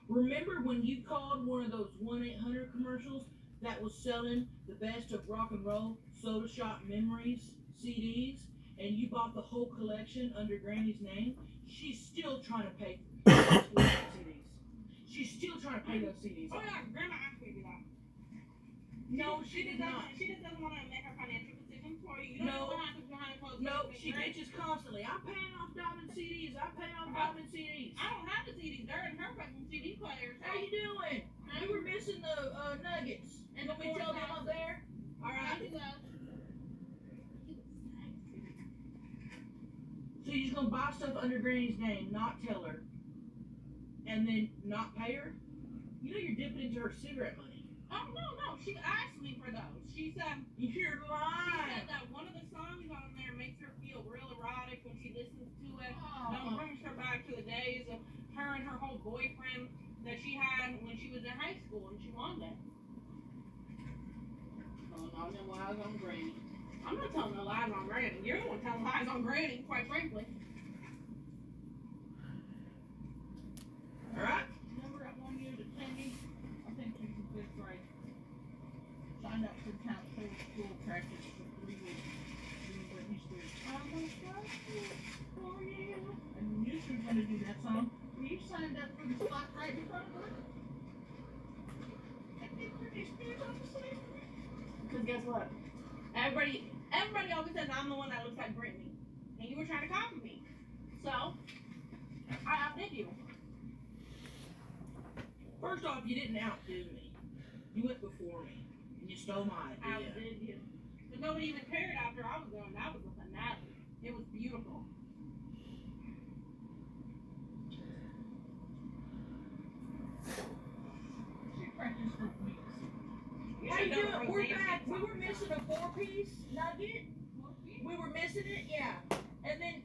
Remember when you called one of those 1-800 commercials that was selling the best of rock and roll Soda Shop Memories CDs and you bought the whole collection under Granny's name? She's still trying to pay for those CDs. She's still trying to pay those CDs. Oh yeah, Grandma asked me to do that. No, she did not. She just doesn't want to make her financial decisions for you. You don't No. know what happens behind closed No, doors. she bitches constantly. I'm paying off Diamond CDs. I'm paying off Diamond CDs. I don't have the CDs. They're in her fucking CD player. So. How you doing? We were missing the nuggets. And let me tell them up there. All right. So you're just gonna buy stuff under Granny's name, not tell her, and then not pay her? You know you're dipping into her cigarette money. Oh no, she asked me for those. She said you're lying. She said that one of the songs on there makes her feel real erotic when she listens to it. That brings her back to the days of her and her whole boyfriend that she had when she was in high school and she wanted it. Oh no, no lies on Granny. I'm not telling no lies on Granny. You're the one telling lies on Granny, quite frankly. Alright. Remember at 1 year to 10 years? I think she was in 5th grade. Signed up for town school practice for 3 weeks. Doing Britney Spears. I'm gonna try for you. And you two were gonna do that song. You signed up for the spot right in front of her. I think Britney Spears on the stage. Because guess what? Everybody always says I'm the one that looks like Britney. And you were trying to copy me. So, I outdid you. First off, you didn't outdo me. You went before me. And you stole my idea. Outdid you. But nobody even cared after I was gone. That was a finale. It was beautiful. She practiced for weeks. How you doing? We're back. We were missing a 4-piece nugget. We were missing it, yeah. And then,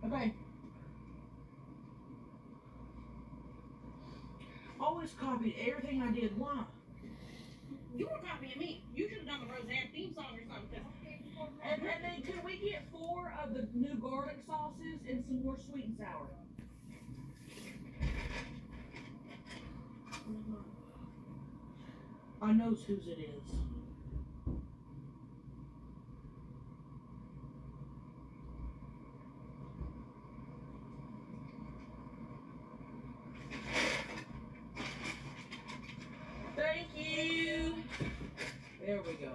okay. Always copied everything I did. Why? You were copying me. You should have done the Roseanne theme song or something. And then can we get 4 of the new garlic sauces and some more sweet and sour? I knows whose it is. Thank you. There we go.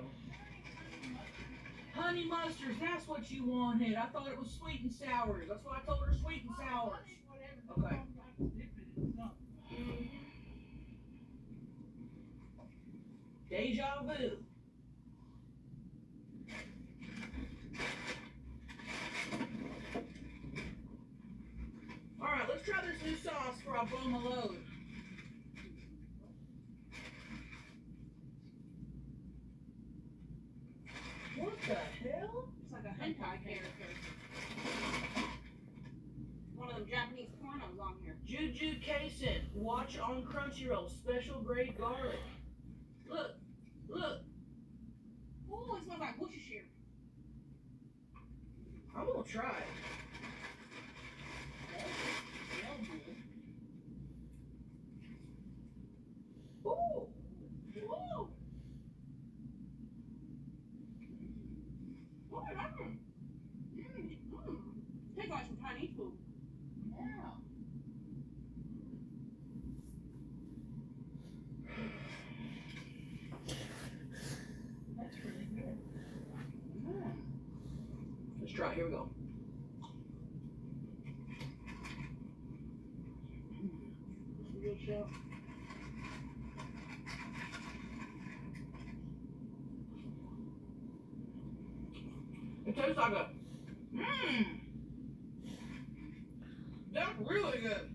Honey mustards, that's what you wanted. I thought it was sweet and sours. That's why I told her sweet and sours. Okay. Deja vu. Alright, let's try this new sauce before I blow my load. What the hell? It's like a hentai character. One of them Japanese pornos on here. Juju Kaisen, watch on Crunchyroll, special grade garlic. Look, look. Ooh, it smells like Worcestershire. I'm gonna try it. Ooh. Ooh. good shot. It tastes like a that's really good.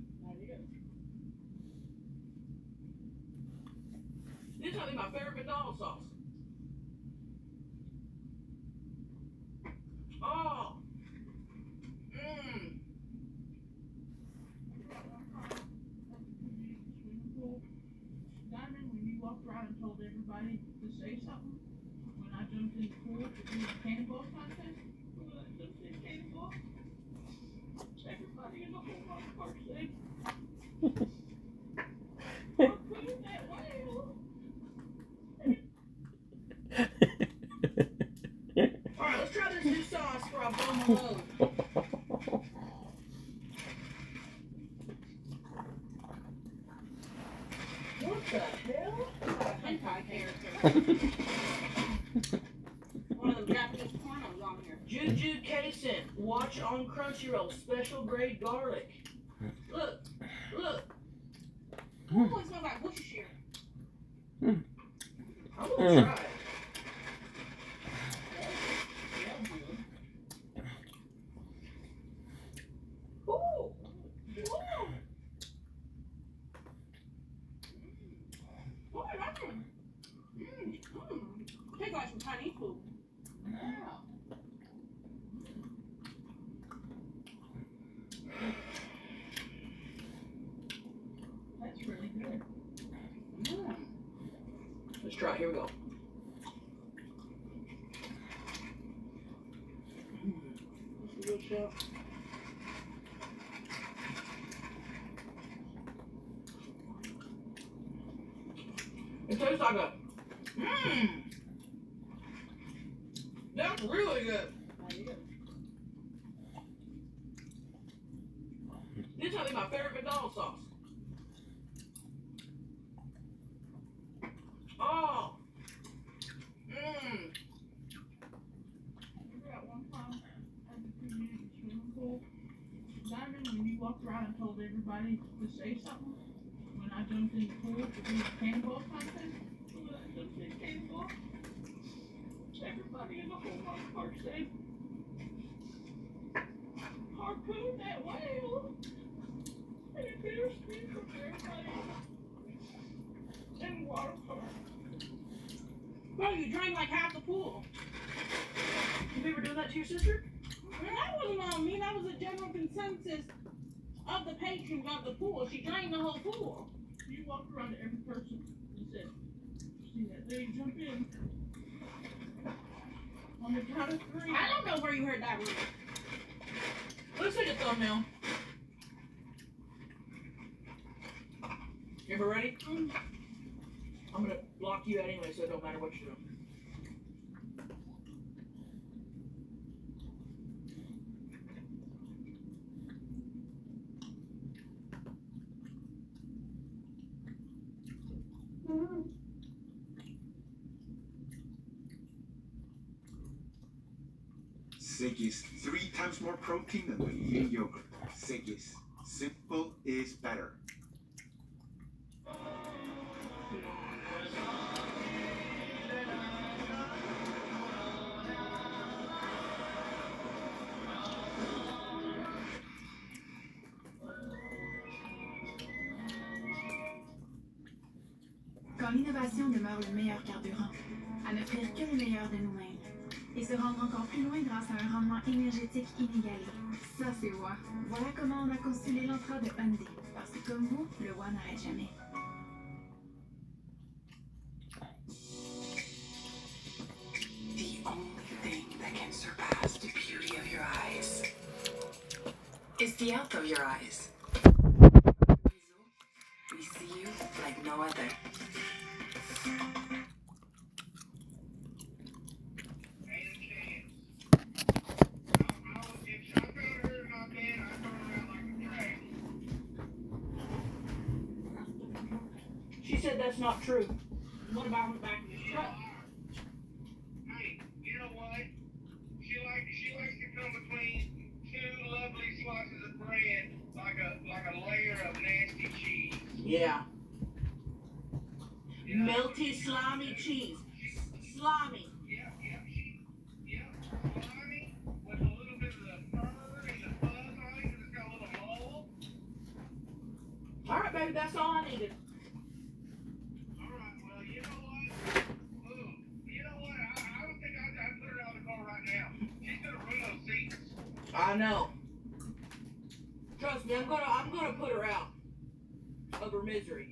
This might be my favorite McDonald's sauce. Oh. Diamond, when you walked around and told everybody to say something, when I jumped in the pool to do the cannonball contest, when I jumped in cannonball, everybody in the whole park said, "Harpoon that whale." Alright, let's try this new sauce for our bone alone. What the hell? Hentai character. One of them Japanese pornos on here. Juju Kaisen, watch on Crunchyroll, special grade garlic. Look, look. Oh, it smells like Worcestershire. I'm gonna try it. Ooh. Ooh. Boy, that's tastes like some Chinese food. Yeah. That's really good. Let's try it. Here we go. That's a good shot. It tastes like a that's really good. This might be my favorite McDonald's sauce. Oh. Remember that one time at the community swimming pool? Diamond, when you walked around and told everybody to say something? When I jumped in the pool to do the cannonball contest? When I jumped in cannonball? Everybody in the whole park said, "Harpoon that whale." And it embarrassed me from everybody in the water park. Bro, you drank like half the pool. Have you ever done that to your sister? That wasn't on me. That was a general consensus of the patrons of the pool. She drained the whole pool. You walked around to every person and said, "See that lady jump in?" On the count of 3. I don't know where you heard that word. Let's take a thumbnail. You ever ready? I'm gonna block you anyway, so it don't matter what you do. Siggy's 3 times more protein than vanilla yogurt. Siggy's. Simple is better. Quand l'innovation demeure le meilleur carburant, à n'offrir que le meilleur de nous-mêmes et se rendre encore plus loin grâce à un rendement énergétique inégalé. Ça, c'est WA. Voilà comment on a conçu l'Elantra de Hyundai. Parce que comme vous, le WA n'arrête jamais. The only thing that can surpass the beauty of your eyes is the out of your eyes. We see you like no other. She said that's not true. What about on the back of his truck? Hey, you know what? She likes to come between 2 lovely slices of bread like a layer of nasty cheese. Yeah. Melty, slimy cheese. Slimy. All right, baby, that's all I needed. I know. Trust me, I'm gonna put her out of her misery.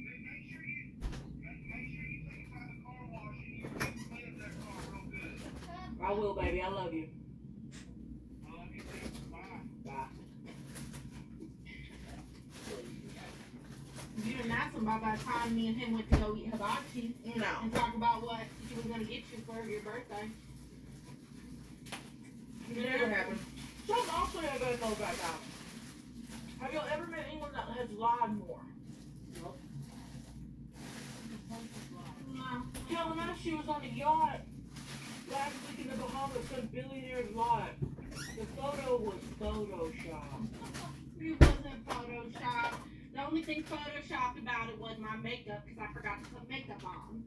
I will, baby. I love you. Bye. You didn't ask him about that time me and him went to go eat hibachi. No. And talk about what he was going to get you for your birthday. It never happened. Something else I gotta know about that. Have y'all ever met anyone that has lied more? Nope. No. Telling us she was on a yacht last week in the Bahamas some billionaire's live. The photo was Photoshopped. It wasn't Photoshop. The only thing Photoshopped about it was my makeup because I forgot to put makeup on.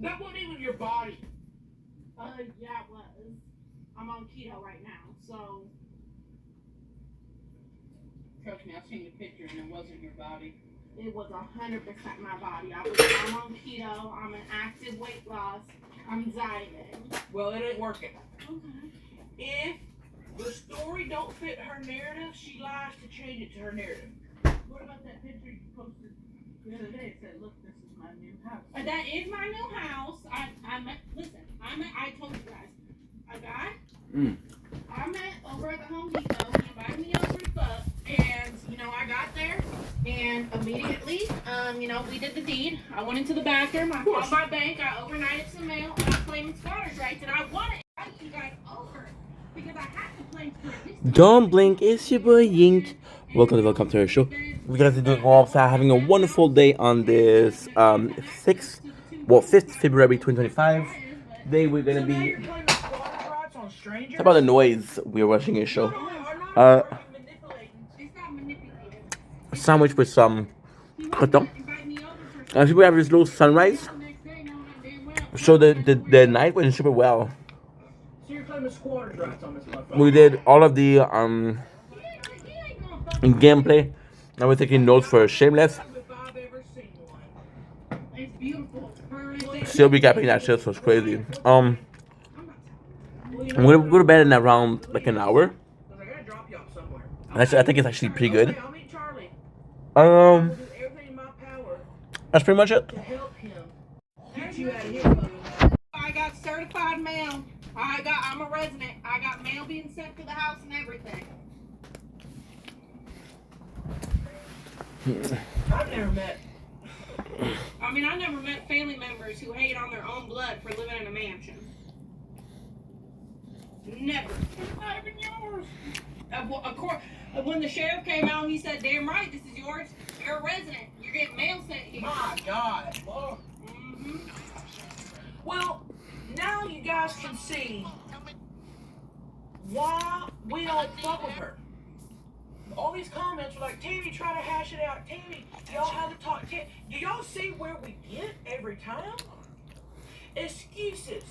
That wasn't even your body. Yeah, it was. I'm on keto right now, so. Trust me, I've seen the picture and it wasn't your body. It was 100% my body. I'm on keto. I'm an active weight loss. I'm dieting. Well, it ain't working. Okay. If the story don't fit her narrative, she lies to change it to her narrative. What about that picture you posted the other day? It said, "Look, this is my new house." That is my new house. I told you guys. A guy I met over at the Home Depot. He invited me over to fuck, and I got there, and immediately, we did the deed. I went into the bathroom. I called my bank. I overnighted some mail, and I claimed squatters' rights, and I want to invite you guys over because I have to claim for Don't blink, it's your boy Yink. Welcome to our show. We guys are doing also having a wonderful day on this 5th February 2025. Today we're gonna be. How about the noise? We're watching a show. Sandwich with some coton. And people have this little sunrise. So the night went super well. So you're claiming squatters' rights on this motherfucker? We did all of the gameplay. Now we're taking notes for Shameless. Still recapping that shit, so it's crazy. I'm gonna go to bed in around like an hour. I think it's actually pretty good. That's pretty much it. I got certified mail. I'm a resident. I got mail being sent to the house and everything. I've never met. I never met family members who hate on their own blood for living in a mansion. Never. Not even yours. Of course, when the sheriff came out, he said, "Damn right, this is yours. You're a resident. You're getting mail sent here." My God. Well, now you guys can see why we don't fuck with her. All these comments were like, "Tammy, try to hash it out. Tammy, y'all have to talk." Do y'all see where we get every time? Excuses.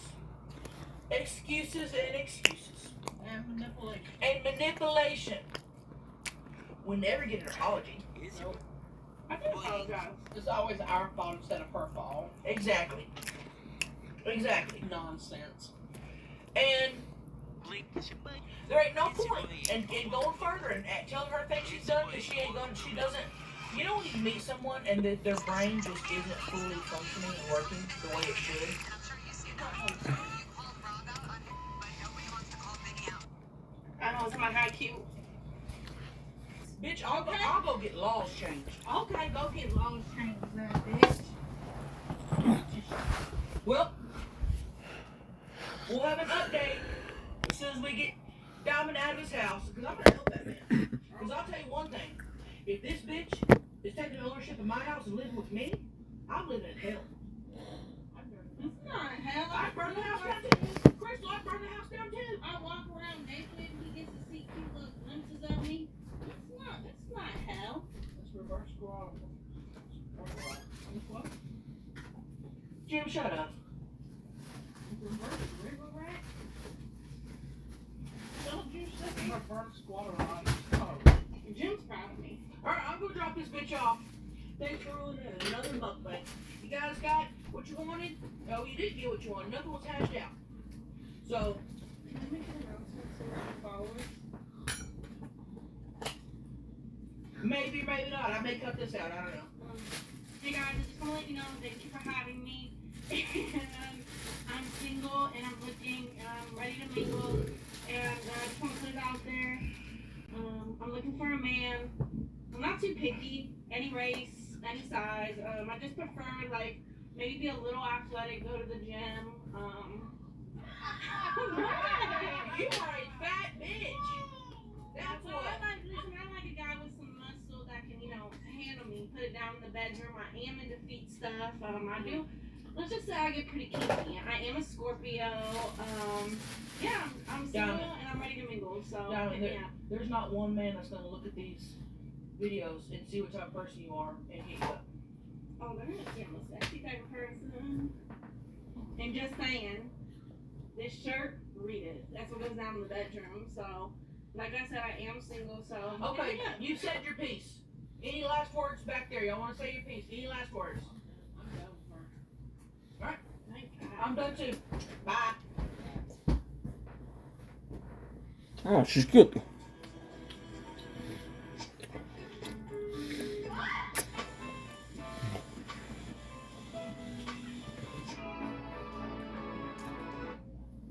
Excuses and excuses. And manipulation. And manipulation. We never get an apology. Nope. I do apologize. It's always our fault instead of her fault. Exactly. Nonsense. And there ain't no point in going further and telling her things she's done because she doesn't. You know when you meet someone and their brain just isn't fully functioning and working the way it should? I know it's my high Q. Bitch, I'll go get laws changed. Okay, go get laws changed, bitch. Well, we'll have an update as soon as we get Diamond out of his house. Because I'm going to help that man. Because I'll tell you one thing. If this bitch is taking ownership of my house and living with me, I'm living in hell. It's not hell. I burned the house down too. Crystal, I burned the house down too. I walk around naked and he gets to see cute little glimpses of me. It's not hell. Let's reverse squad. Sam, shut up. Don't you sit in my first squatter on. Oh, Jim's proud of me. Alright, I'm gonna drop this bitch off. Thanks for ruling it. Another mukbang. You guys got what you wanted? No, you didn't get what you wanted. Nothing was hashed out. So, Can I make an announcement to my followers? maybe, maybe not. I may cut this out. I don't know. Hey guys, I just want to let you know, thank you for having me. And I'm single and I'm looking and I'm ready to mingle. And I just want to put it out there. I'm looking for a man. I'm not too picky, any race, any size. I just prefer like maybe be a little athletic, go to the gym. You are a fat bitch. That's So what. I like a guy with some muscle that can, handle me, put it down in the bedroom. I am into feet stuff. Let's just say I get pretty kinky. I am a Scorpio. Yeah, I'm single and I'm ready to mingle. So, yeah. There's not one man that's gonna look at these videos and see what type of person you are and hit you up. Oh, they're not I'm a sexy type of person. And just saying, this shirt, read it. That's what goes down in the bedroom. So, like I said, I am single. So, Okay, yeah. you said your piece. Any last words back there? Y'all want to say your piece? Any last words? Alright, I'm done too. Bye. Oh, she's good.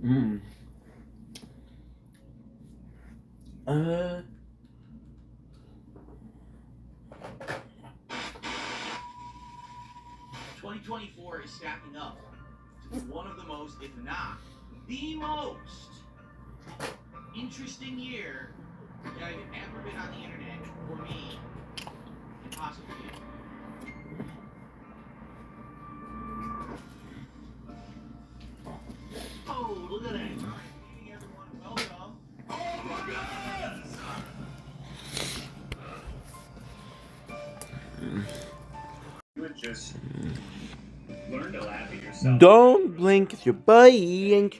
Mm. 2024 is stacking up to be one of the most, if not the most, interesting year that I've ever been on the internet for me and possibly you. Oh, look at that. Good evening, everyone. Welcome. Oh my God! You would just learn to laugh at yourself. Don't blink if you're buying.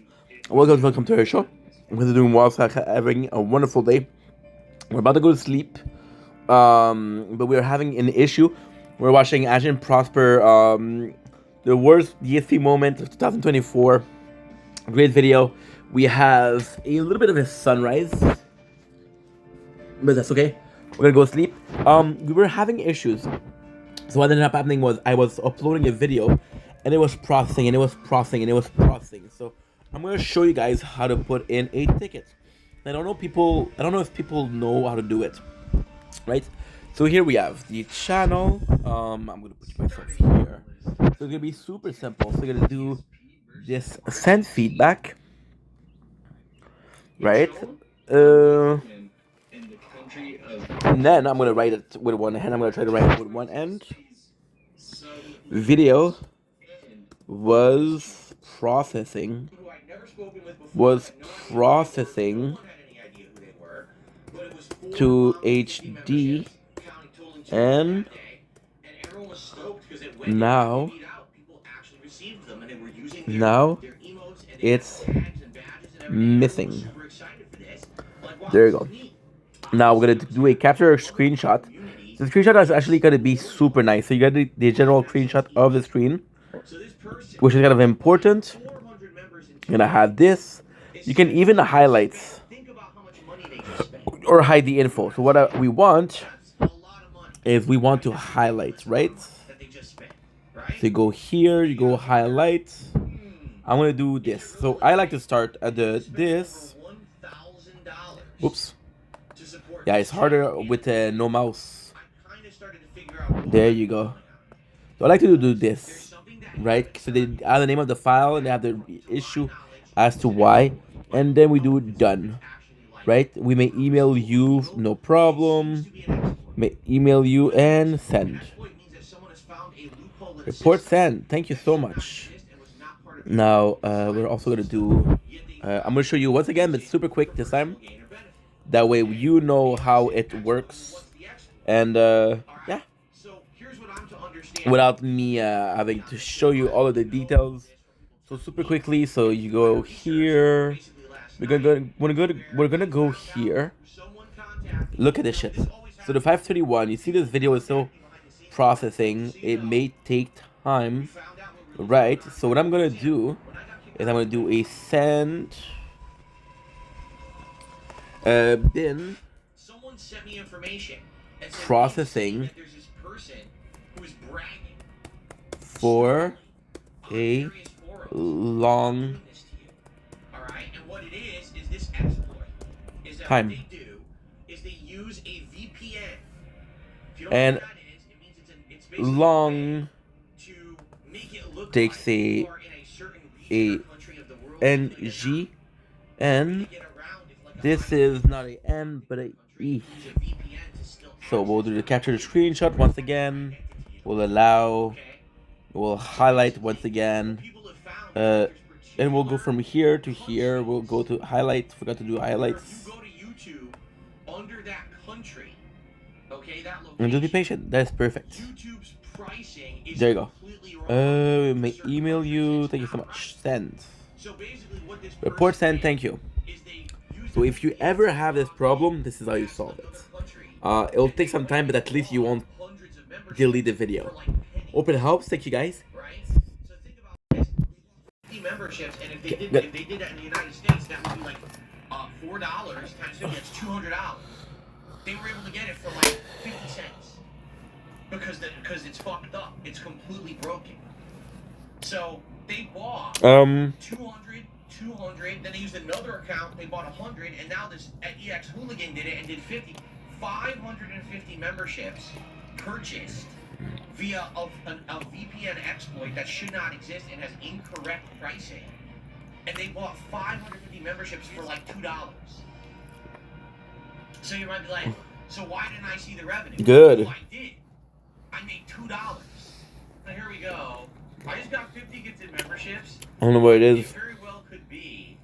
Welcome to our show. We're doing whilst having a wonderful day. We're about to go to sleep. But we're having an issue. We're watching Agent Prosper, the worst DSP moment of 2024. Great video. We have a little bit of a sunrise, but that's okay. We're gonna go sleep. We were having issues. So what ended up happening was I was uploading a video, and it was processing, and it was processing, and it was processing. So I'm gonna show you guys how to put in a ticket. I don't know if people know how to do it, right? So here we have the channel. I'm gonna put myself here. So it's gonna be super simple. So you're gonna do this send feedback, right? And then I'm gonna write it with one hand. I'm gonna try to write it with one end. Video was processing to HD, and now it's missing. There you go. Now we're gonna do a capture screenshot. The screenshot is actually gonna be super nice. So you got the general screenshot of the screen, which is kind of important. You're gonna have this. You can even highlight or hide the info. So what we want is we want to highlight, right? So you go here, you go highlight. I'm gonna do this. So I like to start at this. Oops. Yeah, it's harder with no mouse. There you go. So I like to do this, right? So they add the name of the file and they have the issue as to why, and then we do done, right? We may email you, no problem. May email you and send. Report send. Thank you so much. Now we're also gonna do. I'm gonna show you once again, but super quick this time. That way you know how it works. And yeah. without me having to show you all of the details. So super quickly, so you go here. We're gonna go here. Look at this shit. So the 531. You see this video is still processing. It may take time, right? So what I'm gonna do is I'm gonna do a send. Bin processing for a long time. And long takes a NG, and this is not a N but a E. So we'll do the capture the screenshot once again. We'll allow. We'll highlight once again. And we'll go from here to here. We'll go to highlight. Forgot to do highlights. And just be patient. That's perfect. There you go. We may email you. Thank you so much. Send. Report send. Thank you. So if you ever have this problem, this is how you solve it. It'll take some time, but at least you won't delete the video. Hope it helps. Thank you, guys. Memberships, and if they did that in the United States, that would be like $4 times 50. That's $200. They were able to get it for like 50 cents because it's fucked up. It's completely broken. So they bought 200. Then they used another account. They bought 100, and now this EX Hooligan did it and did 50. 550 memberships purchased via a VPN exploit that should not exist and has incorrect pricing. And they bought 550 memberships for like $2. So you might be like, so why didn't I see the revenue? Good. Well, I did. I made $2. Now here we go. I just got 50 gifted memberships. I don't know what it is. It very well could be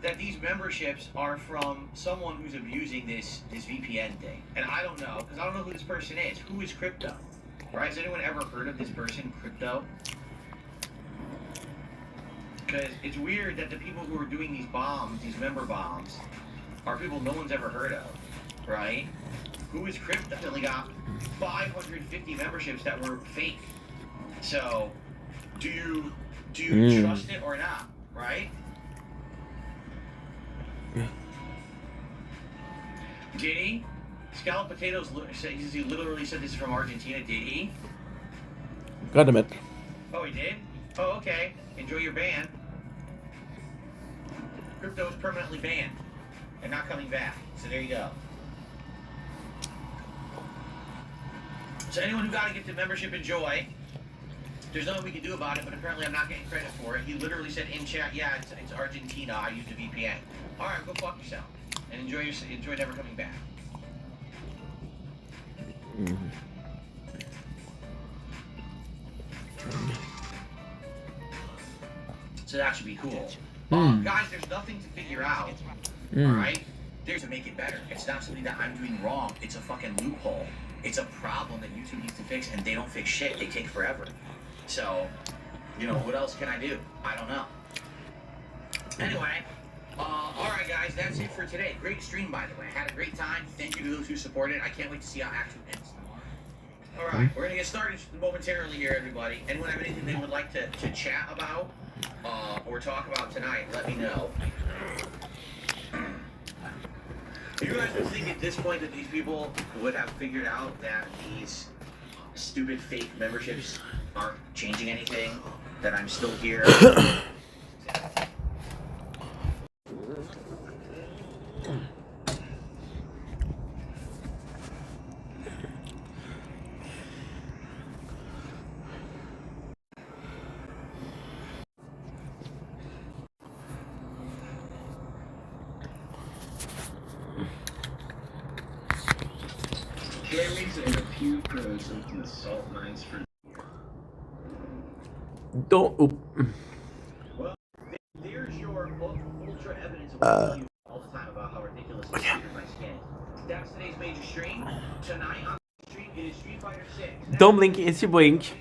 that these memberships are from someone who's abusing this VPN thing. And I don't know, because I don't know who this person is. Who is Crypto? Right? Has anyone ever heard of this person, Crypto? Because it's weird that the people who are doing these bombs, these member bombs, are people no one's ever heard of, right? Who is Crypto? They only got 550 memberships that were fake. So, do you trust it or not, right? Did he? Scallop Potatoes he literally said this is from Argentina. Did he? God damn it. Oh, he did? Oh, okay. Enjoy your ban. Crypto is permanently banned and not coming back. So there you go. So anyone who got a gifted membership, enjoy. There's nothing we can do about it, but apparently I'm not getting credit for it. He literally said in chat, yeah, it's Argentina. I used a VPN. All right, go fuck yourself and enjoy never coming back. So that should be cool. Guys, there's nothing to figure out. Alright? There's to make it better. It's not something that I'm doing wrong. It's a fucking loophole. It's a problem that YouTube needs to fix, and they don't fix shit. They take forever. So, you know, what else can I do? I don't know. Anyway, alright guys, that's it for today. Great stream, by the way. I had a great time. Thank you to those who supported. I can't wait to see how action ends. Alright, we're gonna get started momentarily here, everybody. Anyone have anything they would like to chat about or talk about tonight, let me know. You guys would think at this point that these people would have figured out that these stupid fake memberships aren't changing anything, that I'm still here. Don't. Well, there's your ultra evidence of what you all the time about how ridiculous my skin is. That's today's major stream. Tonight on the stream, Don't blink, it's your blink.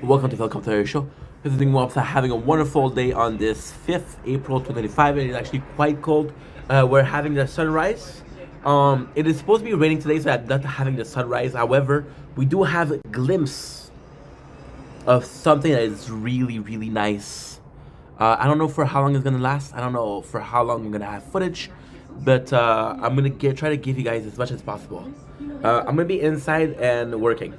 Welcome to Welcome to our show. Visiting Wops are having a wonderful day on this 5th April 2025. It is actually quite cold. We're having the sunrise. It is supposed to be raining today, so I'm not having the sunrise. However, we do have a glimpse of something that is really, really nice. I don't know for how long it's gonna last. I don't know for how long I'm gonna have footage, but I'm gonna try to give you guys as much as possible. I'm gonna be inside and working.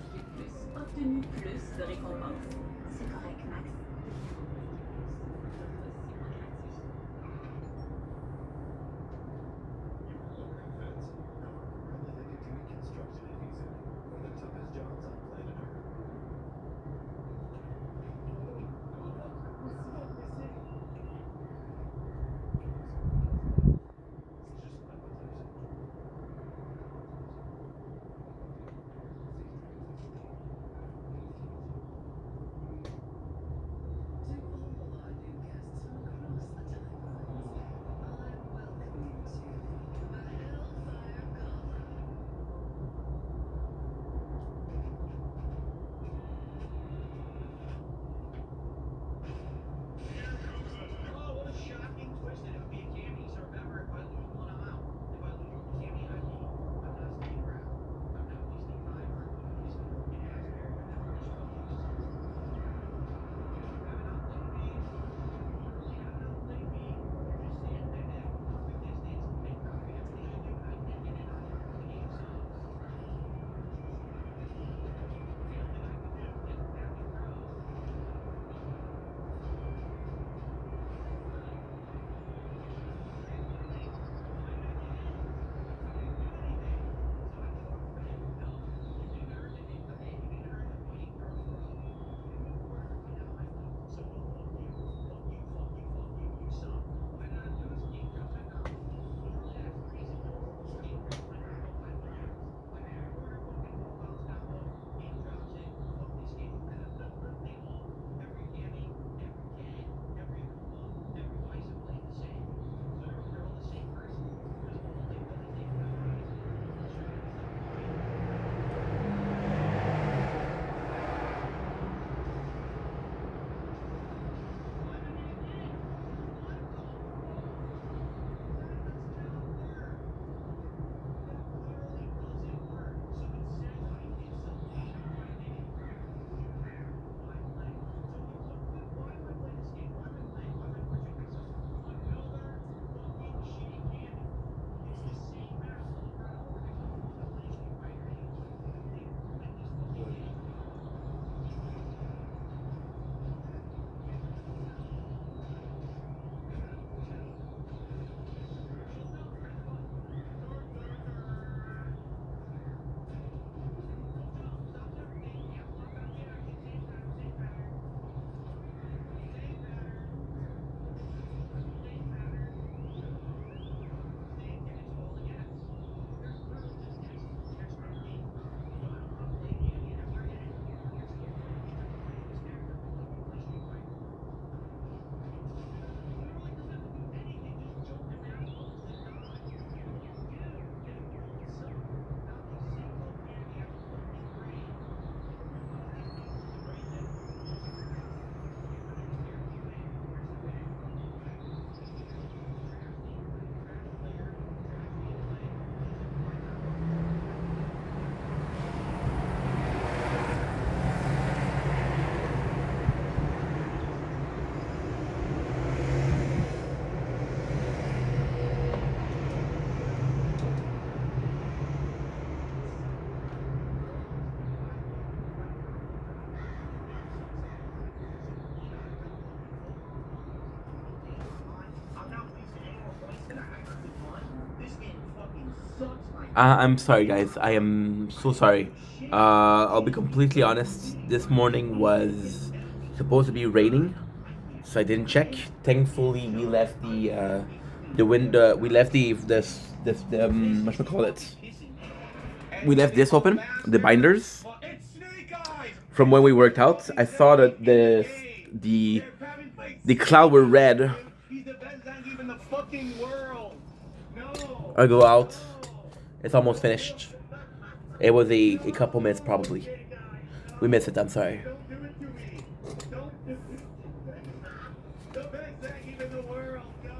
I'm sorry, guys. I am so sorry. I'll be completely honest. This morning was supposed to be raining, so I didn't check. Thankfully, we left the window. We left the what should I call it? We left this open, the binders. From when we worked out, I saw that the cloud were red. I go out. It's almost finished. It was a couple minutes probably. We missed it. I'm sorry. The best team in the world, go!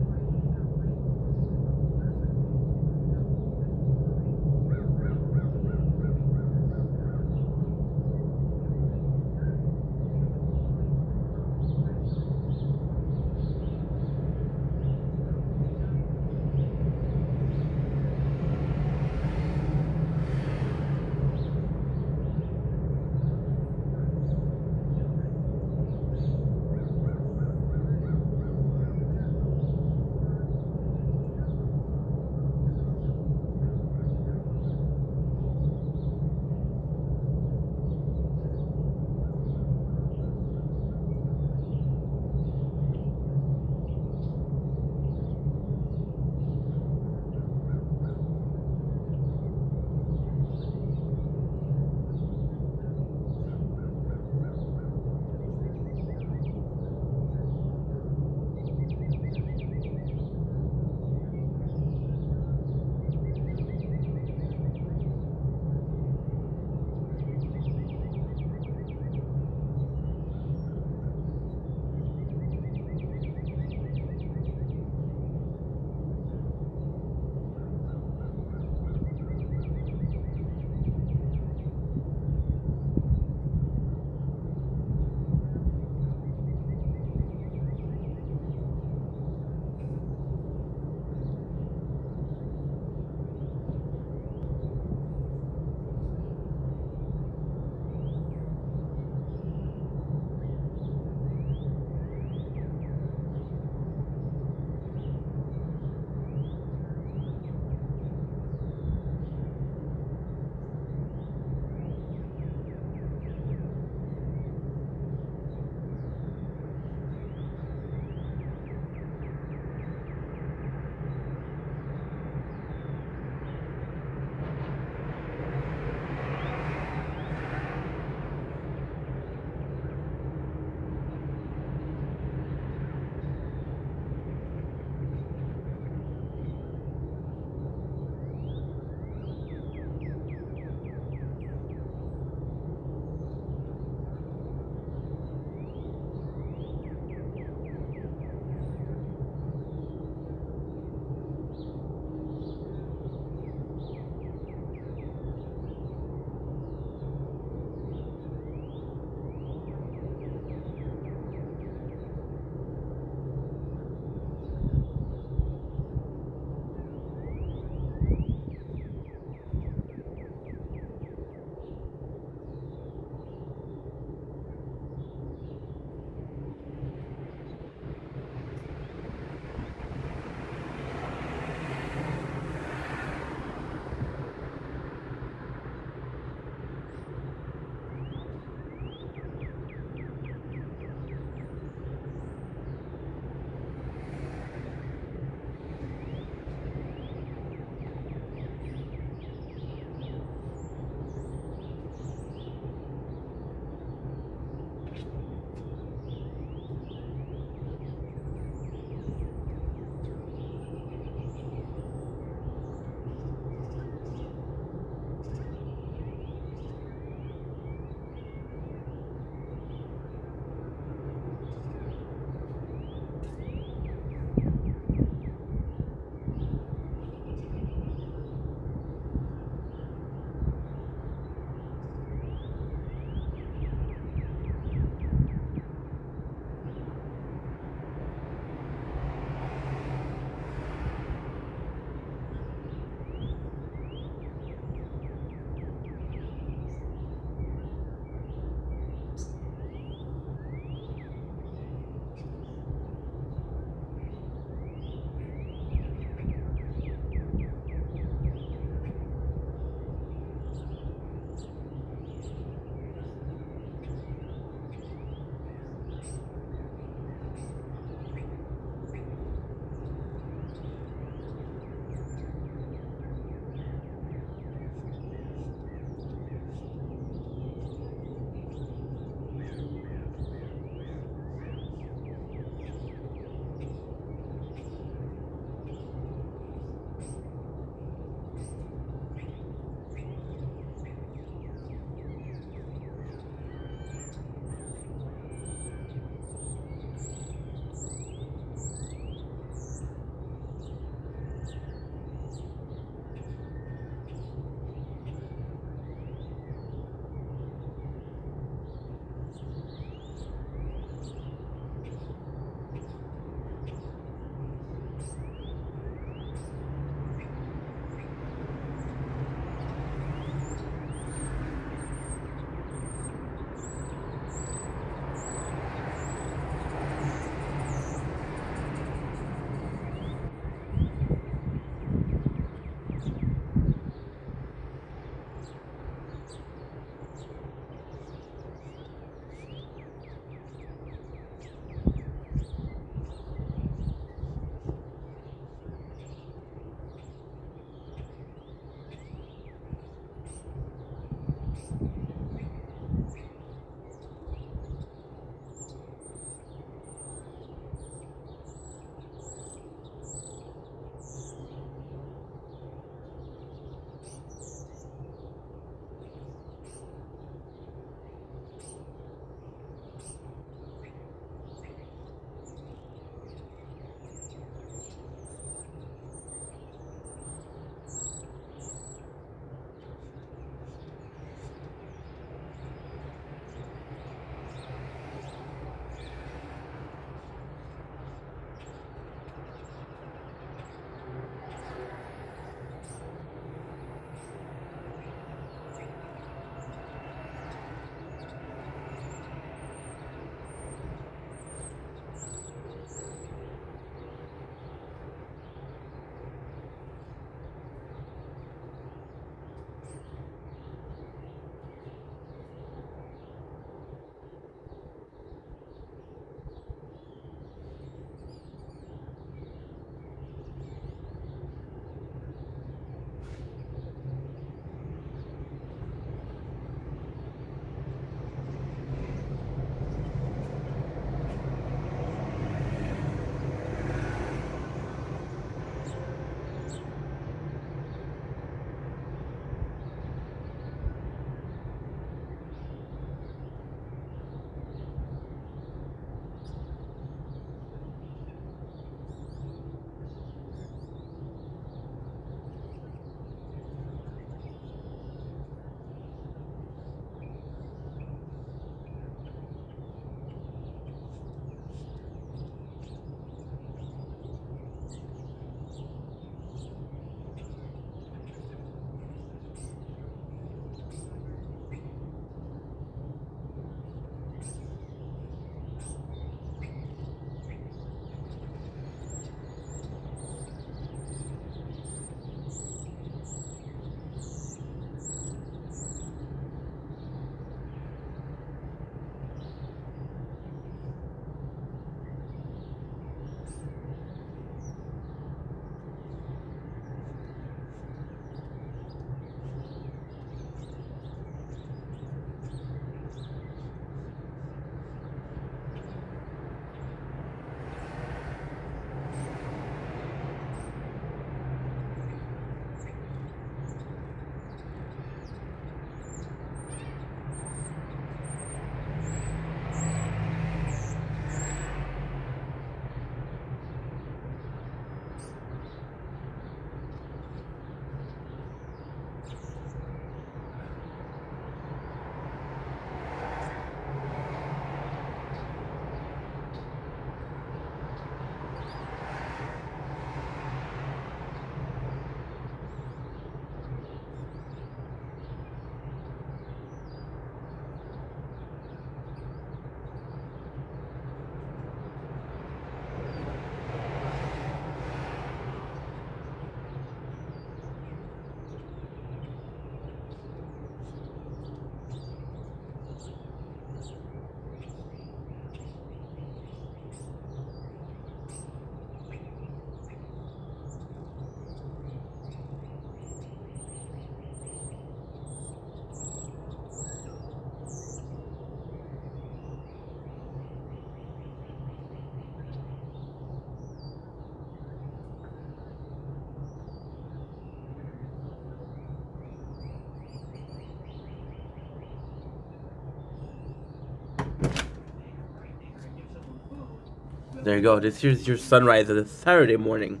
There you go. This here's your sunrise of a Saturday morning.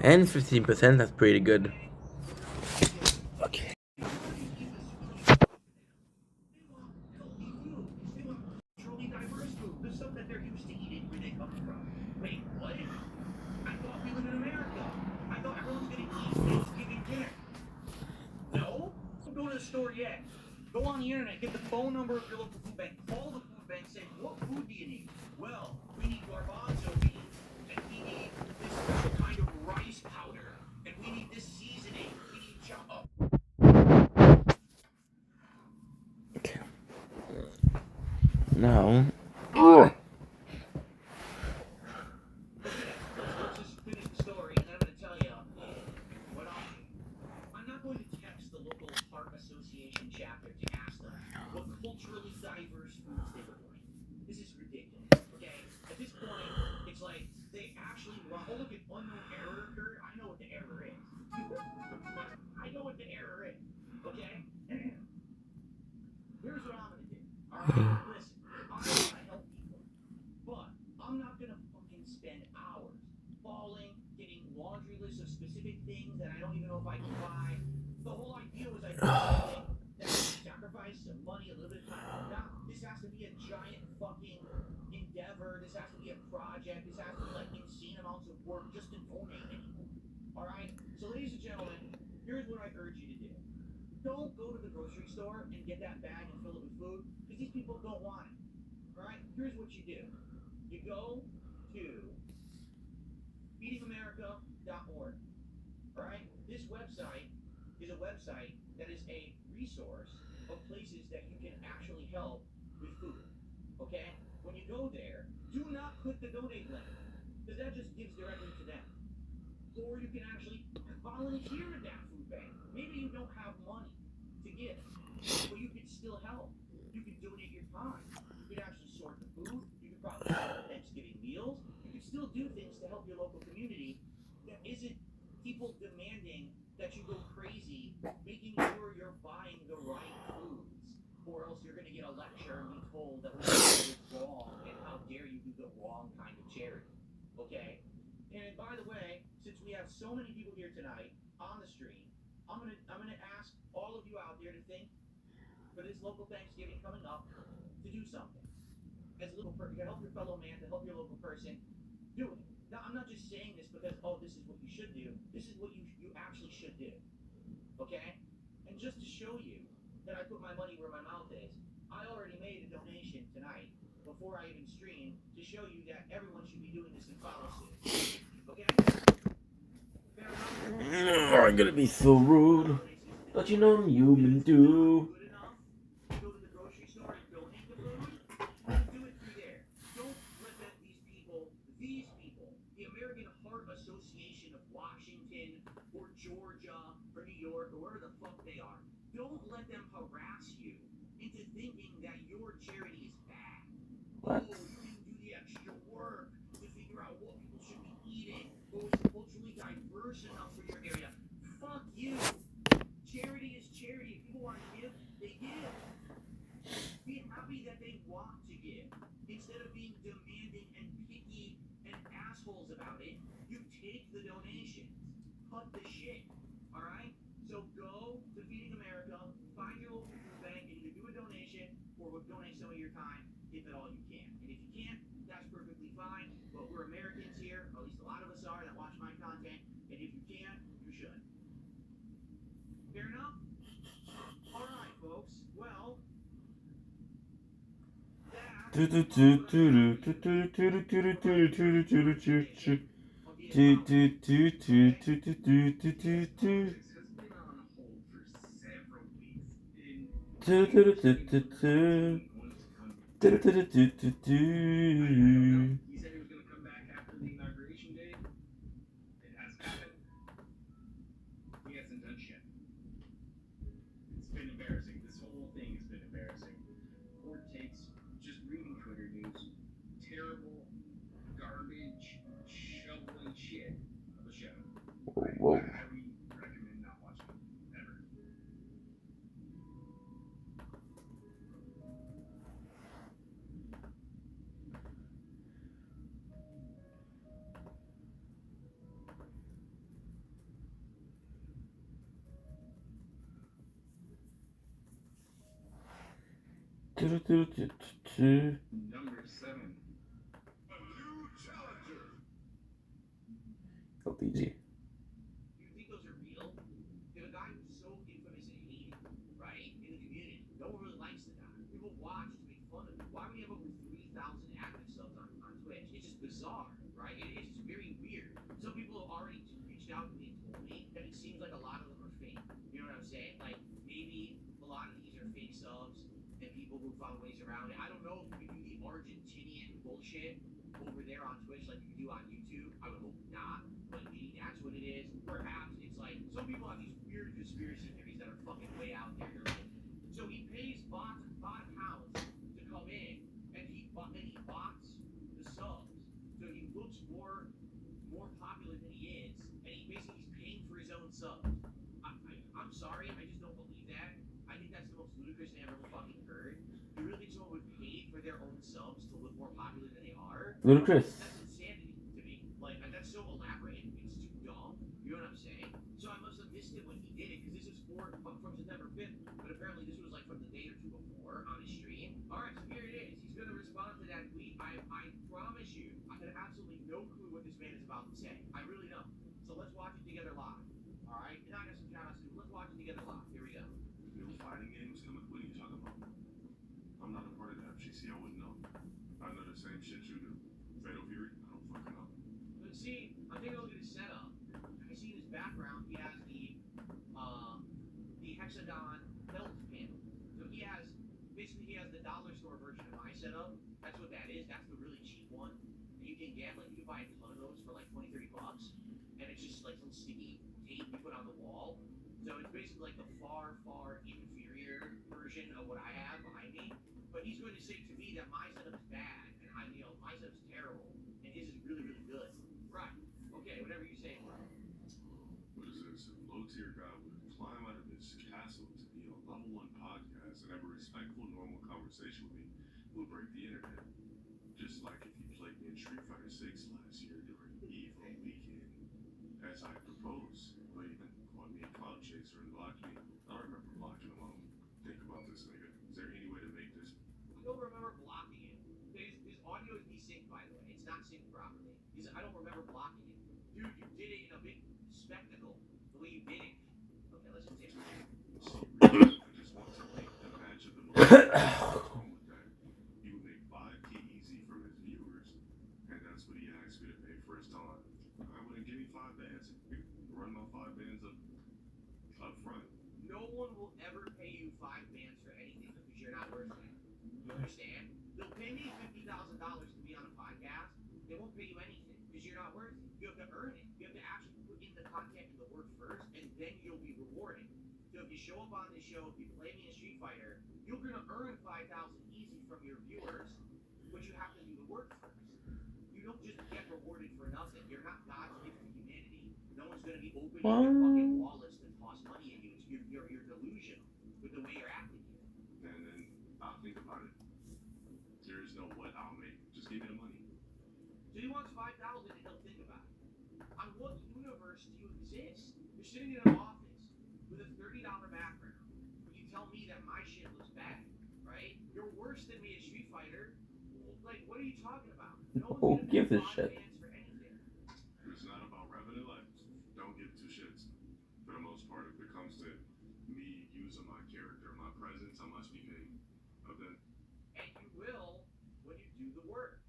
And 15%, that's pretty good. Okay. Truly diverse food, the stuff that they're used to eating where they come from. Wait, what? I thought we live in America. I thought everyone's gonna eat Thanksgiving dinner. No? Don't go to the store yet. Go on the internet, get the phone number of your local food bank, call the food bank, say, what food do you need? Well, we need garbanzo beans, and we need this special kind of rice powder, and we need this seasoning, we need chop. Okay. Now. Ugh. Let's just finish the story, and I'm going to tell you what I'm not going to text the local Heart Association chapter to ask them what culturally diverse foods they would like. This is ridiculous, okay? At this point, it's like they actually want, oh, look, an unknown error occurred. I know what the error is. I know what the error is, okay? Here's what I'm going to do. All right, listen, I want to help people, but I'm not going to fucking spend hours getting laundry lists of specific things that I don't even know if I can buy. The whole idea was I sacrifice some money, a little bit of time. Now, this has to be a giant fucking endeavor. This has to be a project. This has to be like insane amounts of work just to donate anymore. All right? So, ladies and gentlemen, here's what I urge you to do. Don't go to the grocery store and get that bag and fill it with food because these people don't want it. All right? Here's what you do. You go to feedingamerica.org. Right? This website is a website that is a resource of places that you can actually help with food. Okay? When you go there, do not click the donate link because that just gives directly to them. Or you can actually volunteer at that food bank. Maybe you don't have money to give, but you can still help. You can donate your time. You can actually sort the food. You can probably have Thanksgiving meals. You can still do things to help your local community that isn't people demanding that you go crazy, making sure you're buying the right foods, or else you're going to get a lecture and be told that what you did is wrong, and how dare you do the wrong kind of charity, okay? And by the way, since we have so many people here tonight on the stream, I'm gonna ask all of you out there to think for this local Thanksgiving coming up to do something. As a little person, to help your fellow man, to help your local person, do it. Now, I'm not just saying this because, oh, this is what you should do. This is what you actually should do. Okay? And just to show you that I put my money where my mouth is, I already made a donation tonight before I even streamed to show you that everyone should be doing this and follow suit. Okay? I'm gonna be so rude. But you know I'm human too. Go to the grocery store and donate the food. Do it through there. Don't let these people, the American Heart Association of Washington or Georgia or New York or wherever the fuck they are, don't let them harass you into thinking that your charity is bad. What? Oh, you didn't do the extra work to figure out what people should be eating. Oh, it's culturally diverse enough for your area. Fuck you. Charity is charity. If people want to give, they give. Be happy that they want to give. Instead of being demanding and picky and assholes about it, you take the donations. Cut the shit. Alright? So go to Feeding America, find your local food bank, and either do a donation or donate some of your time, if at all you can. And if you can't, that's perfectly fine. But we're Americans here, or at least a lot of us are that watch my content, and if you can, you should. Fair enough? Alright, folks. Well, he said he was going to come back after the inauguration day. It hasn't happened. He hasn't done shit. It's been embarrassing. This whole thing has been embarrassing. Court takes, just reading Twitter news, terrible, garbage, shoveling shit of a show. Whoa. I recommend not watching it, ever. Number 7. LTG. You think those are real? If a guy who's so infamous and hated, right, in the community, no one really likes the guy. People watch to make fun of him. Why would he have over 3,000 active subs on Twitch? It's just bizarre, right? It's just very weird. Some people have already reached out to me and told me that it seems like a lot of them are fake. You know what I'm saying? Like, maybe a lot of these are fake subs and people who found ways around it. I don't know if you can do the Argentinian bullshit over there on Twitch like you can do on YouTube. I would hope not. But maybe that's what it is. Perhaps it's like some people have these weird conspiracy theories that are fucking way out there. You're like, so he pays bots bot accounts to come in, and he bots the subs, so he looks more popular than he is, and he's paying for his own subs. I'm sorry, I just don't believe that. I think that's the most ludicrous thing I've ever fucking heard. You really think someone would pay for their own subs to look more popular than they are? Ludicrous. That's insanity to me. Like, that's so elaborate. It's too dumb. You know what I'm saying? So I must have missed it when he did it, because this is from September 5th, but apparently this was like from the day or two before on his stream. Alright, so here it is. He's going to respond to that tweet. I promise you, I have absolutely no clue what this man is about to say. I really don't. So let's watch it together live. Alright? And I got some shout outs too. Let's watch it together live. Here we go. New fighting games coming. What are you talking about? I'm not a part of the FGC. I wouldn't know. I know the same shit you do. Fatal Fury? I don't fucking know. But see, I'm taking a look at his setup. I see in his background he has the Hexagon belt panel. So he has the dollar store version of my setup. That's what that is. That's the really cheap one that you can get. Like you can buy a ton of those for like $20-30, and it's just like some sticky tape you put on the wall. So it's basically like the far inferior version of what I have behind me. But he's going to say to me that my setup is bad, and my setup's terrible, and his is really good. Right? Okay, whatever you say, bro. What is this? A low-tier guy would climb out of his castle to be on level 1 podcast and have a respectful, normal conversation with me will break the internet. Just like if you played me in Street Fighter 6 last year during EVO weekend, as I proposed, but even called me a cloud chaser and blocked me. I don't remember blocking him. Think about this, nigga. Is there any way to make this? I don't remember blocking him. His audio is desynced, by the way. It's not synced properly. I don't remember blocking him. Dude, you did it in a big spectacle. The way you did it. Okay, let's just take it. I just want to make the match of the moment. He would make 5K easy from his viewers, and that's what he asked me to pay for his time. I wouldn't give me 5 bands. Run my 5 bands up front. No one will ever pay you 5 bands for anything because you're not worth it. You understand? They'll pay me $50,000 to be on a podcast. They won't pay you anything because you're not worth it. You have to earn it. You have to actually put in the content and the work first, and then you'll be rewarded. So if you show up on this show, if you play me in Street Fighter, you're gonna earn 5,000 easy from your viewers, but you have to do the work first. You don't just get rewarded for nothing. You're not God's gift to humanity. No one's gonna be opening their fucking wallets to toss money at you. You're delusional with the way you're acting here. And then I'll think about it. There is no what I'll make. Just give me the money. So he wants 5,000 and he'll think about it. On what universe do you exist? You're sitting in an office with a $30 background. You tell me that my shit looks bad, right? You're worse than me at Street Fighter. Like, what are you talking about? No Who gives a shit? It's not about revenue. I don't give 2 shits. For the most part, if it comes to me using my character, my presence, I must be paid. Okay. And you will when you do the work.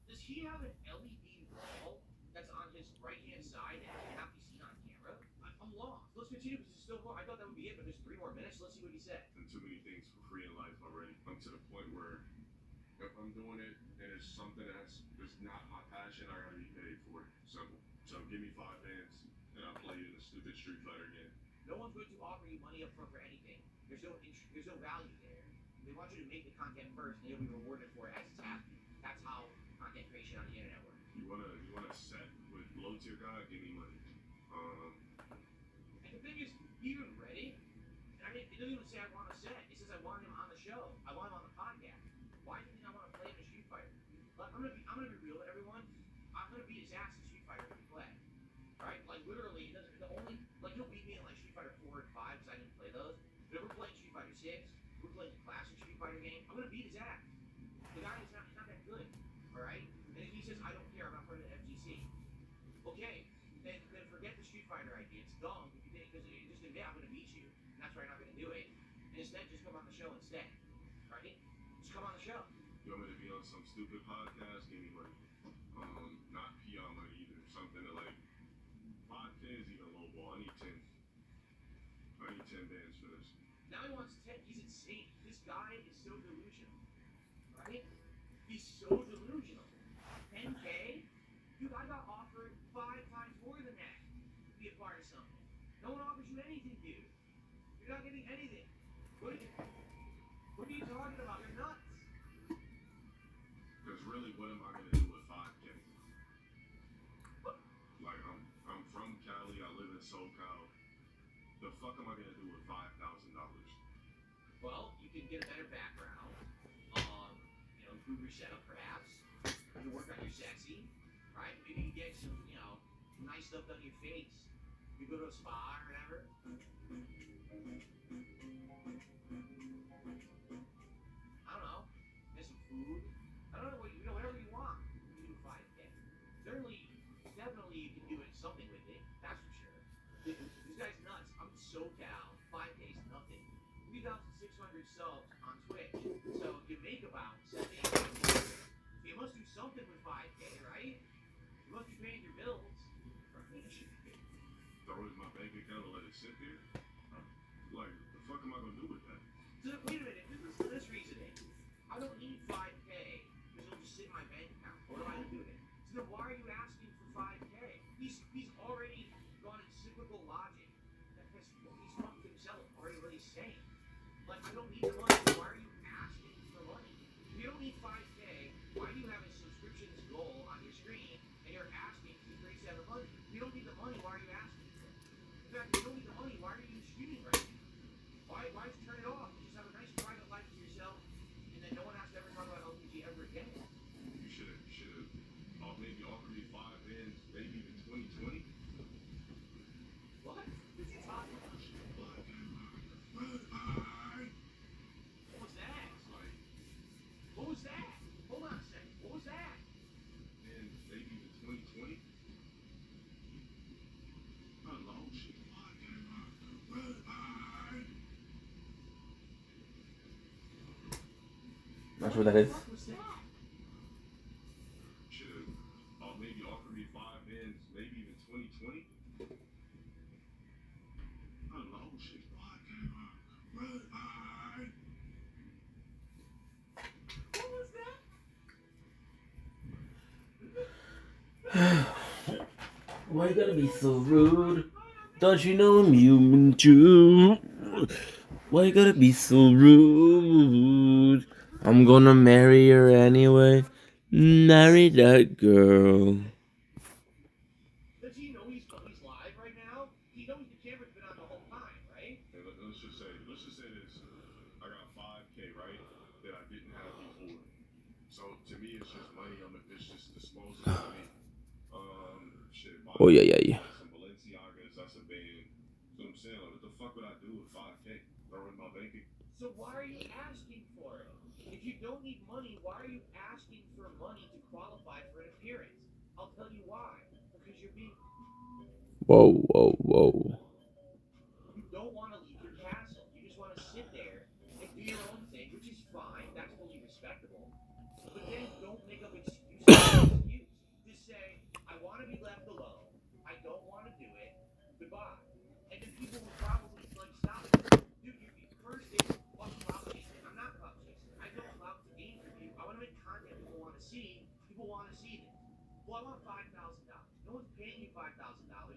Does he have an LED wall that's on his right-hand side that cannot be seen on camera? I'm lost. Let's continue because it's still more. I thought that would be it, but there's 3 more minutes. Let's see what he said. And too many things for free in life already. I'm to the point where if I'm doing it and it's something that's not my passion, I gotta be paid for it. Simple. So give me 5 bands and I'll play you in a stupid Street Fighter game. No one's going to offer you money up front for anything. There's no value there. They want you to make the content first, and you'll be rewarded for it as it's happening. That's how content creation on the internet works. You wanna set with low tier guy? Give me money. And the thing is, he even read it. I mean, it doesn't even say I want a set. It says I want him on the show. I want him on the podcast. Why do you think I want to play him in Street Fighter? I'm gonna be real with everyone. I'm gonna beat his ass in Street Fighter if we play. Right? Like literally, he'll beat me in like Street Fighter 4 and 5 because I didn't play those. But if we're playing Street Fighter 6, we're playing the classic Street Fighter game. I'm gonna beat dumb if you think, because you just admit I'm gonna beat you, and that's why you're not gonna do it. And instead, just come on the show instead, right? Just come on the show. You want me to be on some stupid podcast? Give me money. Not PR money either. Something that like 5K is even low ball. I need 10. I need 10 bands for this. Now he wants 10. He's insane. This guy is so delusional, right? He's so delusional. 10K? Dude, I got offered 5 times more than that to be a part of something. No one offers you anything, dude. You're not getting anything. What are you talking about? You're nuts. Because really, what am I gonna do with 5K? Like, I'm from Cali. I live in SoCal. The fuck am I gonna do with $5,000? Well, you can get a better background. Improve your setup perhaps. You can work on your sexy, right? Maybe you get some, nice stuff done to your face. You go to a spa or whatever. I don't know. Get some food. I don't know, whatever you want. You can do 5K. Definitely you can do something with it. That's for sure. This guy's nuts. I'm in SoCal. 5K is nothing. 3,600 subs on Twitch. So you make about 7,800. You must do something with 5K, right? You must be paying your bills. Throw it in my bank account and let it sit there? Like, the fuck am I gonna do with that? So wait a minute, listen to this reasoning. I don't need 5K because it'll just sit in my bank account. What am I gonna do with it? So then why are you asking for 5K? He's already gone in cyclical logic. He's fucked himself already what he's saying. Like, I don't need the money. Why are you asking for money? If you don't need 5K, why do you have a subscriptions goal on your screen and you're asking to increase that money? If you don't need the money, why are you asking for it? In fact, if you don't need the money, why are you streaming right now? Why just turn it off? Just have a nice private life to yourself, and then no one has to ever talk about LPG ever again. You should have maybe offered me 5 bands, maybe even 2020. What? What you talking about? What was that? What was that? Hold on a second. What was that? And maybe even 2020. Hello, shit. Not sure what that is. Should have maybe offered me 5 bands, maybe even 2020. Hello, shit. What was that? Why you gotta be so rude? Don't you know I'm human too? Why you gotta be so rude? I'm gonna marry her anyway. Marry that girl. Does he know he's live right now? He knows the camera's been on the whole time, right? Hey, let's just say this. I got 5K, right? That I didn't have before. So to me, it's just money. It's just disposable to me. Shit. Oh yeah. Some Balenciagas, that's a band. So I'm saying, like, what the fuck would I do with 5K? Throw in my bank account. So why are you asking for it? If you don't need money, why are you asking for money to qualify for an appearance? I'll tell you why. Because you're being... Whoa. You don't want to leave your castle. You just want to sit there and do your own thing, which is fine. That's totally respectable. But then don't make up excuses. Just say, I want to be left alone. I don't want to do it. Goodbye. And then people will probably stop it. Dude, first thing, what's clout chasing? I'm not clout chasing. I know clout to gain from you. I want to make content people want to see. People want to see this. Well, I want $5,000. No one's paying you $5,000.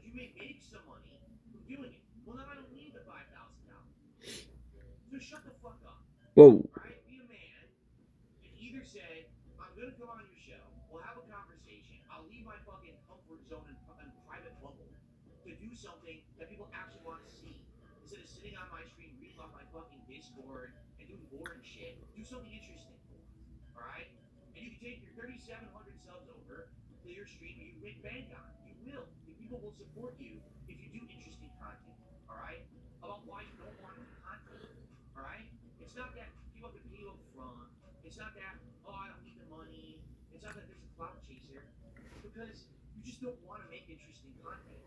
You may make some money from doing it. Well, now I don't need the $5,000. So shut the fuck up. Whoa. Right? Be a man and either say, I'm going to come on your show. We'll have a conversation. I'll leave my fucking comfort zone and private bubble to do something that people actually want to see. Instead of sitting on my screen, reading off my fucking Discord and doing boring shit, do something interesting. Alright? And you can take your 3,700 subs over to your stream and you make bank on it. You will. The people will support you if you do interesting content. Alright? About why you don't want to do content. Alright? It's not that people have to pay you up front. It's not that, oh, I don't need the money. It's not that there's a clout chaser. Because you just don't want to make interesting content.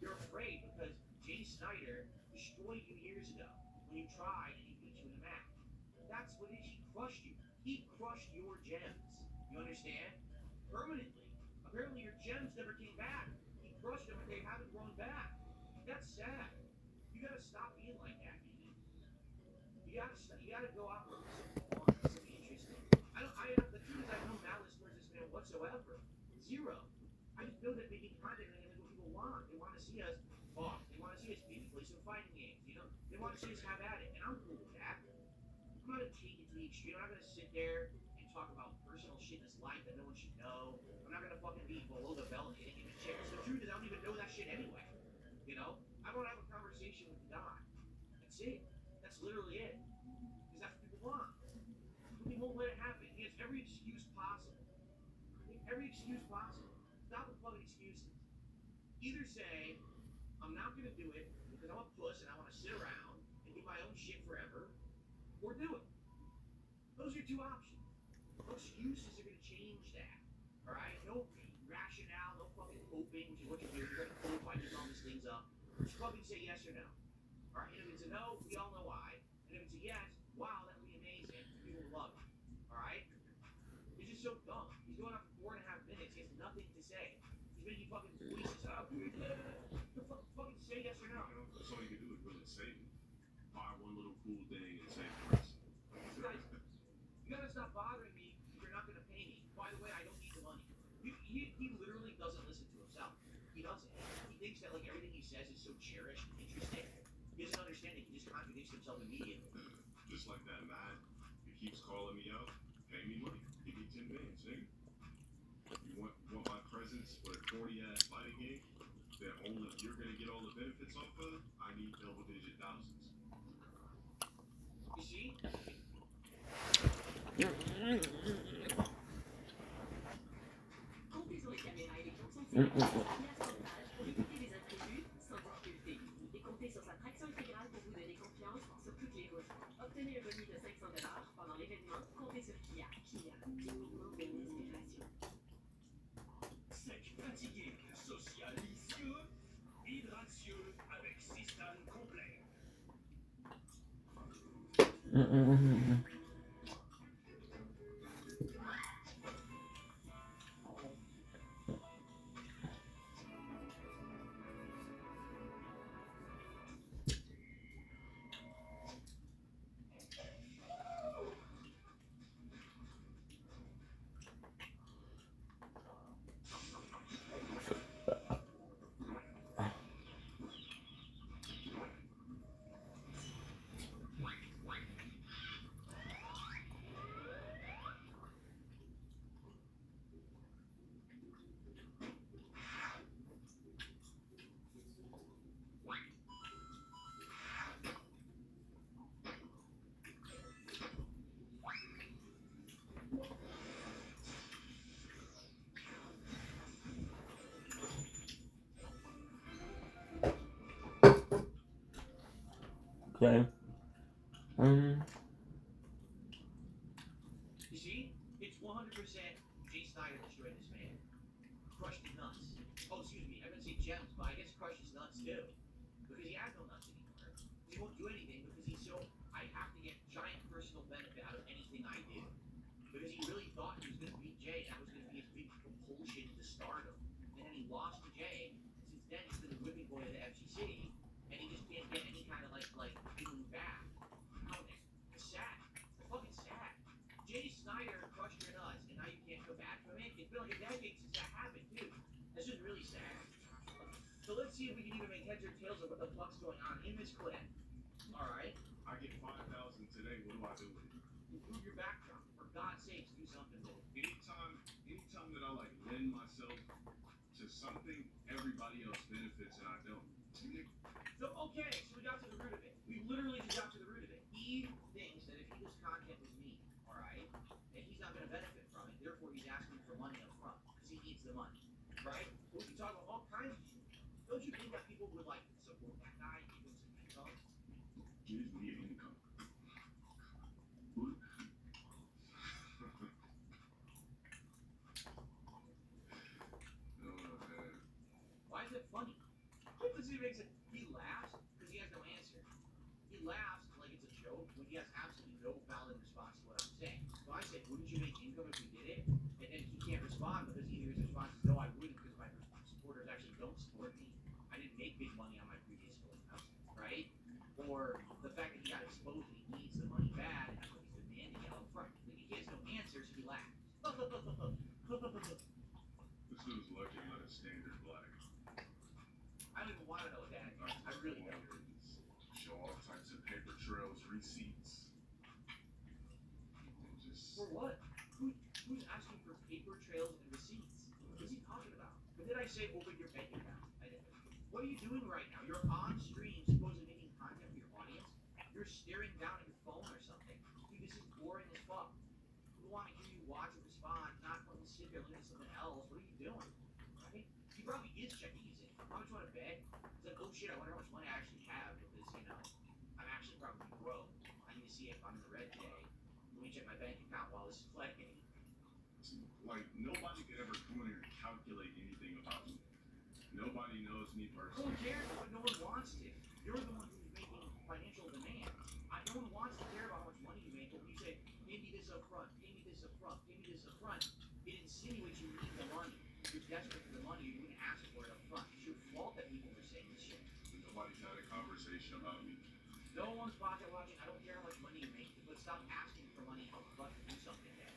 You're afraid because Jay Snyder destroyed you years ago when you tried and he beat you in a match. That's what it is. He crushed you. He crushed your gems. You understand? Permanently. Apparently your gems never came back. He crushed them and they haven't grown back. That's sad. You gotta stop being like that, man. You gotta go out with something fun, something interesting. The truth is I have no malice towards this man whatsoever. Zero. I just know that making content is what people want. They want to see us talk. They want to see us maybe play some fighting games, you know? They want to see us have at it, and I'm cool with that. I'm not gonna take it to the extreme. I'm not gonna sit there and talk about personal shit in his life that no one should know. I'm not gonna fucking be below the belt hitting him and shit. So the truth is I don't even know that shit anyway. You know? I want to have a conversation with God. That's it. That's literally it. Because that's what people want. But they won't let it happen. He has every excuse possible. Every excuse possible. Stop with fucking excuses. Either say, I'm not gonna do it because I'm a puss and I want to sit around and do my own shit forever, or do it. Those are your two options. No excuses are gonna change that. Alright? No rationale, no fucking hoping, which is what you do. You're gonna hope by doing all these things up. Just fucking say yes or no. Alright? And if it's a no, we all know why. And if it's a yes, wow, that would be amazing. People will love it. Alright? He's just so dumb. He's going on for 4.5 minutes. He has nothing to say. He's making fucking voices up. Fucking say yes or no. You know, that's all you can do is really save it. Buy one little cool thing and save the rest. You gotta stop bothering me if you're not gonna pay me. By the way, I don't need the money. He literally doesn't listen to himself. He doesn't. He thinks that like everything he says is so cherished and interesting. He doesn't understand that he just contradicts himself immediately. Just like that man. He keeps calling me out. Pay me money. Give me 10 bands, nigga. You want my presence for a 40-ass fighting game that only you're gonna get all the benefits off of? I need double-digit thousands. You see? Comptez sur les caméras et les fonctions de sécurité anti-assemblage pour éviter les imprévus sans difficulté. Et comptez sur sa traction intégrale pour vous donner confiance sur toutes les routes. Obtenez un bonus de $500 pendant l'événement. Comptez sur Kia. Kia, uniquement une inspiration. Sec, fatigué, socialicieux, hydratieux avec système complet. Okay. You see? It's 100% Jay Snyder destroyed this man. Crushed his nuts. Oh, excuse me. I meant to say gems, but I guess crushed his nuts too. Because he has no nuts anymore. He won't do anything because he's so. I have to get giant personal benefit out of anything I do. Because he really thought he was going to beat Jay. That was going to be his big propulsion to stardom. And then he lost to Jay. And since then, he's been the whipping boy of the FCC. And he just can't get any kind of like feeling back. Oh, man. It's sad. It's fucking sad. Jay Snyder crushed your nuts, and now you can't go back from it. It's been like a decade since that happened, too. That's just really sad. So let's see if we can even make heads or tails of what the fuck's going on in this clip. Alright? I get 5,000 today. What do I do with it? Improve your background. For God's sakes, do something with it. Anytime that I like lend myself to something, everybody else benefits and I don't. So, okay, so we got to the root of it. We literally just got to the root of it. He thinks that if he does content with me, alright, that he's not going to benefit from it. Therefore, he's asking for money up front because he needs the money, right? We can talk about all kinds of shit. Don't you think that people would like support that guy, give him some income? Give me income. Why is it funny? What does he make it? He laughs. he laughs like it's a joke when he has absolutely no valid response to what I'm saying. So I said, wouldn't you make income if we did it? And then he can't respond because either his response is, no, I wouldn't because my supporters actually don't support me. I didn't make big money on my previous film, right? Or the fact that he got exposed and he needs the money bad, and that's what he's demanding out front. Like, he has no answers, he laughs. This dude's lucky I'm not a standard black. I don't even want to know that. I really don't. Show all types of paper trails, receipts. And just For what? Who's asking for paper trails and receipts? What's he talking about? But did I say open your bank account? I didn't. What are you doing right now? You're on stream, supposedly making content for your audience. You're staring down at your phone or something. Dude, this is boring as fuck. People want to hear you watch and respond, not fucking sit there looking at something else. What are you doing? Right? He probably is checking his income. How much you want to bet? He's like, oh shit, I wonder how much money I actually have because, you know, I'm actually probably broke. I need to see if I'm in the red today. Let me check my bank account while this is playing. like nobody could ever come in here and calculate anything about me. Nobody knows me Who personally. cares? But no one wants to. You're the one who's making financial demands. No one wants to care about how much money you make. But you say, pay me this up front, pay me this up front, pay me this up front. It insinuates you need the money. You're desperate for the money. You wouldn't ask for it up front. It's your fault that people are saying this shit. Nobody's had a conversation about me. No one's pocket watching. I don't care how much money you make, but stop asking for money up front to do something there.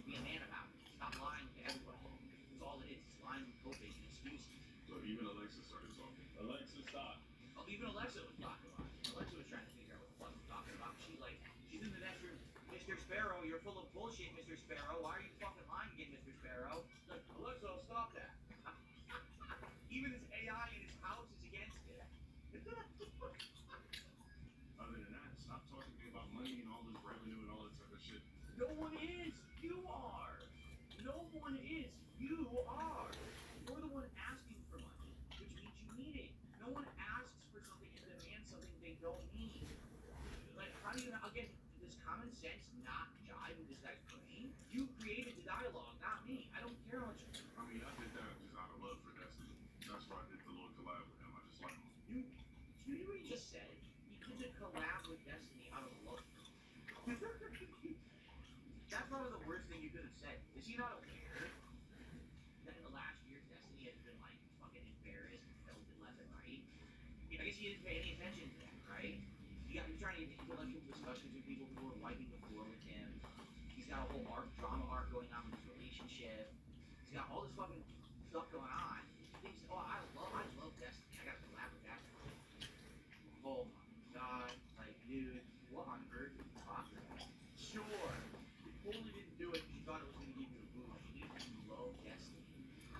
Be a man about it. Stop lying to everybody. That's all it is. It's lying and coping and excuses. So even Alexa started talking. Alexa, stop. Oh, even Alexa was talking about it. Alexa was trying to figure out what the fuck we're talking about. She's like, she's in the next room. Mr. Sparrow, you're full of bullshit, Mr. Sparrow. Why are you fucking lying again, Mr. Sparrow? Like, Alexa, stop that. Even his AI in his house is against it. Other than that, stop talking to me about money and all this revenue and all this type of shit. No one is. You are. No one is. You are. You're the one asking for money, which means you need it. No one asks for something and demands something they don't need. Like, how do you, again, does common sense not jive with this guy's brain? You created the dialogue, not me. I don't care how much. I mean, I did that just out of love for Destiny. That's why I did the little collab with him. I just like him. You hear what he just said? He did a collab with Destiny out of love. That's probably the worst thing you could have said. Is he not aware that in the last year Destiny has been like fucking embarrassed and filtered left and right? I guess he didn't pay any attention to that, right? You're trying to get intellectual discussions with people who are wiping the floor with him. He's got a whole drama arc going on with his relationship. He's got all this fucking stuff going on. He thinks, oh, I love Destiny. I gotta collab with that. Oh my god, like, dude, what on earth are you talking about? Sure, you totally didn't do it because you thought it was gonna give you a boost. You didn't love Destiny.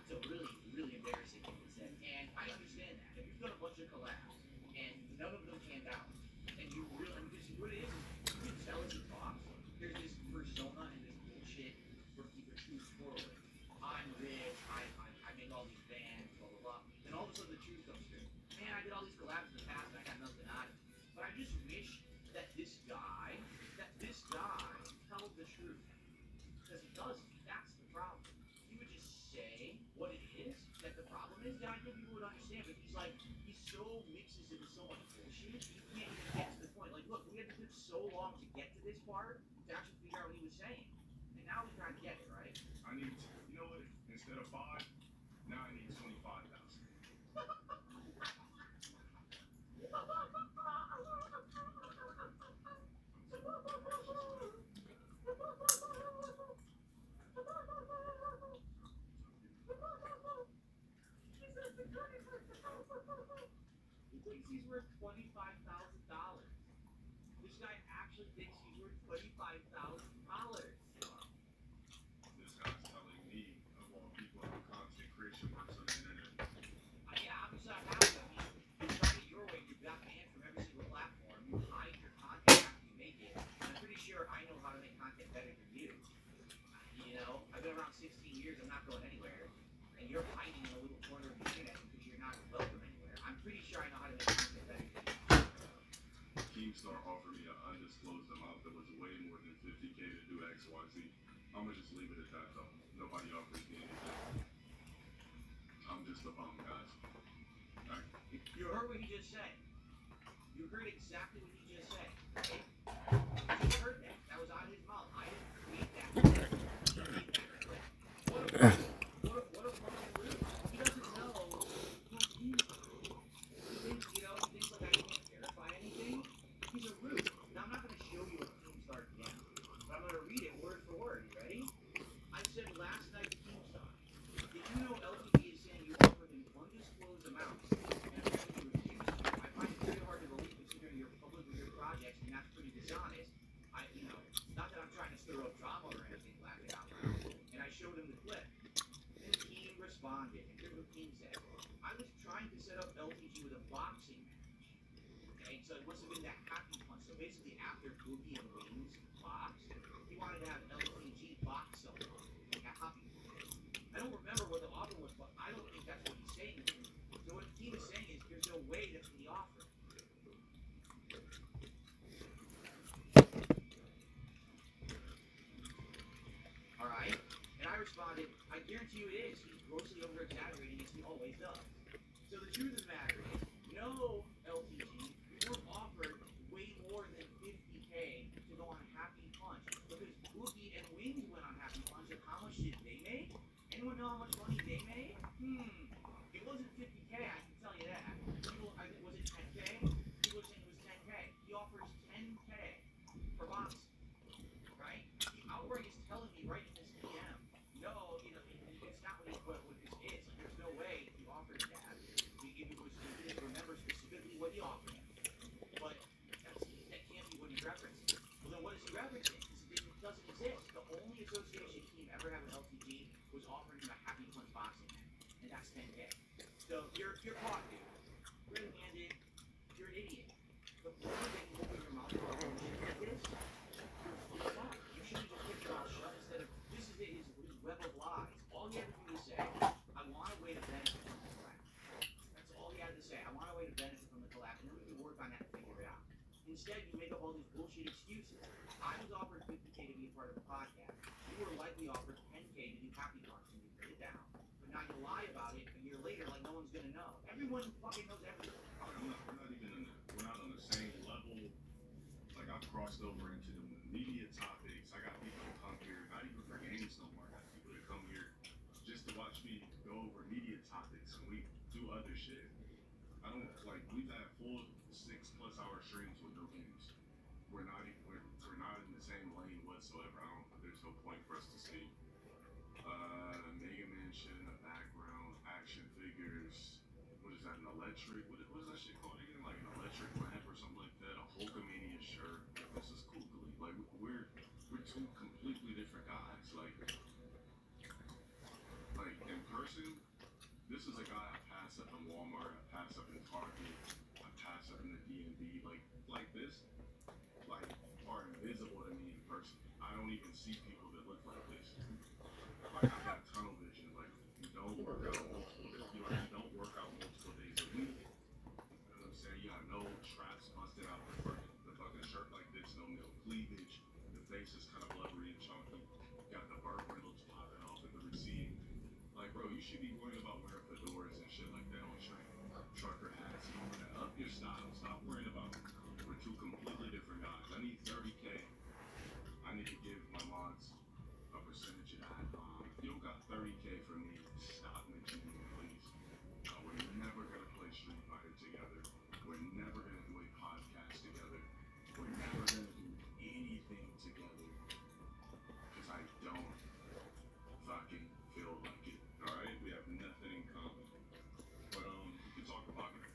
So really, really embarrassing thing to say. And I understand that. If you've done a bunch of collabs and none of them panned out, and you really, because what it is you can tell as you talk, there's this persona and this bullshit where people choose forward. I'm rich, I make all these bands, blah blah blah. Then all of a sudden the truth comes through. Man, I did all these collabs in the past and I got nothing out of it. But I just wish that this guy tells the truth. Because he doesn't. That's the problem. He would just say what it is that the problem is, then I think people would understand. But he's like, he so mixes into so much bullshit, he can't even get to the point. Like, look, we had to take so long to get to this part to actually figure out what he was saying. And now we're trying to get it, right? I need, you know what? Instead of 5, now I need 25,000. He thinks he's worth $25,000. This guy actually thinks he's worth $25,000. This guy's telling me of all people how content creation works on the internet. Yeah, obviously I have to. I mean, you tried it your way. You got banned from every single platform. You hide your content after you make it. I'm pretty sure I know how to make content better than you. You know, I've been around 16 years. I'm not going anywhere. And you're hiding in a little corner of the internet because you're not welcome anywhere. I'm pretty sure I know how to make content better than you. Keemstar offered me an undisclosed amount that was way more than 50K to do XYZ. I'm gonna just leave it at that though. Nobody offers me anything. I'm just a bum, guys. Right. You heard what he just said. You You heard exactly what he just said, right? You heard that. That was out of his mouth. I didn't create that. What a fucking rude. He doesn't know who he is. He thinks, he thinks like I can't verify anything. He's a rude. Now, I'm not going to show you what Keemstar again, but I'm going to read it word for word. You ready? I said last night to Keemstar, did you know LTD is saying you offered him undisclosed amounts and apparently refused to? I find it very hard to believe considering you're public with your projects and that's pretty dishonest. Not that I'm trying to stir up drama or anything, laughing out loud. And I showed him the clip. Then Keem responded, and here's what Keem said. I was trying to set up LTG with a boxing match. Okay, so it must have been that happy punch. So basically after Boogie and Wings boxed, he wanted to have LTG box someone at Happy Punch. I don't remember what the offer was, but I don't think that's what he's saying. So what Keem is saying is there's no way that's the offer. Alright? And I responded, I guarantee you it is. He's grossly over-exaggerating as he always does. So the truth of the matter is, no, LTG, you were offered way more than 50K to go on Happy Punch. Because Boogie and Wings went on Happy Punch, and how much did they make? Anyone know how much money they made? It wasn't 50K, I can tell you that. Was it 10K? People were saying it was 10K. He offers 10K for boxing. Right? He outright is telling me right in this DM, no, it's not what this is. Like, there's no way he offered that. He didn't remember specifically what he offered. But that can't be what he's referencing. Well, then what is he referencing? It doesn't exist. The only association team ever had with LTG was offering him a Happy Punch boxing match, and that's 10K. So you're caught, dude. You're red-handed. You're an idiot. The more that you open your mouth about shit like this, you're fucked. You should just keep your mouth shut instead of this is his web of lies. All he had to do was say, I want a way to benefit from the collab. That's all he had to say. I want a way to benefit from the collab, and then we can work on that and figure it out. Instead, you make up all these bullshit excuses. I was offered 50K to be a part of the podcast. You were likely offered 10K to do Happy Punch, and you put it down. But now you lie about it a year later like no one's gonna know. Everyone fucking knows everything. We're not on the same level. Like, I've crossed over into the media topics. I got people that come here, not even for games no more. I got people that come here just to watch me go over media topics, and we do other shit. We've had full 6+ hour streams with no games. We're not in the same lane whatsoever. There's no point for us to speak. Mega Mansion, a background, action figures. What is that? An electric? What is that shit called again? Like an electric lamp or something like that? A Hulkamania shirt. This is cool. Like we're two completely different guys. Like in person, this is a guy I pass up in Walmart. I pass up in Target. I pass up in the D&D. Like this. Are invisible to me in person. I don't even see people that look like this. I've got tunnel vision. You don't work out multiple days a week. You know what I'm saying? You got no straps busted out the fucking shirt like this, no cleavage. The face is kind of blubbery and chunky. You got the burp riddles popping off at the receipt. Bro, you should be worrying about wearing fedoras and shit like that on trucker hats and all that. Up your style. Stop worrying about it. We're two completely different guys. I need 30K. I need to give my mods a percentage of that. If you don't got 30K from me, stop mentioning me, please. We're never going to play Street Fighter together. We're never going to do a podcast together. We're never going to do anything together. Because I don't fucking feel like it. Alright? We have nothing in common. But, we can talk about it.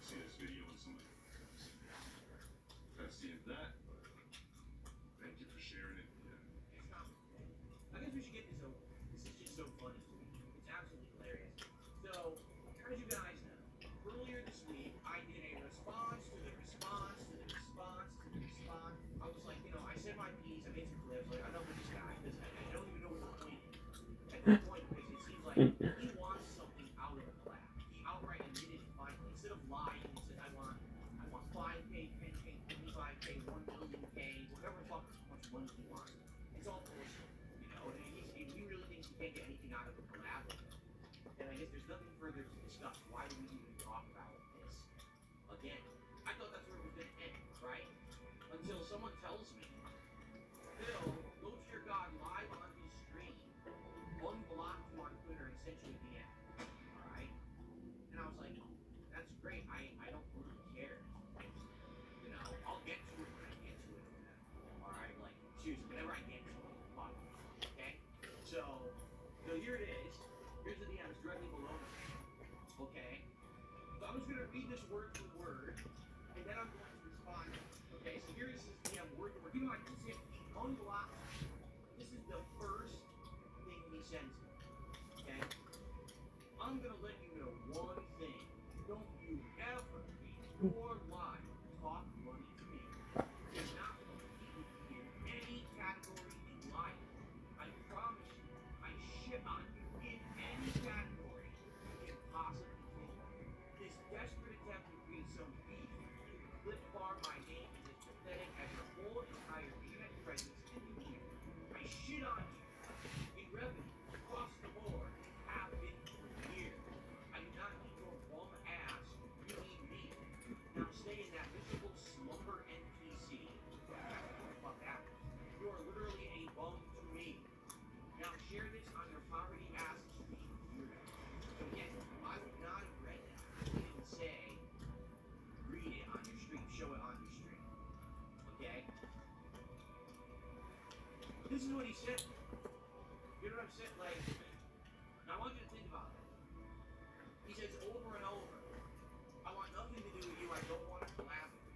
See this video and somebody. That's the end of that. Thank you for sharing it. Yeah. I guess we should get this over. This is just so funny to me. It's absolutely hilarious. So, as you guys know, earlier this week, I did a response to the response to the response to the response. I was like, I said my piece, I made some clips, I know with this guy, because I don't even know what the point is. At this point, because it seems like he wants something out of the collab. He outright admitted it finally. Instead of lying, he said, I want 5K, 10K, 25K, 1 million K, whatever the fuck much money he wants. It's all bullshit. And he really thinks he can't get anything out of the collab. And I guess there's nothing further to discuss. Why do we even talk about this? Again, I thought that's where it was going tells me, Phil, low tier God live on his stream, unblocked you on Twitter and sent you a DM. Alright? And I was like, that's great. I don't really care. You know, I'll get to it when I get to it. Alright? Like, seriously, whenever I get to it. Fuck. Okay? So here it is. Here's the DM. It's directly below me. Okay? So I'm just going to read this word for word, and then I'm going to respond. Okay? So here is this DM word for word. You know, I can see it unblocked. This is the first thing he sends me. Okay? I'm going to let you know one thing. Don't you ever in your life talk money to me. You're not competing with me in any category in life. I promise you, I shit on you in any category you can possibly think of. This desperate attempt to create some beef to clip bar my name is as pathetic as your whole entire internet presence in the year. I shit on you in revenue across the board. Have been for years. I do not need your bum ass. You need me. Now stay in that miserable slumber NPC. That's what the fuck happened. You are literally a bum to me. Now share this on your poverty ass stream. So again, I would not have read that. I didn't say read it on your stream, show it on your stream. Okay? This is what he said. You know what I'm saying? Like, now I want you to think about it. He says over and over, I want nothing to do with you, I don't want to collaborate.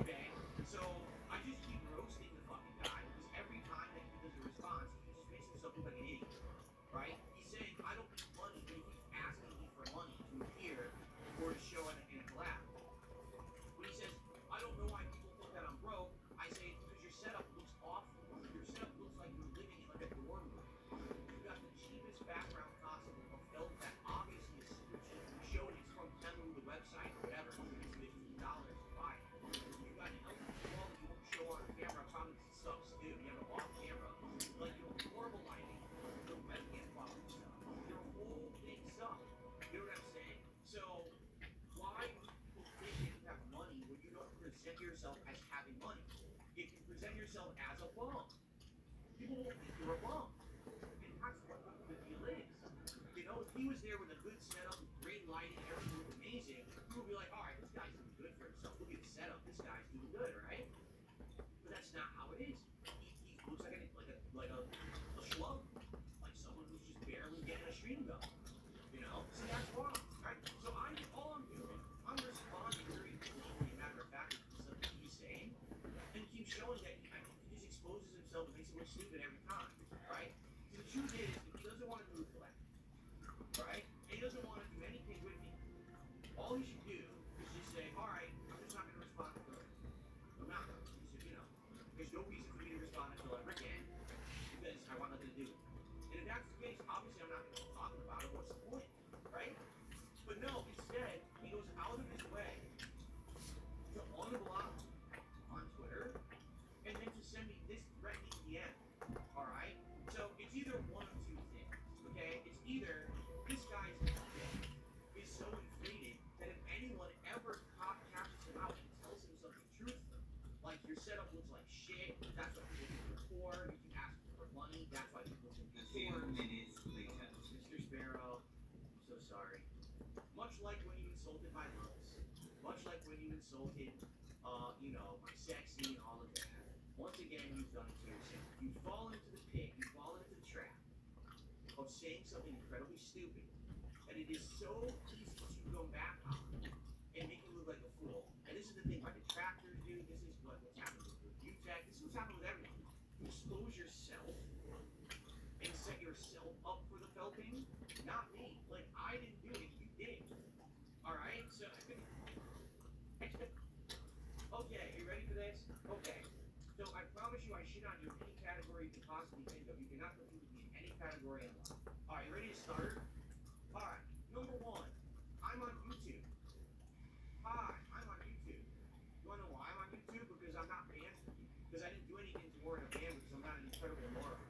Okay? So I just keep roasting the fucking guy because every time that he does a response, he just makes himself look like an idiot. Right? He's saying, I don't need money, but he keeps asking me for money to appear or to show in a collab. When he says, I don't know why people think that I'm broke, I say, because your setup looks awful. Your setup looks like you're living in like a dorm room. You got the cheapest background possible of film that obviously is super cheap. You show it, it's from Temu, the website, or whatever. It's $15 to buy it. You got an LED wall that you won't show on camera, probably sucks too. You have an off camera. Like, you know, horrible lighting. The webcam quality stuff. Your whole thing sucks. You know what I'm saying? So, why do people think that you have money when you don't present yourself as having money? If you present yourself as a bum, people will think you're a bum. And that's what the deal is. You know, if he was there with a good setup, great lighting, everything was amazing, you would be like, alright, this guy's doing good for himself. Look at the setup, this guy's doing good, right? But that's not how it is. He looks like a schlub. Like someone who's just barely getting a stream going. You know? See, that's wrong, right? So all I'm doing, I'm responding very cleanly, matter of fact, to something he's saying, and keep showing that he just exposes himself and makes it look stupid every time, right? So the truth is, if he doesn't want to move collect, right? And he doesn't want to do anything with me, all he should do is just say, alright, I'm just not going to respond to it. I'm not going to. He said, you know, there's no reason for me to respond until ever again, because I want nothing to do with it. And if that's the case, obviously I'm not going to keep talking about it. What's the point, right? But no, instead, he goes out of his way to unblock on Twitter and then to send me this threatening DM. Alright? So it's either one of two things. Okay? It's either this guy's dick is so inflated that if anyone ever catches him out and tells him something truthful, like your setup looks like shit, that's what people do for, you can ask for money, that's why people do it for. Mr. Sparrow, I'm so sorry. Much like when you insulted my looks, much like when you insulted, you know, my sexy and all of that, once again, you've done it to yourself. You fall into the pit, you fall into the trap of saying something incredibly stupid, and it is so easy to go back on and make you look like a fool. And this is the thing my detractors do, this is what's happening with Review Tech, this is what's happening with everyone. You expose yourself and set yourself up for the felping, not me. Like, I didn't do it, you did. Alright, so okay, you ready for this? Okay. So I promise you I shit on you in any category you can possibly think of. You cannot compete with me in any category in life. Alright, you ready to start? Alright, number one, I'm on YouTube. Hi, I'm on YouTube. You wanna know why I'm on YouTube? Because I'm not banned. Because I didn't do anything to warrant a ban because I'm not an incredible moron.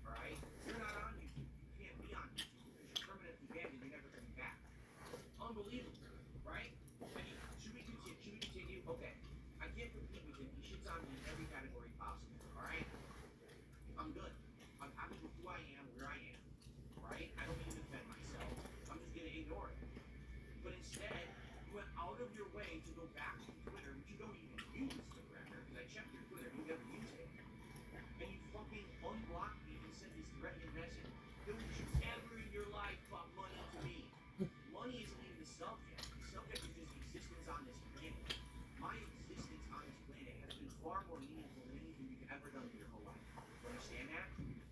Alright? You're not on YouTube. You can't be on YouTube because you're permanently banned and you're never coming back. Unbelievable, right? I mean, should we continue? Okay. I can't compete with him. He shits on me of your way to go back to Twitter, which you don't even use for the record, because I checked your Twitter, you never use it, and you fucking unblocked me and sent this threatening message. Don't you ever in your life talk money to me. Money isn't even the subject. The subject is just existence on this planet. My existence on this planet has been far more meaningful than anything you've ever done in your whole life. You understand that?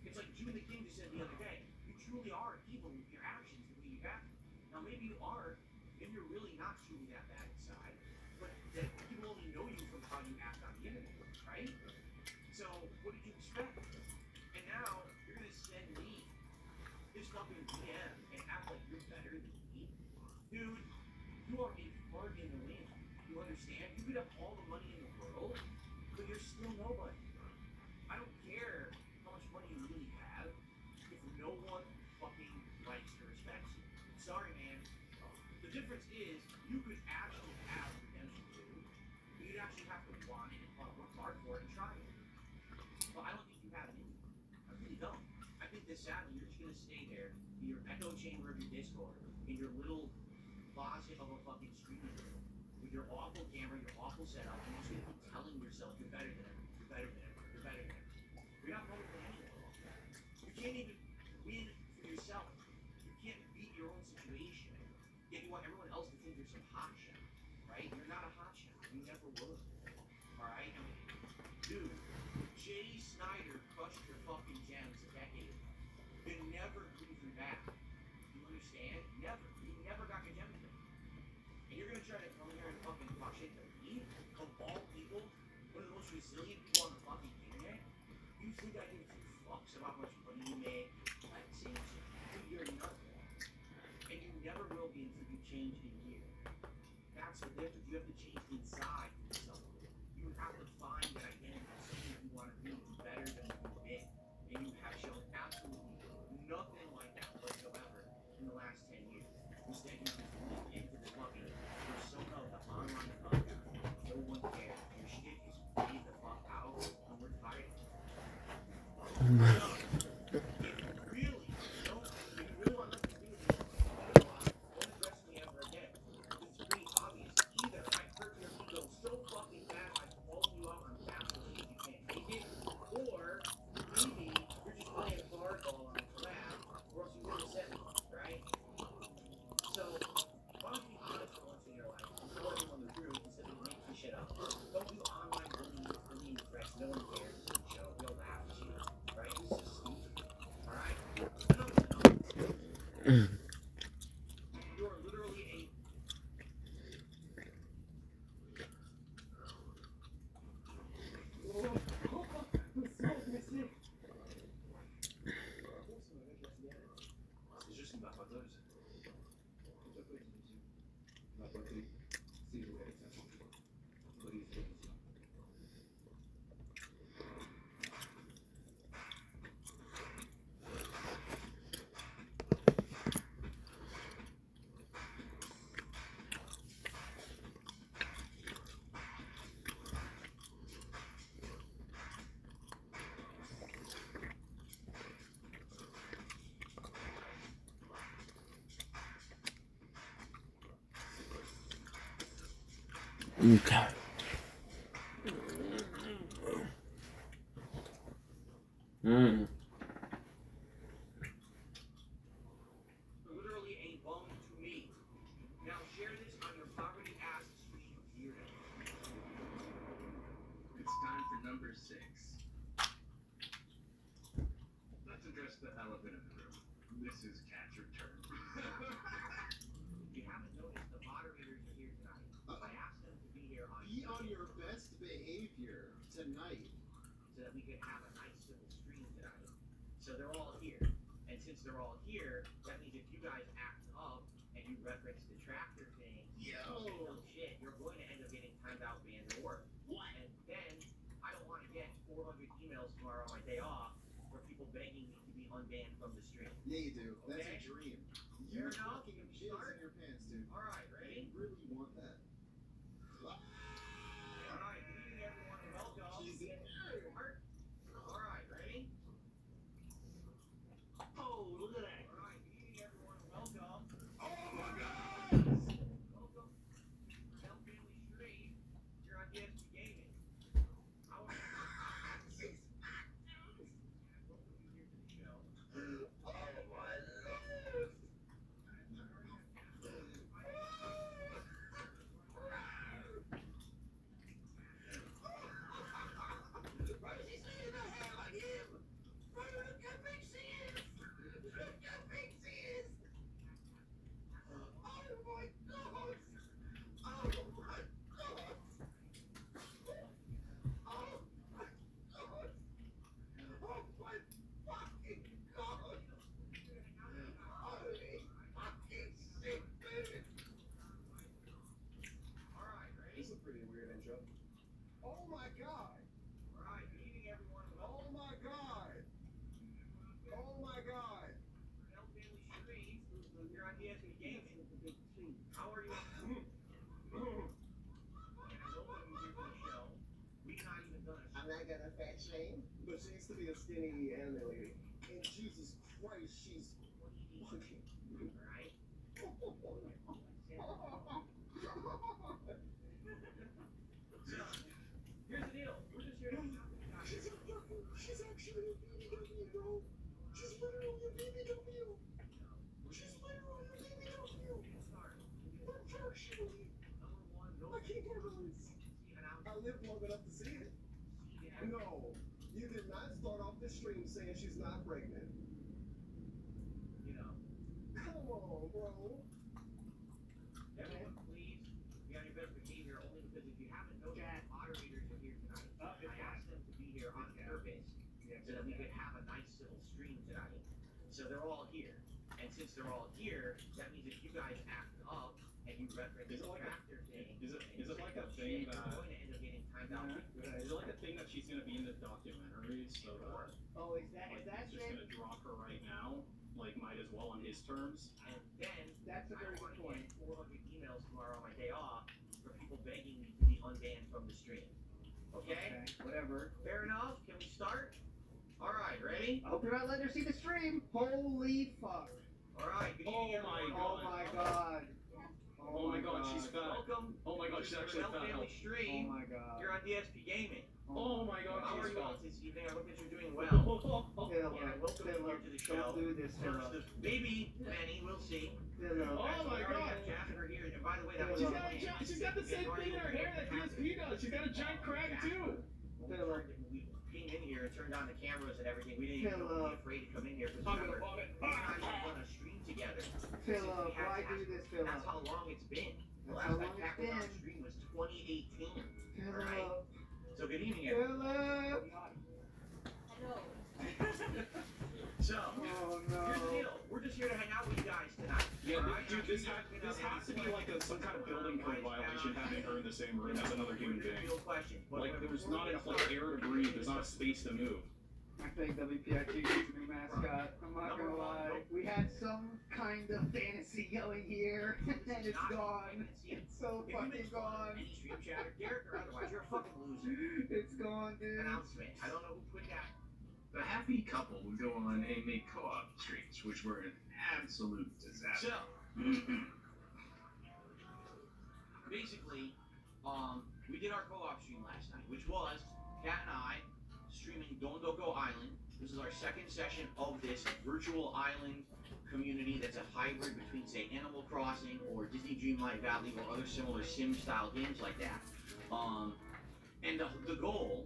It's like June the King just said the other day. You truly are evil with your actions the way you act. Now maybe you are, maybe you're really not truly that bad inside, but that people only know you from how you act on the internet, right? So what did you expect? And now you're gonna send me this fucking DM and act like you're better than me? Dude, you are a fart in the wind. You understand? You could have all the money in the world, but you're still nobody. I don't care how much money you really have if no one fucking likes or respects you. Sorry, man. The difference is you could actually have redemption too, but you'd actually have to want it and work hard for it and try it. But I don't think you have it in you. I really don't. I think that sadly you're just gonna stay there in your echo chamber of your Discord, in your little closet of a fucking streaming room, with your awful camera, your awful setup, and you're just gonna keep telling yourself you're better than everyone, you're better than everyone, you're better than everyone. You're not better than anyone. You can't even win for yourself. You can't beat your own situation. Yet you want everyone else to think you're some hot shot, right? You're not a hot shot. You never will. Alright? I mean, dude, Jay Snyder crushed your fucking gems a decade ago. You never grew them back. You understand? Never. You never got your gems back. And you're gonna try to come here and fucking talk shit to me? Of all people? One of the most resilient people on the fucking internet? You think I give two fucks about how much money you make? Like, saying shit. Dude, you're nothing. And you never will be until you change in here. That's the difference. You have to change inside yourself. You have to find that identity, something you want to be better than you've been. And you have shown absolutely nothing like that whatsoever in the last 10 years. Instead, you just lean into the fucking persona of the online podcast. No one cares. Your shit is fade the fuck out, and we're tired of it. Okay. Literally a bum to me. Now share this on your poverty ass stream here. It's time for number 6. Let's address the elephant in the room. This is cat's return. If you haven't noticed, the moderators are here tonight. I asked them to be here on Be on your best behavior tonight. so that we could have a nice civil stream tonight. So they're all here. And since they're all here, that means if you guys act up and you reference the tractor thing, Yo. and no shit, you're going to end up getting timed out, banned, or worse. What? And then I don't want to get 400 emails tomorrow on my day off for people begging me to be unbanned from the stream. Yeah, you do. That's Okay. a dream. Fair You're enough. talking Can we jizz start? in your pants, dude. All right, ready? You really want that. All right, good evening, everyone, and welcome. Easy. All right, ready? Oh, look at that. All right, good evening, everyone, and welcome. Oh my God. Welcome. Now, God. You're on DSP Gaming. How are you? I'm not gonna fat shame, but she used to be a skinny anime lady. And Jesus Christ, she's fucking Right? Here's the deal. We're just here to She's actually a BBW, bro. She's literally a BBW. She's literally a BBW. Unfortunately, I can't handle this. I lived long enough to see it. No, you did not start off the stream saying she's not pregnant. You know. Come on, bro. Everyone, please be on your best behavior only because if you haven't noticed, the moderators are here tonight. I asked them to be here on purpose so that we could have a nice little stream tonight. So they're all here. And since they're all here, that means if you guys act up and you reference the tractor thing, Is it like a thing that? you're going to end up getting timed out. Is it like a thing that she's gonna be in the documentary? So that Oh, is that like, he's just gonna drop her right now? Like, might as well on his terms. And then That's a very good point. 400 emails tomorrow on my day off for people begging me to be unbanned from the stream. Okay? Whatever. Fair enough? Can we start? Alright, ready? I hope you're not letting her see the stream. Holy fuck. Alright, good Oh evening, my everyone. Oh my god. Oh my god, she's fat. Welcome. Oh my god, she's to actually the Bell fat. Family stream. Oh my god. You're on DSP Gaming. Oh my god, How are she's you all fat. this evening? I hope that you're doing well. Philip, And I welcome you here to the show. don't do this, First, Philip. maybe Manny, we'll see. Philip. Oh my god. Jasper here, and by the way, that was She's got the same thing in her hair that DSP does. She's got a giant crack too. We came in here and turned on the cameras and everything. We didn't even be afraid to come in here because remember, we and I just run a stream together. Philip, why do this, Philip? That's how long it's been. The That's how last long time Pat it's was on been. stream was 2018. Philip. Right? So good evening, everyone. Philip. So, Oh here's the no. deal. We're just here to hang out with you guys tonight. Yeah, Alright? dude, this has to be like some kind of building code violation having her in the same room as another human being. Real questions. But Like, there's not enough like air to breathe. There's not space to move. I think WPIG needs a new mascot. I'm not gonna lie. We had some kind of fantasy going here, and it's gone. It's so If you fucking make fun of gone. any stream chatter, Derek or otherwise, you're a fucking loser. It's gone, dude. Announcement. I don't know who put that. The happy couple would go on and make co-op streams, which were an absolute disaster. So, basically, we did our co-op stream last night, which was Kat and I streaming Don't Go Island. This is our second session of this virtual island community that's a hybrid between, say, Animal Crossing or Disney Dreamlight Valley or other similar sim-style games like that. And the goal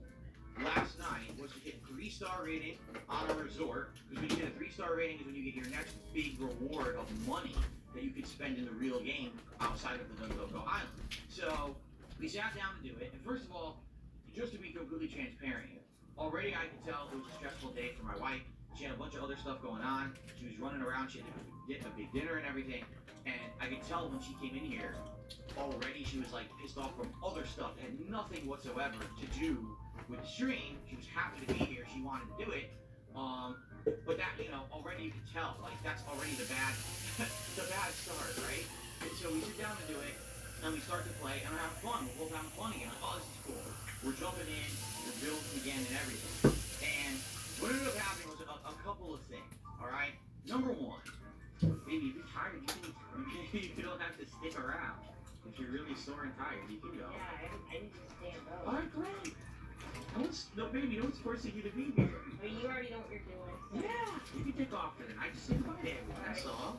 last night was to get 3-star rating on a resort, because when you get a 3-star rating is when you get your next big reward of money that you could spend in the real game outside of the Go Island. So we sat down to do it, and first of all, just to be completely transparent here, already I could tell it was a stressful day for my wife. She had a bunch of other stuff going on. She was running around. She had to get a big dinner and everything. And I could tell when she came in here, already she was like pissed off from other stuff. It had nothing whatsoever to do with the stream. She was happy to be here. She wanted to do it. But that, you know, already you could tell. Like, that's already the bad start, right? And so we sit down to do it, and we start to play, and we're having fun. We're both having fun again. Like, oh, this is cool. We're jumping in, we're building again and everything. And what ended up happening was a couple of things, all right? Number one, baby, if you're tired, you don't have to stick around. If you're really sore and tired, you can go. Yeah, I need to stand up. All right, great. No, baby, no one's forcing you to be here. But you already know what you're doing. So. Yeah, you can take off for the night. Just say bye to everyone, that's all.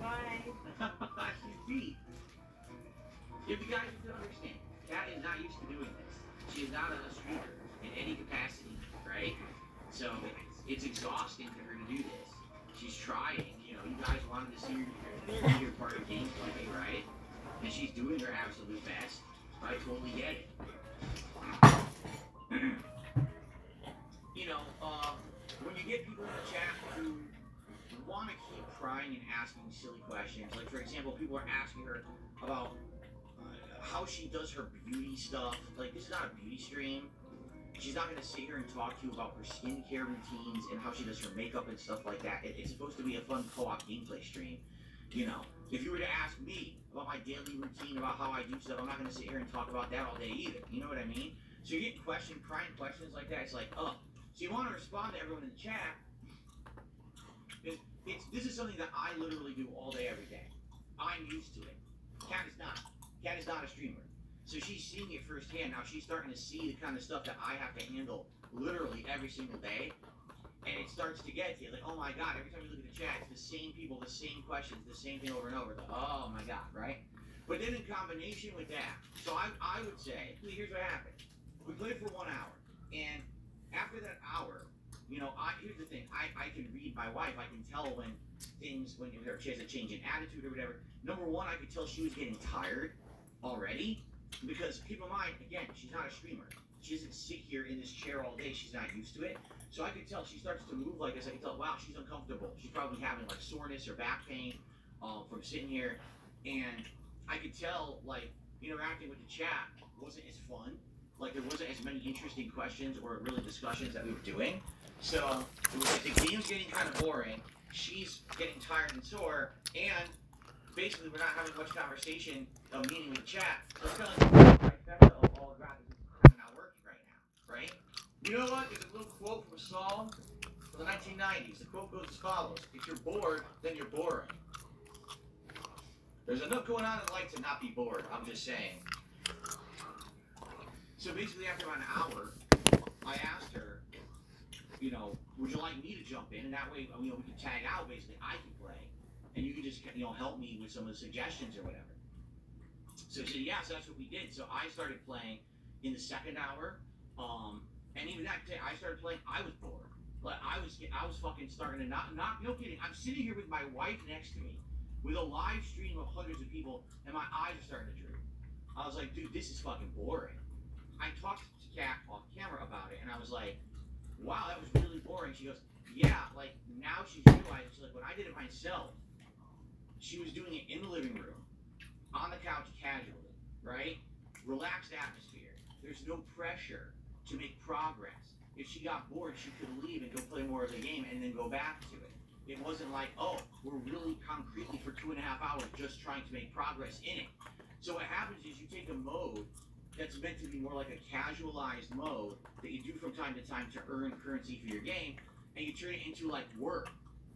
Bye. She's beat. If you guys don't understand, Kat is not used to doing this. She is not a streamer in any capacity, right? So it's exhausting for her to do this. She's trying, you know, you guys wanted to see her part of gameplay, right? And she's doing her absolute best. I totally get it. You know, when you get people in the chat who want to keep prying and asking silly questions, like for example, people are asking her about how she does her beauty stuff. Like, this is not a beauty stream, She's not going to sit here and talk to you about her skincare routines and how she does her makeup and stuff like that. It's supposed to be a fun co-op gameplay stream. You know, if you were to ask me about my daily routine, about how I do stuff, I'm not going to sit here and talk about that all day either. You know what I mean? So you get crying questions like that. It's like, oh. So you want to respond to everyone in the chat. This is something that I literally do all day, every day. I'm used to it. Kat is not. Kat is not a streamer. So she's seeing it firsthand. Now she's starting to see the kind of stuff that I have to handle literally every single day. And it starts to get to you. Like, oh my God, every time you look at the chat, it's the same people, the same questions, the same thing over and over. Like, oh my God, right? But then in combination with that, so I would say, here's what happened. We played for 1 hour. And after that hour, you know, here's the thing. I can read my wife. I can tell when she has a change in attitude or whatever. Number one, I could tell she was getting tired already. Because keep in mind, again, she's not a streamer. She doesn't sit here in this chair all day. She's not used to it. So I could tell she starts to move like this. I can tell, wow, she's uncomfortable. She's probably having like soreness or back pain from sitting here. And I could tell, like, interacting with the chat wasn't as fun. Like, there wasn't as many interesting questions or really discussions that we were doing. So it was like the game's getting kind of boring. She's getting tired and sore. And basically, we're not having much conversation, meeting with the chat. So it's kind of like the trifecta of all of that is kind of not working right now, right? You know what? There's a little quote from a song from the 1990s. The quote goes as follows: if you're bored, then you're boring. There's enough going on in life to not be bored. I'm just saying. So basically, after about an hour, I asked her, you know, would you like me to jump in? And that way, you know, we can tag out. Basically, I can play. And you can just, you know, help me with some of the suggestions or whatever. So she said, yeah, so that's what we did. So I started playing in the second hour. And even that day, I started playing, I was bored. Like, I was fucking starting to no kidding. I'm sitting here with my wife next to me with a live stream of hundreds of people, and my eyes are starting to droop. I was like, dude, this is fucking boring. I talked to Kat off camera about it, and I was like, wow, that was really boring. She goes, yeah, like, now she's realized, she's like, when I did it myself, she was doing it in the living room, on the couch casually, right? Relaxed atmosphere. There's no pressure to make progress. If she got bored, she could leave and go play more of the game and then go back to it. It wasn't like, oh, we're really concretely for 2.5 hours just trying to make progress in it. So what happens is you take a mode that's meant to be more like a casualized mode that you do from time to time to earn currency for your game, and you turn it into like work.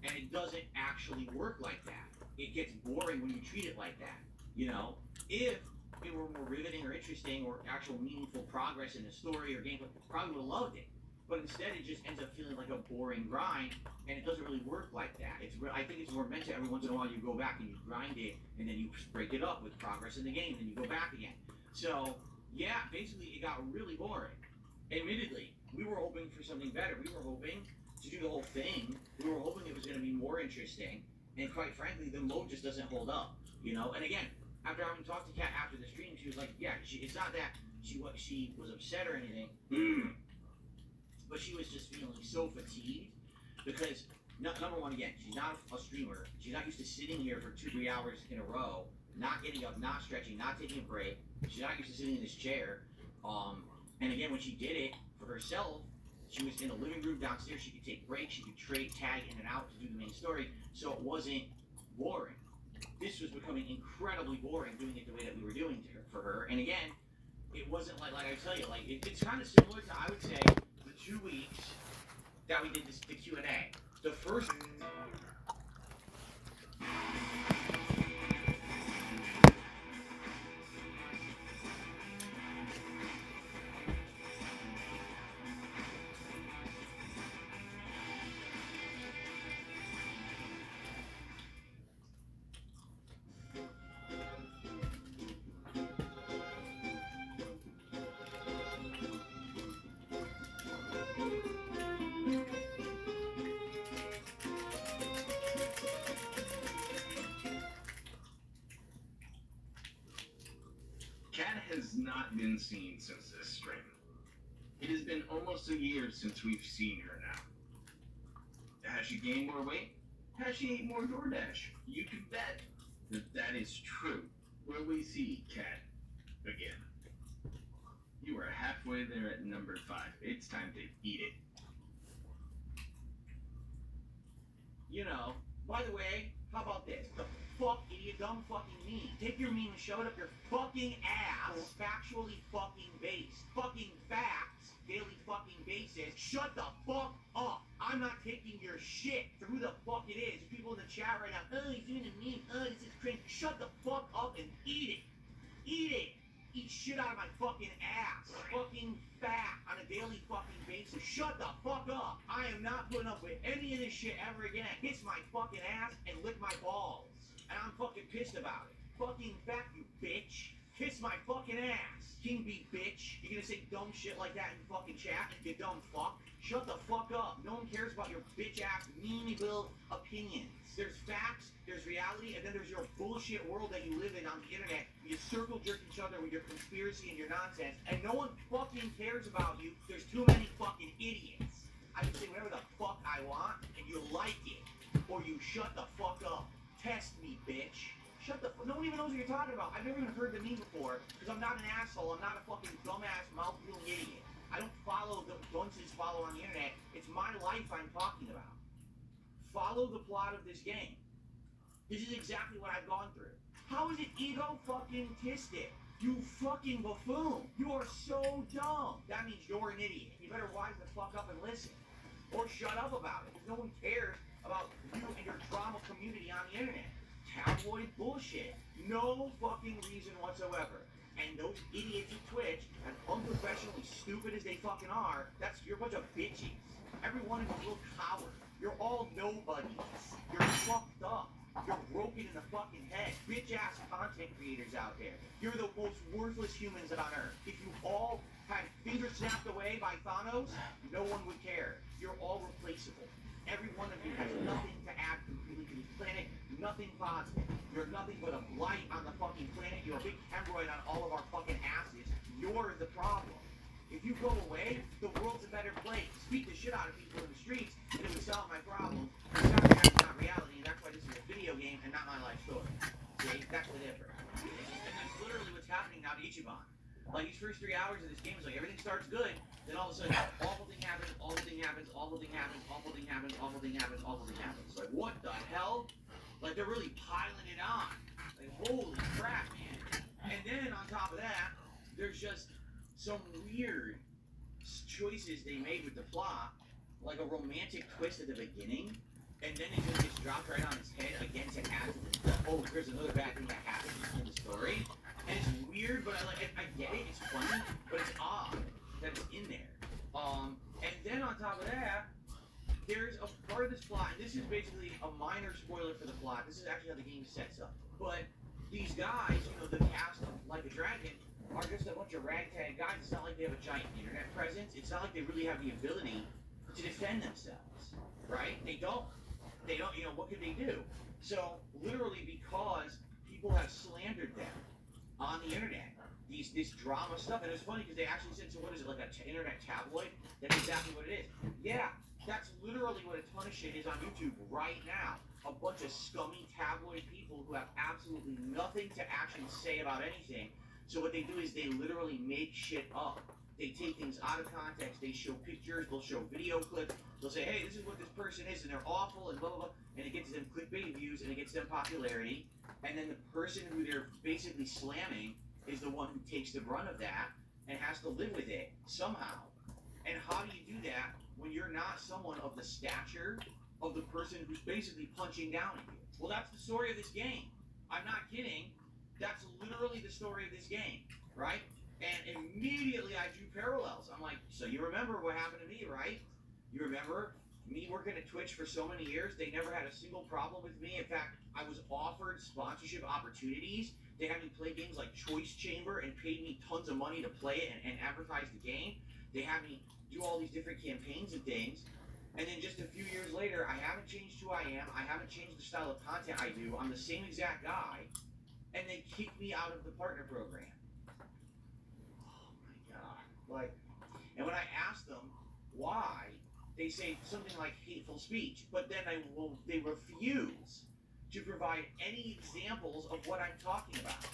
And it doesn't actually work like that. It gets boring when you treat it like that. You know, if it were more riveting or interesting or actual meaningful progress in the story or gameplay, probably would have loved it. But instead, it just ends up feeling like a boring grind, and it doesn't really work like that. I think it's more meant to every once in a while you go back and you grind it, and then you break it up with progress in the game, and then you go back again. So, yeah, basically it got really boring. Admittedly, we were hoping for something better. We were hoping to do the whole thing. We were hoping it was going to be more interesting, and quite frankly, the mode just doesn't hold up, you know? And again, after having talked to Kat after the stream, she was like, yeah, it's not that she was upset or anything, but she was just feeling so fatigued because, number one, again, she's not a streamer. She's not used to sitting here for 2-3 hours in a row, not getting up, not stretching, not taking a break. She's not used to sitting in this chair. And again, when she did it for herself, she was in the living room downstairs. She could take breaks. She could tag in and out to do the main story. So it wasn't boring. This was becoming incredibly boring doing it the way that we were doing for her. And again, it wasn't like I tell you, like it's kind of similar to, I would say, the 2 weeks that we did the Q&A. The first... Has not been seen since this stream. It has been almost a year since we've seen her now. Has she gained more weight? Has she ate more DoorDash? You can bet that is true. Will we see Kat again? You are halfway there at number 5. It's time to eat it. You know, by the way, how about this? The fuck do you dumb fucking mean? Take your meme and shove it up your fucking ass. Factually fucking based. Fucking facts, daily fucking basis. Shut the fuck up. I'm not taking your shit. Who the fuck it is? People in the chat right now, oh, he's doing a meme. Oh, this is cringe. Shut the fuck up and eat it. Eat it. Eat shit out of my fucking ass. Fucking fat on a daily fucking basis. Shut the fuck up. I am not putting up with any of this shit ever again. Kiss my fucking ass and lick my balls. And I'm fucking pissed about it. Fucking fat, you bitch. Kiss my fucking ass. King bee bitch. You're gonna say dumb shit like that in fucking chat, you dumb fuck? Shut the fuck up. No one cares about your bitch ass, mealy-little opinions. There's facts, there's reality, and then there's your bullshit world that you live in on the internet. You circle jerk each other with your conspiracy and your nonsense, and no one fucking cares about you. There's too many fucking idiots. I can say whatever the fuck I want, and you like it. Or you shut the fuck up. Test me, bitch. Shut the fuck. No one even knows what you're talking about. I've never even heard the meme before, because I'm not an asshole. I'm not a fucking dumbass, mouth-feeling idiot. I don't follow the dunces follow on the internet. It's my life I'm talking about. Follow the plot of this game. This is exactly what I've gone through. How is it ego fucking tistic? You fucking buffoon. You are so dumb. That means you're an idiot. You better wise the fuck up and listen. Or shut up about it. Because no one cares about you and your drama community on the internet. Tabloid bullshit. No fucking reason whatsoever. And those idiots at Twitch, as unprofessionally stupid as they fucking are, you're a bunch of bitches. Every one of you little cowards. You're all nobodies. You're fucked up. You're broken in the fucking head. Bitch-ass content creators out there. You're the most worthless humans on Earth. If you all had fingers snapped away by Thanos, no one would care. You're all replaceable. Every one of you has nothing to add completely to this planet. Nothing positive. You're nothing but a blight on the fucking planet. You're a big hemorrhoid on all of our fucking asses. You're the problem. If you go away, the world's a better place. Beat the shit out of people in the streets, and it would solve my problem. That's not reality, and that's why this is a video game and not my life story. See? That's the difference. And that's literally what's happening now to Ichiban. Like, these first 3 hours of this game is like, everything starts good, then all of a sudden, awful thing happens, awful thing happens, awful thing happens, awful thing happens, awful thing happens, awful thing happens. Like, what the hell? Like, they're really piling it on. Like, holy crap, man. And then, on top of that, there's just some weird choices they made with the plot, like a romantic twist at the beginning, and then it just gets dropped right on its head again to add to the oh, there's another bad thing that happens in the story. And it's weird, but I get it, it's funny, but it's odd that it's in there. And then on top of that, there's a part of this plot, and this is basically a minor spoiler for the plot. This is actually how the game sets up. But these guys, you know, the cast of Like a Dragon, are just a bunch of ragtag guys. It's not like they have a giant internet presence. It's not like they really have the ability to defend themselves, right? They don't, you know, what could they do? So, literally because people have slandered them on the internet, this drama stuff, and it's funny because they actually said, so what is it, like an internet tabloid? That's exactly what it is. Yeah, that's literally what a ton of shit is on YouTube right now. A bunch of scummy tabloid people who have absolutely nothing to actually say about anything. So what they do is they literally make shit up. They take things out of context. They show pictures. They'll show video clips. They'll say, hey, this is what this person is, and they're awful, and blah, blah, blah. And it gets them clickbait views, and it gets them popularity. And then the person who they're basically slamming is the one who takes the brunt of that and has to live with it somehow. And how do you do that when you're not someone of the stature of the person who's basically punching down at you? Well, that's the story of this game. I'm not kidding. That's literally the story of this game, right? And immediately I drew parallels. I'm like, so you remember what happened to me, right? You remember me working at Twitch for so many years? They never had a single problem with me. In fact, I was offered sponsorship opportunities. They had me play games like Choice Chamber and paid me tons of money to play it and advertise the game. They had me do all these different campaigns and things. And then just a few years later, I haven't changed who I am. I haven't changed the style of content I do. I'm the same exact guy. And they kicked me out of the partner program. Oh my God. Like, and when I asked them why, they say something like hateful speech, but then they refuse to provide any examples of what I'm talking about.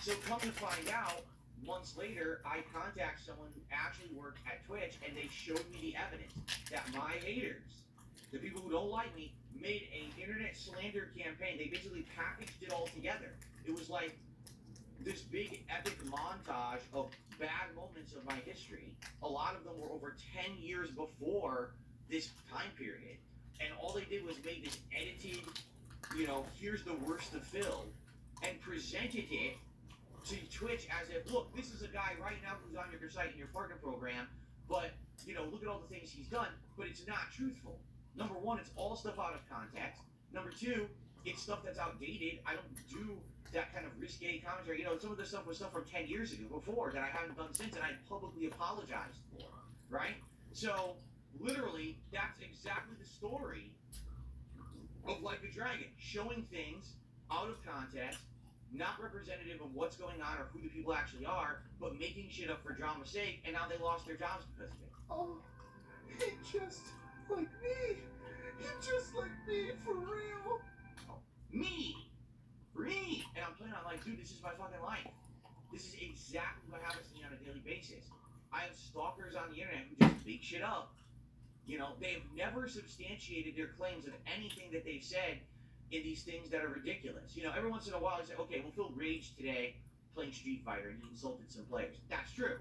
So come to find out, months later, I contact someone who actually worked at Twitch, and they showed me the evidence that my haters, the people who don't like me, made an internet slander campaign. They basically packaged it all together. It was like this big epic montage of bad moments of my history. A lot of them were over 10 years before this time period. And all they did was make this edited, here's the worst of Phil, and presented it to Twitch as if, look, this is a guy right now who's on your site in your partner program, but, look at all the things he's done, but it's not truthful. Number one, it's all stuff out of context. Number two, it's stuff that's outdated. I don't do that kind of risque commentary. Some of this stuff was stuff from 10 years ago before that I haven't done since, and I publicly apologized for, right? So, literally, that's exactly the story of Like a Dragon, showing things out of context, not representative of what's going on or who the people actually are, but making shit up for drama's sake, and now they lost their jobs because of it. Oh, he just like me. He just like me, for real. Me! And I'm playing on like, dude, this is my fucking life. This is exactly what happens to me on a daily basis. I have stalkers on the internet who just make shit up. They've never substantiated their claims of anything that they've said in these things that are ridiculous. Every once in a while I say, okay, well, Phil raged today playing Street Fighter and he insulted some players. That's true.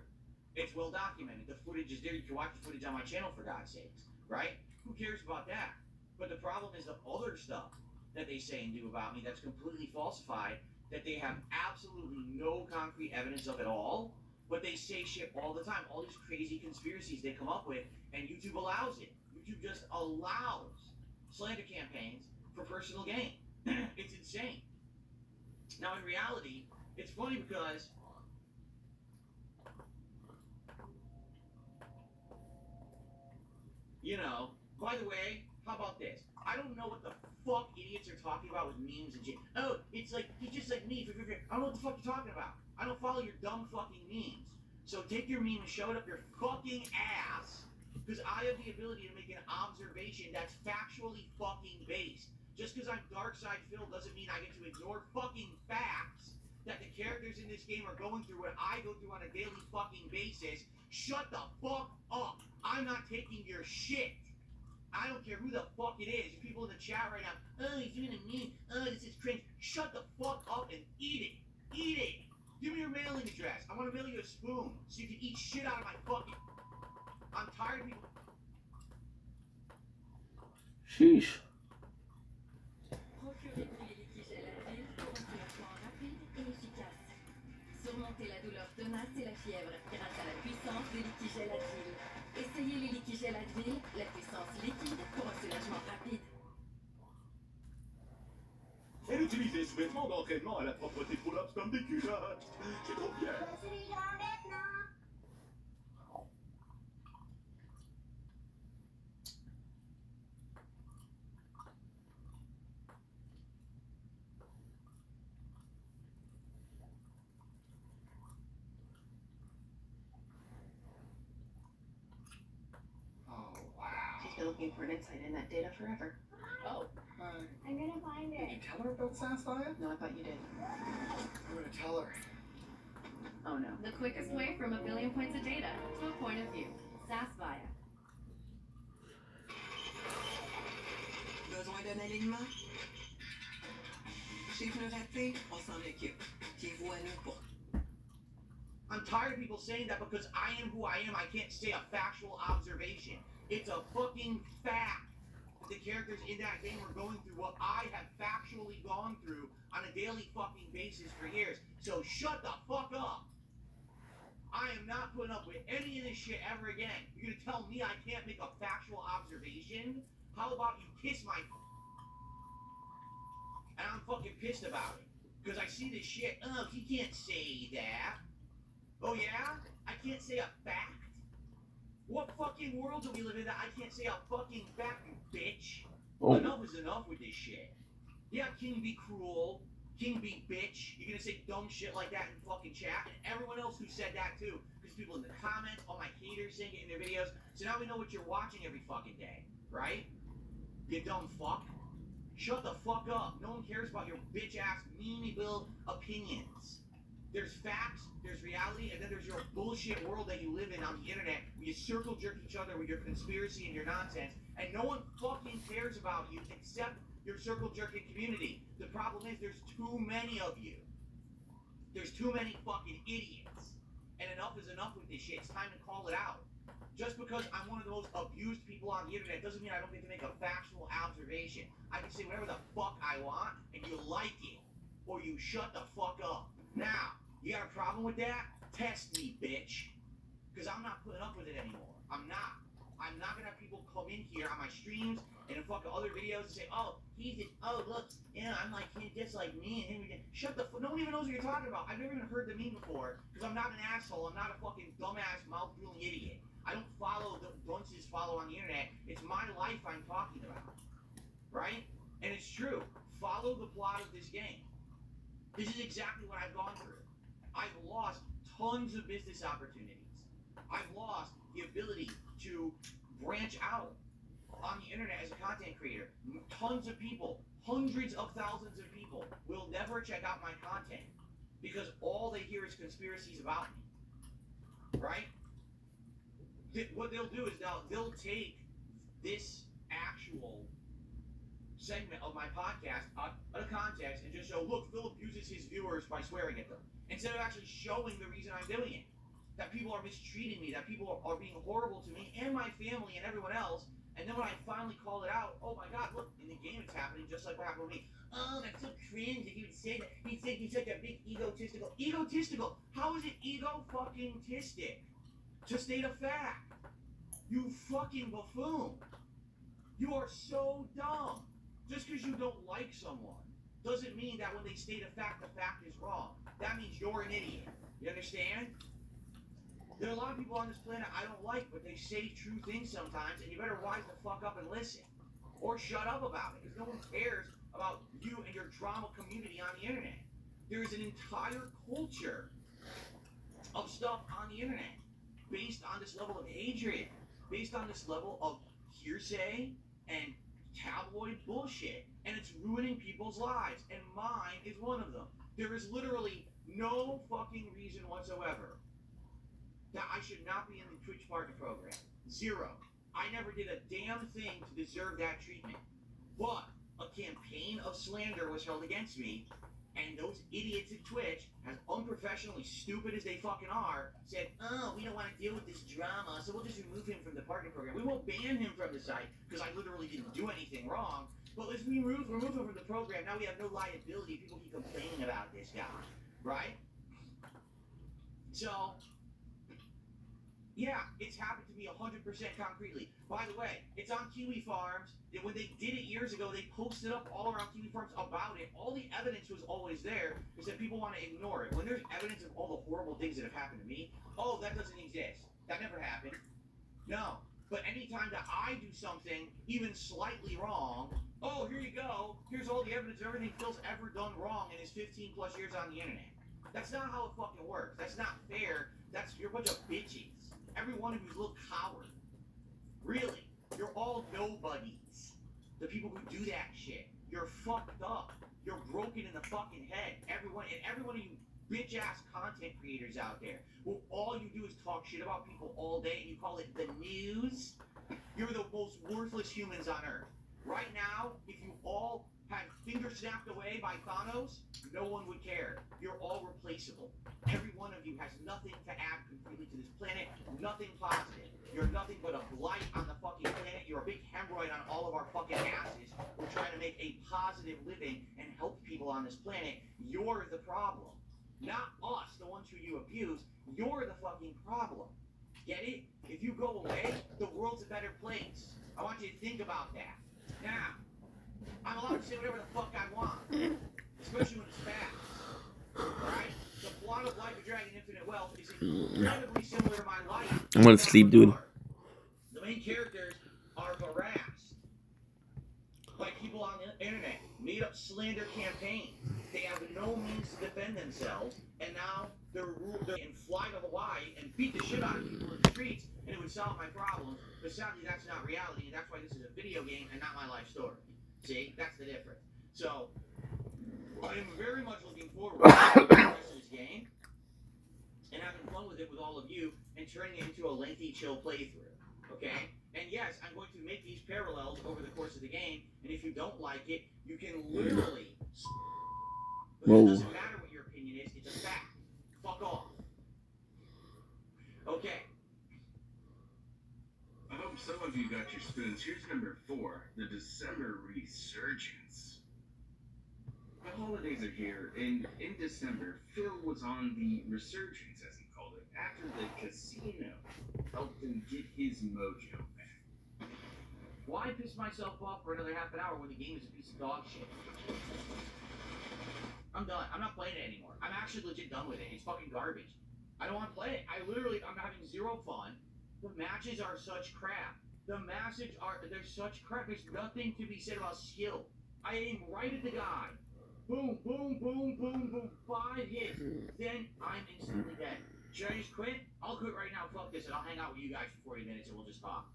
It's well documented. The footage is there. You can watch the footage on my channel, for God's sakes, right? Who cares about that? But the problem is the other stuff that they say and do about me that's completely falsified, that they have absolutely no concrete evidence of at all, but they say shit all the time. All these crazy conspiracies they come up with, and YouTube allows it. YouTube just allows slander campaigns for personal gain. It's insane. Now, in reality, it's funny because by the way, how about this? I don't know what the fuck idiots are talking about with memes and shit. Oh, it's like, he's just like me. I don't know what the fuck you're talking about. I don't follow your dumb fucking memes. So take your meme and shove it up your fucking ass, because I have the ability to make an observation that's factually fucking based. Just because I'm Darkside Phil doesn't mean I get to ignore fucking facts that the characters in this game are going through what I go through on a daily fucking basis. Shut the fuck up. I'm not taking your shit. I don't care who the fuck it is. You people in the chat right now, oh, he's doing a meme. Oh, this is cringe. Shut the fuck up and eat it. Eat it. Give me your mailing address. I want to mail you a spoon so you can eat shit out of my fucking... I'm tired of people... Sheesh. Procurez-vous les litiges à la ville pour un soulagement rapide et efficace. Surmontez la douleur tenace et la fièvre grâce à la puissance des litiges à la ville. Essayez les litiges à la ville, la puissance liquide pour un soulagement rapide. Elle utilisait ce vêtement d'entraînement à la propreté pull-ups comme des culottes. J'ai trop fier. She's been looking for an insight in that data forever. Oh, I'm gonna find did it. you tell her about Sapphire? No, I thought you did. I'm gonna tell her. Oh no. The quickest way from a billion points of data to a point of view. Sapphire. Besoin d'un alignement? Chiffre raté, on s'en occupe. Fiez-vous à nous pour... I'm tired of people saying that because I am who I am, I can't say a factual observation. It's a fucking fact. The characters in that game were going through what I have factually gone through on a daily fucking basis for years. So shut the fuck up. I am not putting up with any of this shit ever again. You're gonna tell me I can't make a factual observation? How about you kiss my... And I'm fucking pissed about it. Because I see this shit, oh, he can't say that. Oh yeah? I can't say a fact? What fucking world do we live in that I can't say a fucking fact, you bitch? Oh. Enough is enough with this shit. Yeah, King be cruel, King be bitch. You're gonna say dumb shit like that in fucking chat, and everyone else who said that too. Because people in the comments, all my haters saying it in their videos. So now we know what you're watching every fucking day, right? You dumb fuck. Shut the fuck up. No one cares about your bitch ass, memeable opinions. There's facts, there's reality, and then there's your bullshit world that you live in on the internet where you circle jerk each other with your conspiracy and your nonsense, and no one fucking cares about you except your circle jerking community. The problem is there's too many of you. There's too many fucking idiots. And enough is enough with this shit. It's time to call it out. Just because I'm one of the most abused people on the internet doesn't mean I don't get to make a factual observation. I can say whatever the fuck I want, and you like it, or you shut the fuck up. Now, you got a problem with that? Test me, bitch. Because I'm not putting up with it anymore. I'm not. I'm not going to have people come in here on my streams and in fucking other videos and say, oh, look, yeah, I'm like him just like me and him. Shut the fuck. No one even knows what you're talking about. I've never even heard the meme before because I'm not an asshole. I'm not a fucking dumbass, mouth-drooling idiot. I don't follow the dunces follow on the internet. It's my life I'm talking about. Right? And it's true. Follow the plot of this game. This is exactly what I've gone through. I've lost tons of business opportunities. I've lost the ability to branch out on the internet as a content creator. Tons of people, hundreds of thousands of people will never check out my content because all they hear is conspiracies about me. Right? What they'll do is they'll take this actual segment of my podcast out of context and just show, look, Philip uses his viewers by swearing at them, instead of actually showing the reason I'm doing it. That people are mistreating me, that people are being horrible to me and my family and everyone else. And then when I finally call it out, oh my God, look, in the game it's happening just like what happened with me. Oh, that's so cringe that you would say that. He'd say he's such a big egotistical. Egotistical? How is it ego-fucking-tistic? To state a fact. You fucking buffoon. You are so dumb. Just because you don't like someone doesn't mean that when they state a fact, the fact is wrong. That means you're an idiot. You understand? There are a lot of people on this planet I don't like, but they say true things sometimes, and you better wise the fuck up and listen. Or shut up about it, because no one cares about you and your drama community on the internet. There is an entire culture of stuff on the internet based on this level of hatred, based on this level of hearsay and tabloid bullshit, and it's ruining people's lives, and mine is one of them. There is literally no fucking reason whatsoever that I should not be in the Twitch partner program. Zero. I never did a damn thing to deserve that treatment. But a campaign of slander was held against me, and those idiots at Twitch, as unprofessionally stupid as they fucking are, said, oh, we don't want to deal with this drama, so we'll just remove him from the partner program. We won't ban him from the site, because I literally didn't do anything wrong, but let's remove him from the program. Now we have no liability. People keep complaining about this guy, right? So, yeah, it's happened to me 100% concretely. By the way, it's on Kiwi Farms. When they did it years ago, they posted up all around Kiwi Farms about it. All the evidence was always there. It's that people want to ignore it. When there's evidence of all the horrible things that have happened to me, oh, that doesn't exist. That never happened. No. But anytime that I do something even slightly wrong, oh, here you go. Here's all the evidence of everything Phil's ever done wrong in his 15 plus years on the internet. That's not how it fucking works. That's not fair. You're a bunch of bitches. Every one of you is a little coward. Really. You're all nobodies. The people who do that shit. You're fucked up. You're broken in the fucking head. Every one of you bitch-ass content creators out there, who all you do is talk shit about people all day and you call it the news. You're the most worthless humans on earth. Right now, if you all had fingers snapped away by Thanos, no one would care. You're all replaceable. Every one of you has nothing to add completely to this planet, nothing positive. You're nothing but a blight on the fucking planet. You're a big hemorrhoid on all of our fucking asses. We're trying to make a positive living and help people on this planet. You're the problem. Not us, the ones who you abuse. You're the fucking problem. Get it? If you go away, the world's a better place. I want you to think about that. Now, I'm allowed to say whatever the fuck I want, especially when it's facts. Alright? The plot of Like a Dragon Infinite Wealth is incredibly similar to my life. I'm gonna sleep, dude. The main characters are harassed by people on the internet, made up slander campaigns. They have no means to defend themselves, and now they're ruled and fly to Hawaii and beat the shit out of people in the streets, and it would solve my problems. But sadly, that's not reality, and that's why this is a video game and not my life story. See, that's the difference. So, I am very much looking forward to the rest of this game. and having fun with it with all of you and turning it into a lengthy, chill playthrough. Okay? And yes, I'm going to make these parallels over the course of the game, and if you don't like it, you can literally. But it doesn't matter what your opinion is, it's a fact. Fuck off. Okay. I hope some of you got your spoons. Here's number 4, the December Resurgence. The holidays are here, and in December, Phil was on the Resurgence, as he called it, after the casino helped him get his mojo back. Why piss myself off for another half an hour when the game is a piece of dog shit? I'm done. I'm not playing it anymore. I'm actually legit done with it. It's fucking garbage. I don't want to play it. I'm having zero fun. The matches are such crap. They're such crap. There's nothing to be said about skill. I aim right at the guy. Boom, boom, boom, boom, boom. 5 hits. Then I'm instantly dead. Should I just quit? I'll quit right now. Fuck this, and I'll hang out with you guys for 40 minutes and we'll just talk.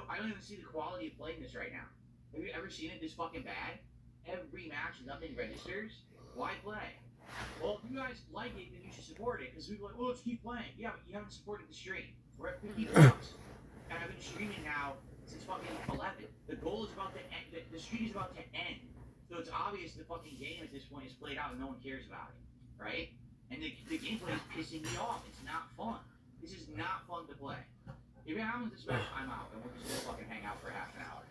I don't even see the quality of playing this right now. Have you ever seen it this fucking bad? Every match, nothing registers. Why play? Well, if you guys like it, then you should support it. Because people are like, well, let's keep playing. Yeah, but you haven't supported the stream. We're at 50 bucks. And I've been streaming now since fucking 11. The goal is about to end. The stream is about to end. So it's obvious the fucking game at this point is played out and no one cares about it. Right? And the gameplay is pissing me off. It's not fun. This is not fun to play. If it happens this match, I'm out. And we're just gonna fucking hang out for half an hour.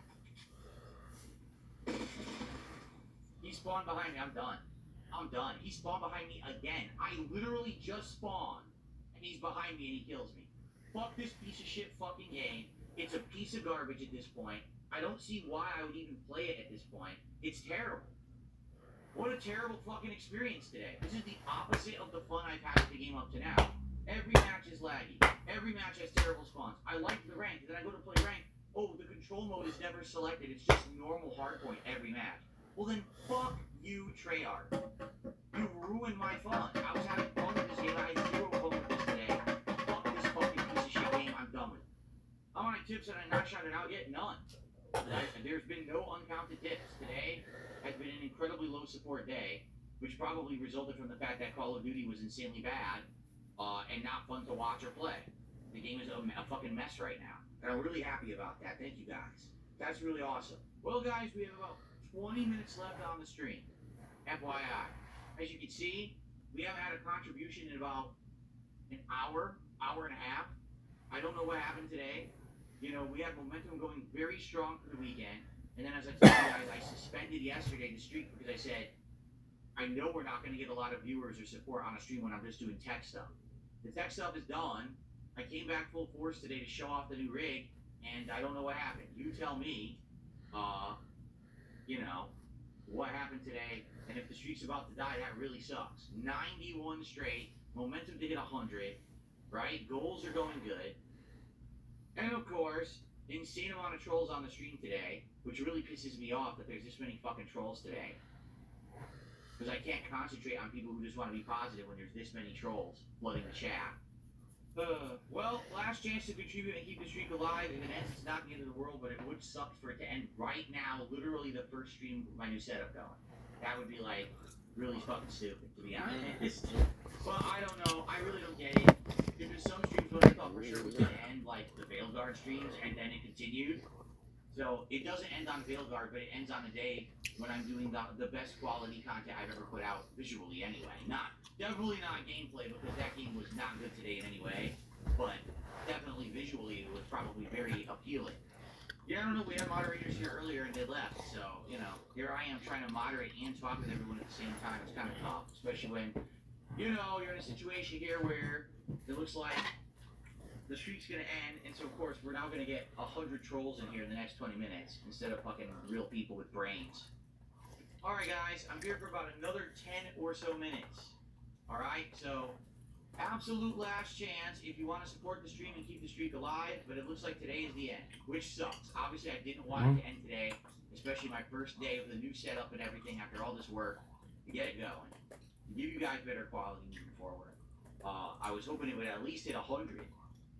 He spawned behind me. I'm done. I'm done. He spawned behind me again. I literally just spawned. And he's behind me and he kills me. Fuck this piece of shit fucking game. It's a piece of garbage at this point. I don't see why I would even play it at this point. It's terrible. What a terrible fucking experience today. This is the opposite of the fun I've had with the game up to now. Every match is laggy. Every match has terrible spawns. I like the rank. Then I go to play rank. Oh, the control mode is never selected. It's just normal hardpoint every match. Well then, fuck you, Treyarch. You ruined my fun. I was having fun with this game. I had zero fun with this today. Fuck this fucking piece of shit game. I'm done with it. How many tips have I not shouted out yet? None. There's been no uncounted tips. Today has been an incredibly low support day, which probably resulted from the fact that Call of Duty was insanely bad and not fun to watch or play. The game is a fucking mess right now. And I'm really happy about that. Thank you, guys. That's really awesome. Well, guys, we have about 20 minutes left on the stream. FYI. As you can see, we haven't had a contribution in about an hour and a half. I don't know what happened today. You know, we had momentum going very strong for the weekend. And then as I told you guys, I suspended yesterday the streak because I said, I know we're not going to get a lot of viewers or support on a stream when I'm just doing tech stuff. The tech stuff is done. I came back full force today to show off the new rig, and I don't know what happened. You tell me, you know, what happened today, and if the streak's about to die, that really sucks. 91 straight, momentum to hit 100, right? Goals are going good. And of course, insane amount of trolls on the stream today, which really pisses me off that there's this many fucking trolls today. Because I can't concentrate on people who just want to be positive when there's this many trolls flooding the chat. Well, last chance to contribute and keep the streak alive. If it ends, it's not the end of the world, but it would suck for it to end right now, literally the first stream with my new setup going. That would be, like, really fucking stupid, to be honest. But I don't know. I really don't get it. There's some streams when I thought for sure it was going to end, like the Veilguard streams, and then it continued. So it doesn't end on Veilguard, but it ends on a day when I'm doing the best quality content I've ever put out visually anyway. Definitely not gameplay, because that game was not good today in any way, but definitely visually it was probably very appealing. Yeah, I don't know, we had moderators here earlier and they left, so, you know, here I am trying to moderate and talk with everyone at the same time. It's kind of tough, especially when, you know, you're in a situation here where it looks like the streak's gonna end, and so of course we're now gonna get 100 trolls in here in the next 20 minutes instead of fucking real people with brains. Alright guys, I'm here for about another 10 or so minutes. Alright, so absolute last chance if you want to support the stream and keep the streak alive, but it looks like today is the end, which sucks. Obviously I didn't want it to end today, especially my first day of the new setup and everything after all this work to get it going, to give you guys better quality moving forward. I was hoping it would at least hit 100.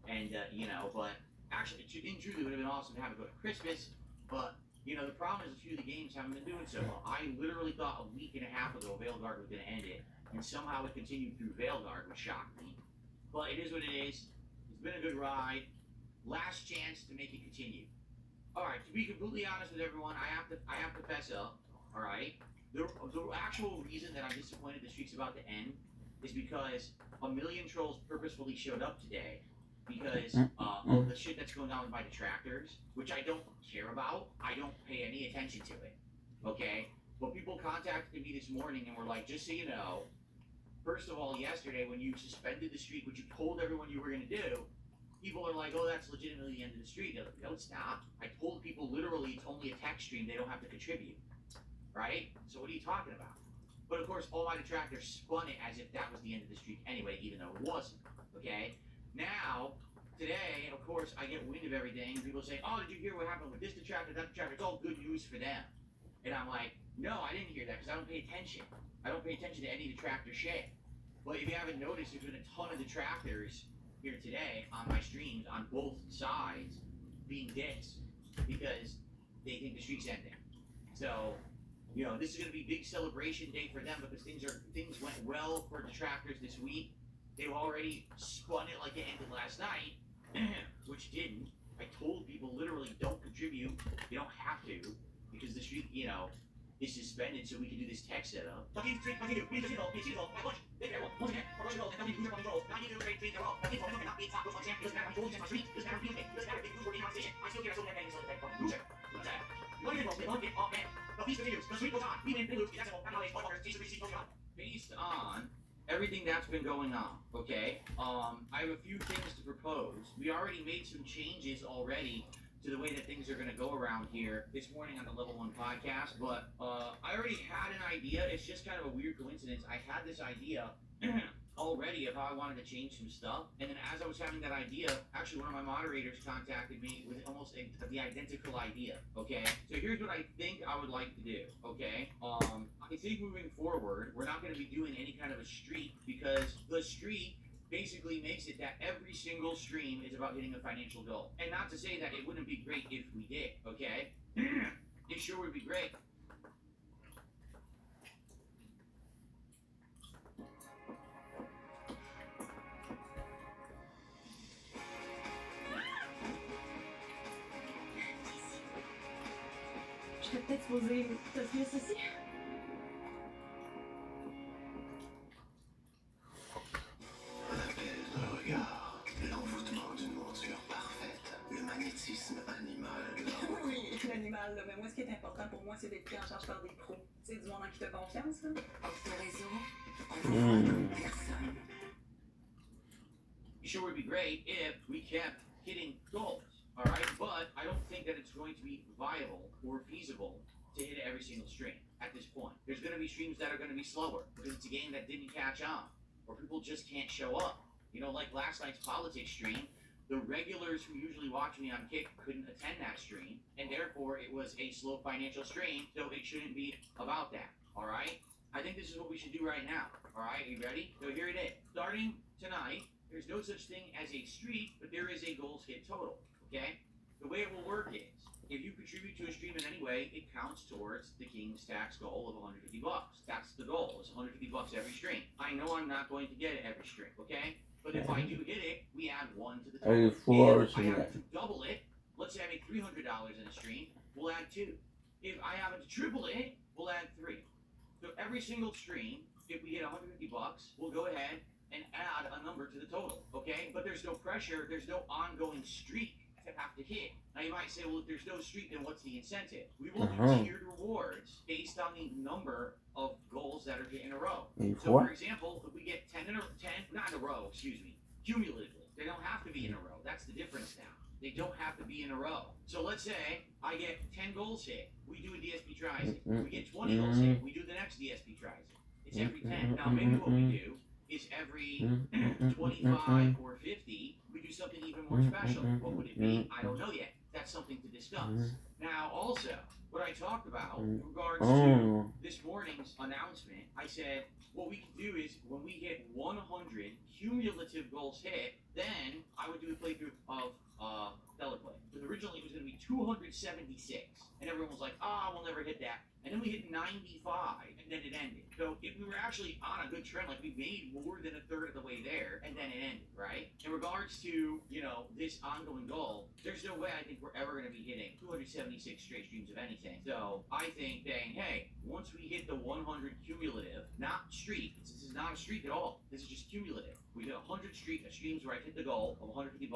And, you know, but actually, in truth, it would have been awesome to have it go to Christmas, but, you know, the problem is a few of the games haven't been doing so well. I literally thought a week and a half ago Veilguard was going to end it, and somehow it continued through Veilguard, which shocked me. But it is what it is. It's been a good ride. Last chance to make it continue. All right, to be completely honest with everyone, I have to fess up. All right, the actual reason that I'm disappointed the streak's about to end is because a million trolls purposefully showed up today because of the shit that's going on with my detractors, which I don't care about. I don't pay any attention to it. Okay, but people contacted me this morning and were like, just so you know, first of all, yesterday when you suspended the streak, which you told everyone you were going to do, people are like, oh, that's legitimately the end of the streak. They're like, no, it's not. I told people literally it's only a text stream. They don't have to contribute. Right? So what are you talking about? But of course, all my detractors spun it as if that was the end of the streak anyway, even though it wasn't. Okay? Now, today, of course, I get wind of everything. People say, oh, did you hear what happened with this detractor, that detractor? It's all good news for them. And I'm like, no, I didn't hear that because I don't pay attention. I don't pay attention to any detractor shit. But if you haven't noticed, there's been a ton of detractors here today on my streams on both sides being dicks because they think the streak's ending. So, you know, this is going to be big celebration day for them because things went well for detractors this week. They've already spun it like it ended last night, which didn't. I told people literally don't contribute. You don't have to because the streak, you know, is suspended so we can do this tech setup. Based on everything that's been going on, okay? I have a few things to propose. We already made some changes already to the way that things are going to go around here this morning on the Level 1 podcast, but I already had an idea. It's just kind of a weird coincidence. I had this idea already of how I wanted to change some stuff, and then as I was having that idea, actually one of my moderators contacted me with almost the identical idea, okay? So here's what I think I would like to do, okay? I think moving forward, we're not going to be doing any kind of a streak because the streak basically makes it that every single stream is about hitting a financial goal. And not to say that it wouldn't be great if we did, okay? It sure would be great. Je serais peut-être supposée t'offrir ceci. L'appel d'un regard, l'envoûtement d'une monture parfaite, le magnétisme animal. Oui, l'animal, là, mais moi, ce qui est important pour moi, c'est d'être pris en charge par des pros. Tu sais, du monde en qui t'as confiance, là. Ce réseau, on le voit comme personne. It sure would be great if we kept hitting goals, all right? But I don't think that it's going to be viable or feasible to hit every single stream at this point. There's going to be streams that are going to be slower because it's a game that didn't catch on, or people just can't show up. You know, like last night's politics stream, the regulars who usually watch me on Kick couldn't attend that stream, and therefore it was a slow financial stream, so it shouldn't be about that, all right? I think this is what we should do right now, all right? Are you ready? So here it is. Starting tonight, there's no such thing as a streak, but there is a goals hit total, okay? The way it will work is, if you contribute to a stream in any way, it counts towards the King's tax goal of $150. That's the goal, it's $150 every stream. I know I'm not going to get it every stream, okay? But if I do hit it, we add 1 to the total. If I happen to double it, let's say I make $300 in a stream, we'll add 2. If I happen to triple it, we'll add 3. So every single stream, if we hit $150, we'll go ahead and add a number to the total, okay? But there's no pressure, there's no ongoing streak to have to hit. Now you might say, well, if there's no streak, then what's the incentive? We will do tiered rewards based on the number of goals that are hit in a row. So for example, if we get 10, not in a row, excuse me, cumulatively, they don't have to be in a row. That's the difference now. They don't have to be in a row. So let's say I get 10 goals hit, we do a DSP tries it. We get 20 goals hit, we do the next DSP tries it. It's every 10. Now maybe what we do is every 25 or 50, we do something even more special. What would it be? I don't know yet. That's something to discuss. Now also, what I talked about in regards to this morning's announcement, I said what we can do is when we hit 100 cumulative goals hit, then I would do a playthrough of Teleplay. Because originally it was going to be 276. And everyone was like, we'll never hit that. And then we hit 95, and then it ended. So if we were actually on a good trend, like we made more than a third of the way there, and then it ended, right? In regards to, this ongoing goal, there's no way I think we're ever going to be hitting 276 straight streams of anything. So I think saying, hey, once we hit the 100 cumulative, not streak, this is not a streak at all. This is just cumulative. We hit 100 streams where I hit the goal of $150,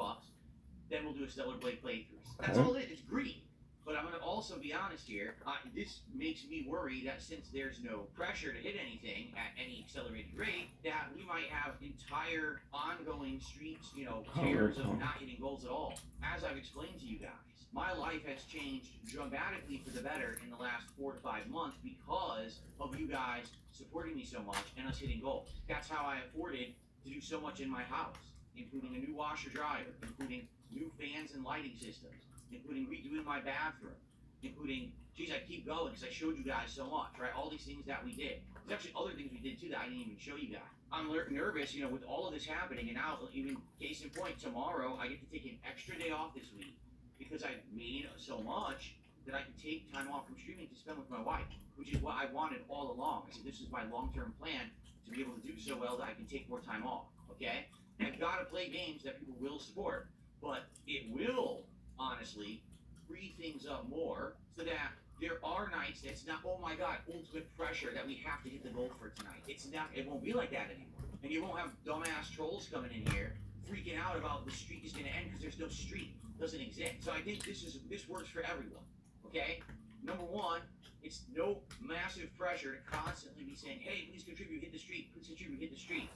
then we'll do a Stellar Blade playthroughs. That's all it is. It's greedy. But I'm going to also be honest here. This makes me worry that since there's no pressure to hit anything at any accelerated rate, that we might have entire ongoing streaks, tears of not hitting goals at all. As I've explained to you guys, my life has changed dramatically for the better in the last 4 to 5 months because of you guys supporting me so much and us hitting goals. That's how I afforded to do so much in my house, including a new washer dryer, including new fans and lighting systems, including redoing my bathroom, including, geez, I keep going because I showed you guys so much, right? All these things that we did. There's actually other things we did too that I didn't even show you guys. I'm nervous, with all of this happening, and now, even case in point, tomorrow I get to take an extra day off this week because I've made so much that I can take time off from streaming to spend with my wife, which is what I wanted all along. I said, this is my long-term plan to be able to do so well that I can take more time off, okay? And I've got to play games that people will support, but it will honestly free things up more so that there are nights that's not, oh my god, ultimate pressure that we have to hit the goal for tonight. It won't be like that anymore. And you won't have dumbass trolls coming in here freaking out about the streak is going to end because there's no streak. It doesn't exist. So I think this works for everyone, okay? Number one, it's no massive pressure to constantly be saying, hey, please contribute, hit the streak, please contribute, hit the streak.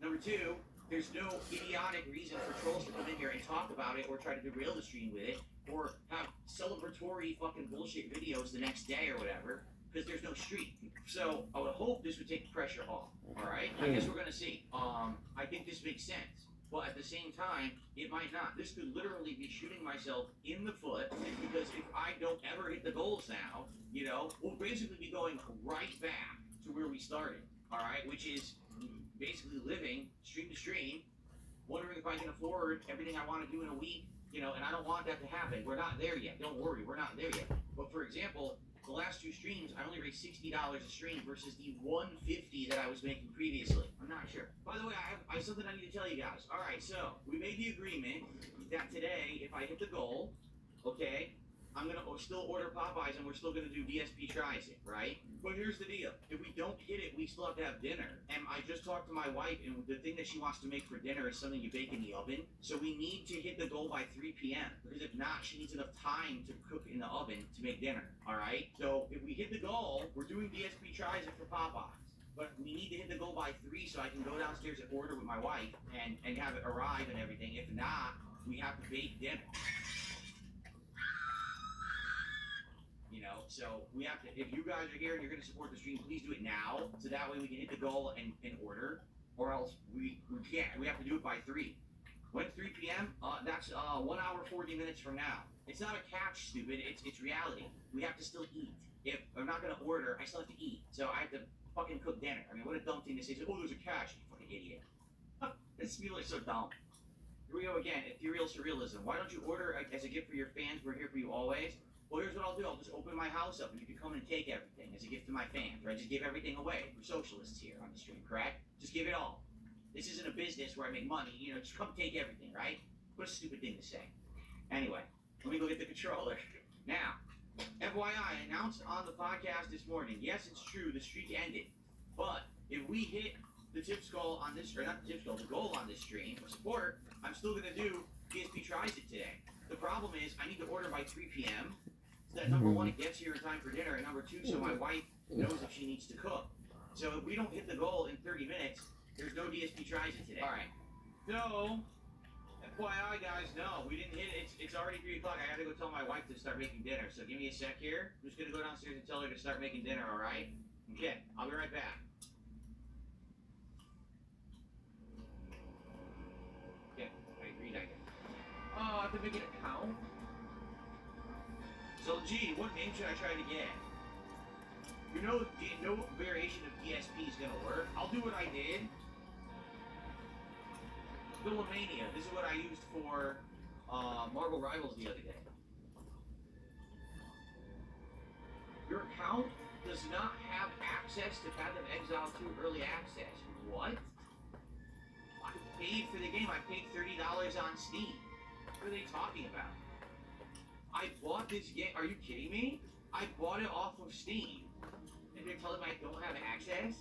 Number two, there's no idiotic reason for trolls to come in here and talk about it or try to derail the stream with it or have celebratory fucking bullshit videos the next day or whatever because there's no streak. So I would hope this would take the pressure off, all right? I guess we're going to see. I think this makes sense. But at the same time, it might not. This could literally be shooting myself in the foot because if I don't ever hit the goals now, we'll basically be going right back to where we started, all right? Which is basically living stream to stream, wondering if I can afford everything I want to do in a week, and I don't want that to happen. We're not there yet. Don't worry, we're not there yet. But for example, the last 2 streams, I only raised $60 a stream versus the $150 that I was making previously. I'm not sure. By the way, I have something I need to tell you guys. All right, so we made the agreement that today, if I hit the goal, okay, I'm going to still order Popeyes and we're still going to do DSP Tries It, right? But here's the deal. If we don't hit it, we still have to have dinner. And I just talked to my wife, and the thing that she wants to make for dinner is something you bake in the oven. So we need to hit the goal by 3 p.m. Because if not, she needs enough time to cook in the oven to make dinner, all right? So if we hit the goal, we're doing DSP Tries It for Popeyes. But we need to hit the goal by 3 so I can go downstairs and order with my wife and have it arrive and everything. If not, we have to bake dinner. So we have to, if you guys are here and you're going to support the stream, please do it now, so that way we can hit the goal and order, or else we can't. We have to do it by 3. When 3 p.m., that's 1 hour, 40 minutes from now. It's not a catch, stupid. It's reality. We have to still eat. If I'm not going to order, I still have to eat. So I have to fucking cook dinner. I mean, what a dumb thing to say. Oh, there's a catch, you fucking idiot. This people are so dumb. Here we go again, ethereal surrealism. Why don't you order as a gift for your fans? We're here for you always. Well, here's what I'll do. I'll just open my house up and you can come and take everything as a gift to my fans, right? Just give everything away. We're socialists here on the stream, correct? Just give it all. This isn't a business where I make money. Just come take everything, right? What a stupid thing to say. Anyway, let me go get the controller. Now, FYI, I announced on the podcast this morning, yes, it's true, the streak ended. But if we hit the tip skull on this, or not the tip skull, the goal on this stream for support, I'm still going to do DSP Tries It today. The problem is I need to order by 3 p.m. so that number 1, it gets here in time for dinner, and number 2, so my wife knows if she needs to cook. So if we don't hit the goal in 30 minutes, there's no DSP Tries It today. All right. So, FYI, guys, no, we didn't hit it. It's already 3 o'clock. I got to go tell my wife to start making dinner. So give me a sec here. I'm just going to go downstairs and tell her to start making dinner, all right? Okay, I'll be right back. Yeah, I agreed, I guess. Oh, I have to make an account? So, gee, what name should I try to get? No variation of DSP is gonna work. I'll do what I did. Philomania. This is what I used for Marvel Rivals the other day. Your account does not have access to Path of Exile 2 early access. What? I paid for the game. I paid $30 on Steam. What are they talking about? I bought this game. Are you kidding me? I bought it off of Steam. And they're telling me I don't have access?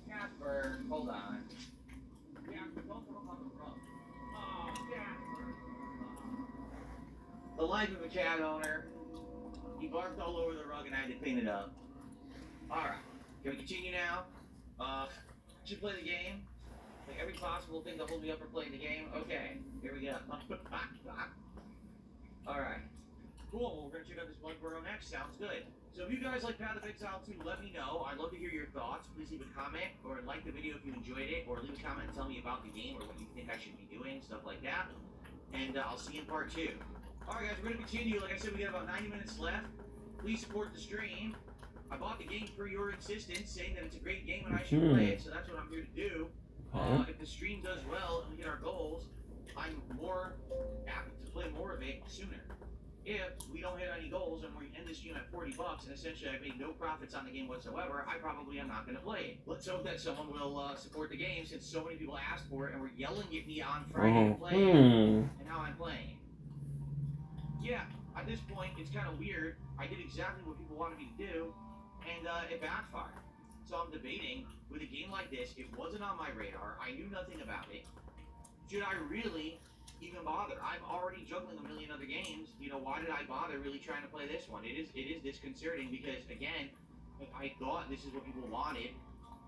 Casper, hold on. Casper, don't come on the rug. Oh, Casper. The life of a cat owner. He barked all over the rug and I had to clean it up. Alright, can we continue now? Should play the game? Like every possible thing to hold me up for playing the game? Okay, here we go. Alright. Cool, we're gonna check out this Bloodborne next. Sounds good. So if you guys like Path of Exile 2, let me know. I'd love to hear your thoughts. Please leave a comment or like the video if you enjoyed it, or leave a comment and tell me about the game or what you think I should be doing, stuff like that. And I'll see you in part 2. Alright guys, we're gonna continue. Like I said, we got about 90 minutes left. Please support the stream. I bought the game per your insistence, saying that it's a great game and I should play it, so that's what I'm here to do. If the stream does well and we hit our goals, I'm more apt to play more of it sooner. If we don't hit any goals and we end the stream at $40 and essentially I've made no profits on the game whatsoever, I probably am not going to play it. Let's hope that someone will support the game since so many people asked for it and were yelling at me on Friday to play it, and now I'm playing. Yeah, at this point it's kind of weird. I did exactly what people wanted me to do, and it backfired. So I'm debating, with a game like this, it wasn't on my radar, I knew nothing about it. Should I really even bother? I'm already juggling a million other games. You know, why did I bother really trying to play this one? It is disconcerting because, again, if I thought this is what people wanted,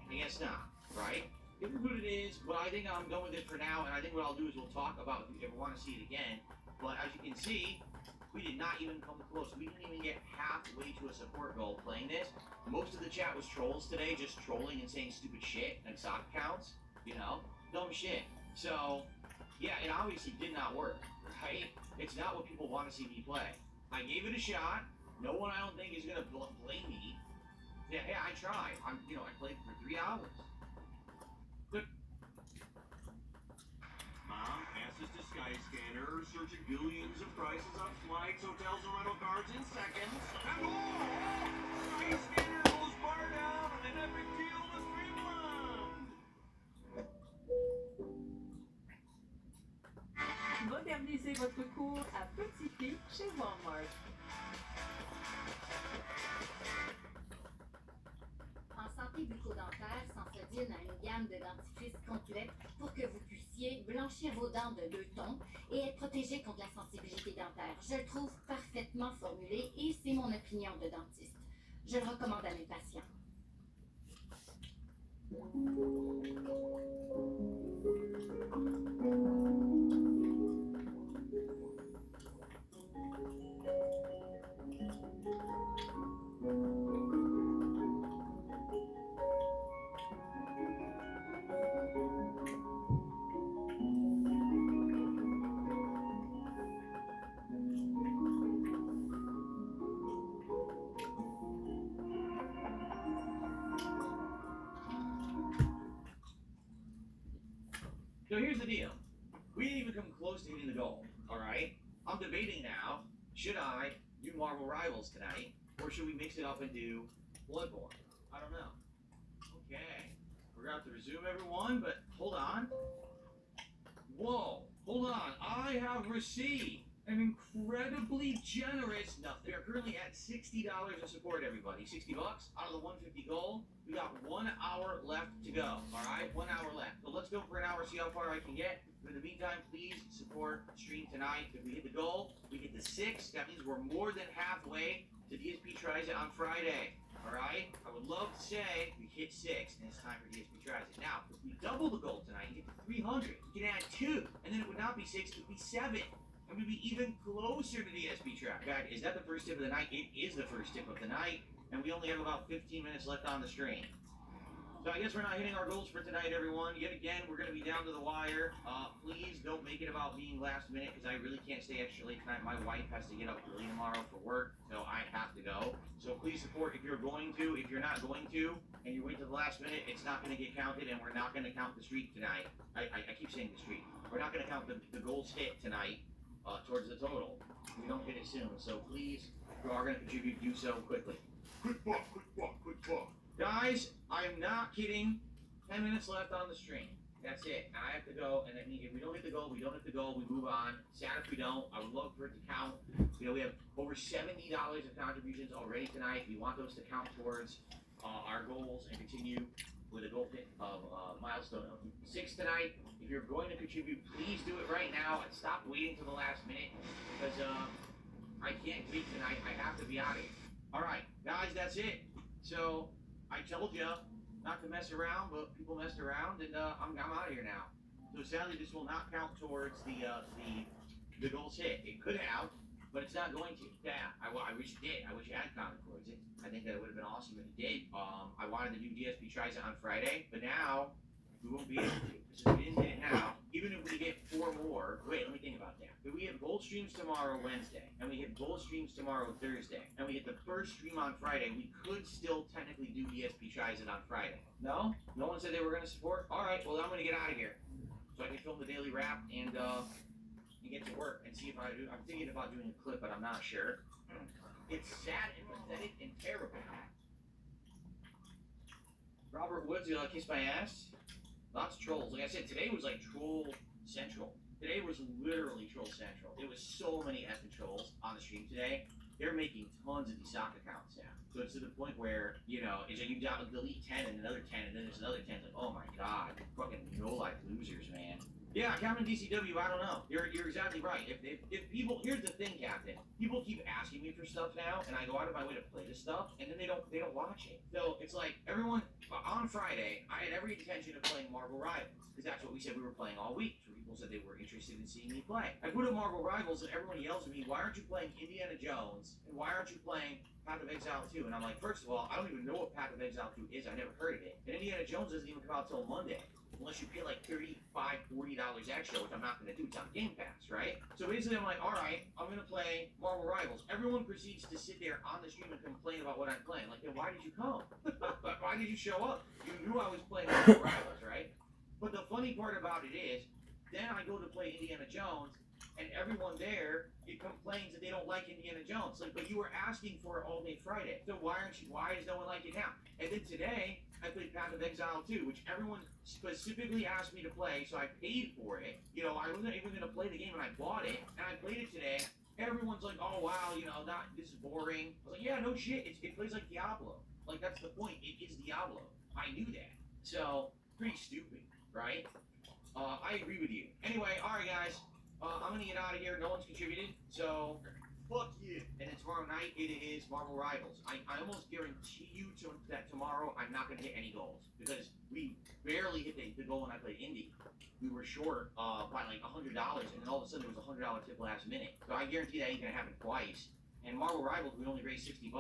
I guess not, right? It is what it is, but I think I'm going with it for now, and I think what I'll do is we'll talk about if you ever want to see it again. But as you can see, we did not even come close. We didn't even get halfway to a support goal playing this. Most of the chat was trolls today, just trolling and saying stupid shit, like sock counts, you know? Dumb shit. So, yeah, it obviously did not work, right? It's not what people want to see me play. I gave it a shot. No one, I don't think, is gonna blame me. Yeah, hey, I tried. I played for 3 hours. Good. Mom passes to Skyscanner, searching billions of prices on flights, hotels, and rental cars in seconds. And Skyscanner goes bar down, and an epic deal was streamlined. Modernisez votre cours à petit prix chez Walmart. En santé bucco-dentaire, Sensodyne a une gamme de dentifrice complète pour que vous puissiez blanchir vos dents de 2 tons et être protégé contre la sensibilité dentaire. Je le trouve parfaitement formulé et c'est mon opinion de dentiste. Je le recommande à mes patients. So here's the deal. We didn't even come close to hitting the goal, alright? I'm debating now, should I do Marvel Rivals tonight, or should we mix it up and do Bloodborne? I don't know. Okay. We're gonna have to resume everyone, but hold on. Whoa, hold on. I have received an incredibly generous nothing. We are currently at $60 to support everybody. $60 out of the 150 goal. We got 1 hour left to go. All right, 1 hour left. So let's go for an hour, see how far I can get. But in the meantime, please support the stream tonight. If we hit the goal, we get to 6. That means we're more than halfway to DSP Tries It on Friday. All right, I would love to say we hit 6 and it's time for DSP Tries It. Now, if we double the goal tonight and get to 300, we can add 2, and then it would not be 6, it would be 7. And we'd be even closer to the DSP track. In fact, is that the first tip of the night? It is the first tip of the night, and we only have about 15 minutes left on the stream. So I guess we're not hitting our goals for tonight, everyone. Yet again, we're going to be down to the wire. Please don't make it about being last minute, because I really can't stay extra late tonight. My wife has to get up early tomorrow for work, so I have to go. So please support if you're going to. If you're not going to, and you wait to the last minute, it's not going to get counted, and we're not going to count the streak tonight. I keep saying the streak. We're not going to count the goals hit tonight towards the total. We don't hit it soon, so please, if you are going to contribute, do so quickly. Quick buck, quick buck, quick buck. Guys, I'm not kidding. 10 minutes left on the stream. That's it. I have to go, and then if we don't hit the goal, we don't hit the goal. We move on. Sad if we don't. I would love for it to count. You know, we have over $70 of contributions already tonight. We want those to count towards our goals and continue with a goal hit of milestone of 6 tonight. If you're going to contribute, please do it right now and stop waiting till the last minute because I can't wait tonight. I have to be out of here. All right, guys, that's it. So I told you not to mess around, but people messed around, and I'm out of here now. So sadly, this will not count towards the goals hit. It could have, but it's not going to. Yeah, I wish it did. I wish it had counted towards it. I think that would have been awesome if it did. I wanted to do DSP Tries It on Friday, but now we won't be able to. Because if we didn't hit it now, even if we get 4 more, wait, let me think about that. If we hit gold streams tomorrow, Wednesday, and we hit gold streams tomorrow, Thursday, and we hit the first stream on Friday, we could still technically do DSP Tries It on Friday. No? No one said they were going to support? All right, well, I'm going to get out of here so I can film the daily wrap and get to work and see if I do. I'm thinking about doing a clip, but I'm not sure. It's sad and pathetic and terrible. Robert Woods, you kiss my ass? Lots of trolls. Like I said, today was like troll central. Today was literally troll central. There was so many effing trolls on the stream today. They're making tons of these stock accounts now. So it's to the point where, you know, it's like you delete 10 and another 10 and then there's another 10. It's like, oh my god, fucking no-life losers, man. Yeah, Captain DCW, I don't know. You're exactly right. If people, here's the thing, Captain. People keep asking me for stuff now, and I go out of my way to play this stuff, and then they don't watch it. So it's like everyone on Friday, I had every intention of playing Marvel Rivals because that's what we said we were playing all week. So people said they were interested in seeing me play. I put up Marvel Rivals, and everyone yells at me, "Why aren't you playing Indiana Jones? And why aren't you playing Path of Exile 2?" And I'm like, first of all, I don't even know what Path of Exile 2 is. I never heard of it. And Indiana Jones doesn't even come out till Monday. Unless you pay like $35, $40 extra, which I'm not going to do. It's on Game Pass, right? So basically, I'm like, all right, I'm going to play Marvel Rivals. Everyone proceeds to sit there on the stream and complain about what I'm playing. Like, then why did you come? Why did you show up? You knew I was playing Marvel Rivals, right? But the funny part about it is, then I go to play Indiana Jones, and everyone there, it complains that they don't like Indiana Jones. Like, but you were asking for it all day Friday. So why does no one like it now? And then today, I played Path of Exile 2, which everyone specifically asked me to play, so I paid for it. You know, I wasn't even going to play the game, and I bought it, and I played it today. Everyone's like, oh, wow, you know, this is boring. I was like, yeah, no shit, it plays like Diablo. Like, that's the point. It is Diablo. I knew that. So, pretty stupid, right? I agree with you. Anyway, all right, guys. I'm going to get out of here. No one's contributed, so fuck you. And then tomorrow night, it is Marvel Rivals. I almost guarantee you that tomorrow I'm not going to hit any goals because we barely hit the goal when I played Indy. We were short by like $100, and then all of a sudden there was a $100 tip last minute. So I guarantee that ain't going to happen twice. And Marvel Rivals, we only raised $60.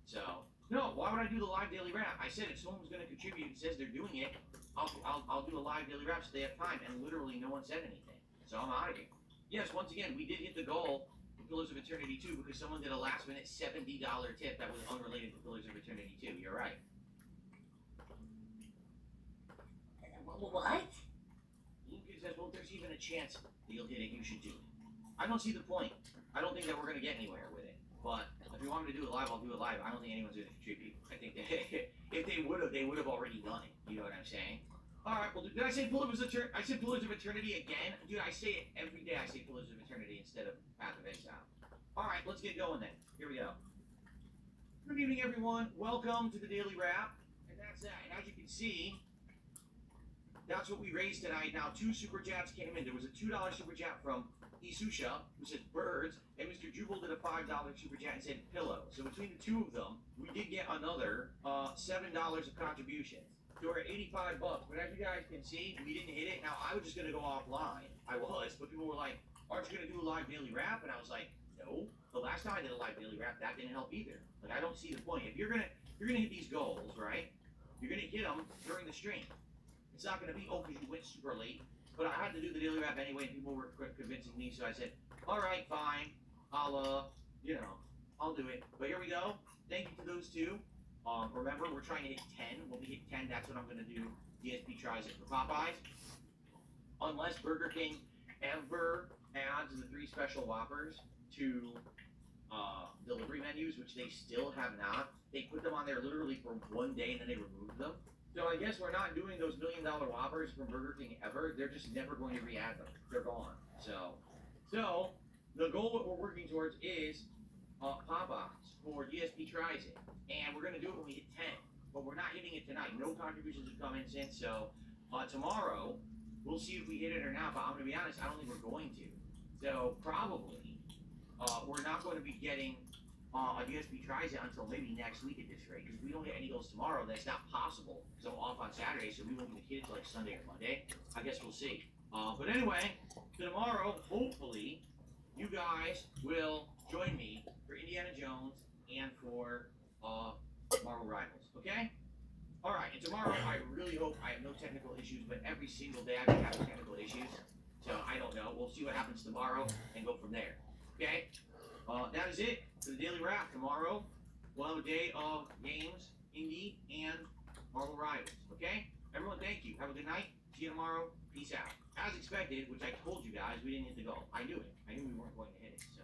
So, no, why would I do the live daily wrap? I said if someone's going to contribute and says they're doing it, I'll do a live daily wrap so they have time, and literally no one said anything. So I'm out of here. Yes, once again, we did hit the goal for Pillars of Eternity 2 because someone did a last-minute $70 tip that was unrelated to Pillars of Eternity 2. You're right. What? Lucas says, well, if there's even a chance that you'll hit it, you should do it. I don't see the point. I don't think that we're going to get anywhere with it. But if you want me to do it live, I'll do it live. I don't think anyone's going to contribute. I think that if they would have already done it. You know what I'm saying? All right, well, did I say Pillars of Eternity again? Dude, I say it every day. I say Pillars of Eternity instead of Path of Exile. All right, let's get going then. Here we go. Good evening, everyone. Welcome to the Daily Wrap. And that's that. And as you can see, that's what we raised tonight. Now, 2 Super Chats came in. There was a $2 Super Chat from Isusha, who said birds, and Mr. Jubal did a $5 Super Chat and said pillow. So between the two of them, we did get another $7 of contributions. So we're at $85, but as you guys can see, we didn't hit it. Now, I was just going to go offline. I was, but people were like, aren't you going to do a live daily wrap? And I was like, no. The last time I did a live daily wrap, that didn't help either. Like, I don't see the point. If you're gonna hit these goals, right? You're going to hit them during the stream. It's not going to be, oh, because you went super late. But I had to do the daily wrap anyway, and people were convincing me, so I said, all right, fine. I'll do it. But here we go. Thank you to those two. Remember, we're trying to hit 10. When we hit 10, that's what I'm going to do. DSP Tries It for Popeyes. Unless Burger King ever adds the 3 special Whoppers to delivery menus, which they still have not. They put them on there literally for one day and then they removed them. So I guess we're not doing those $1 million Whoppers from Burger King ever. They're just never going to re-add them. They're gone. So the goal that we're working towards is Popeyes for DSP tries it, and we're going to do it when we hit 10. But we're not hitting it tonight. No contributions have come in since. So tomorrow we'll see if we hit it or not. But I'm going to be honest, I don't think we're going to. So probably we're not going to be getting a DSP tries it until maybe next week at this rate, because if we don't get any goals tomorrow, then it's not possible, because I'm off on Saturday, so we won't get the kids like Sunday or Monday. I guess we'll see. But anyway, tomorrow, hopefully, you guys will join me for Indiana Jones and for Marvel Rivals, okay? All right, and tomorrow, I really hope I have no technical issues, but every single day I've been having technical issues, so I don't know. We'll see what happens tomorrow and go from there, okay? That is it for the Daily Wrap. Tomorrow, we'll have a day of games, Indy, and Marvel Rivals. Okay? Everyone, thank you. Have a good night. See you tomorrow. Peace out. As expected, which I told you guys, we didn't hit the goal. I knew it. I knew we weren't going to hit it. So,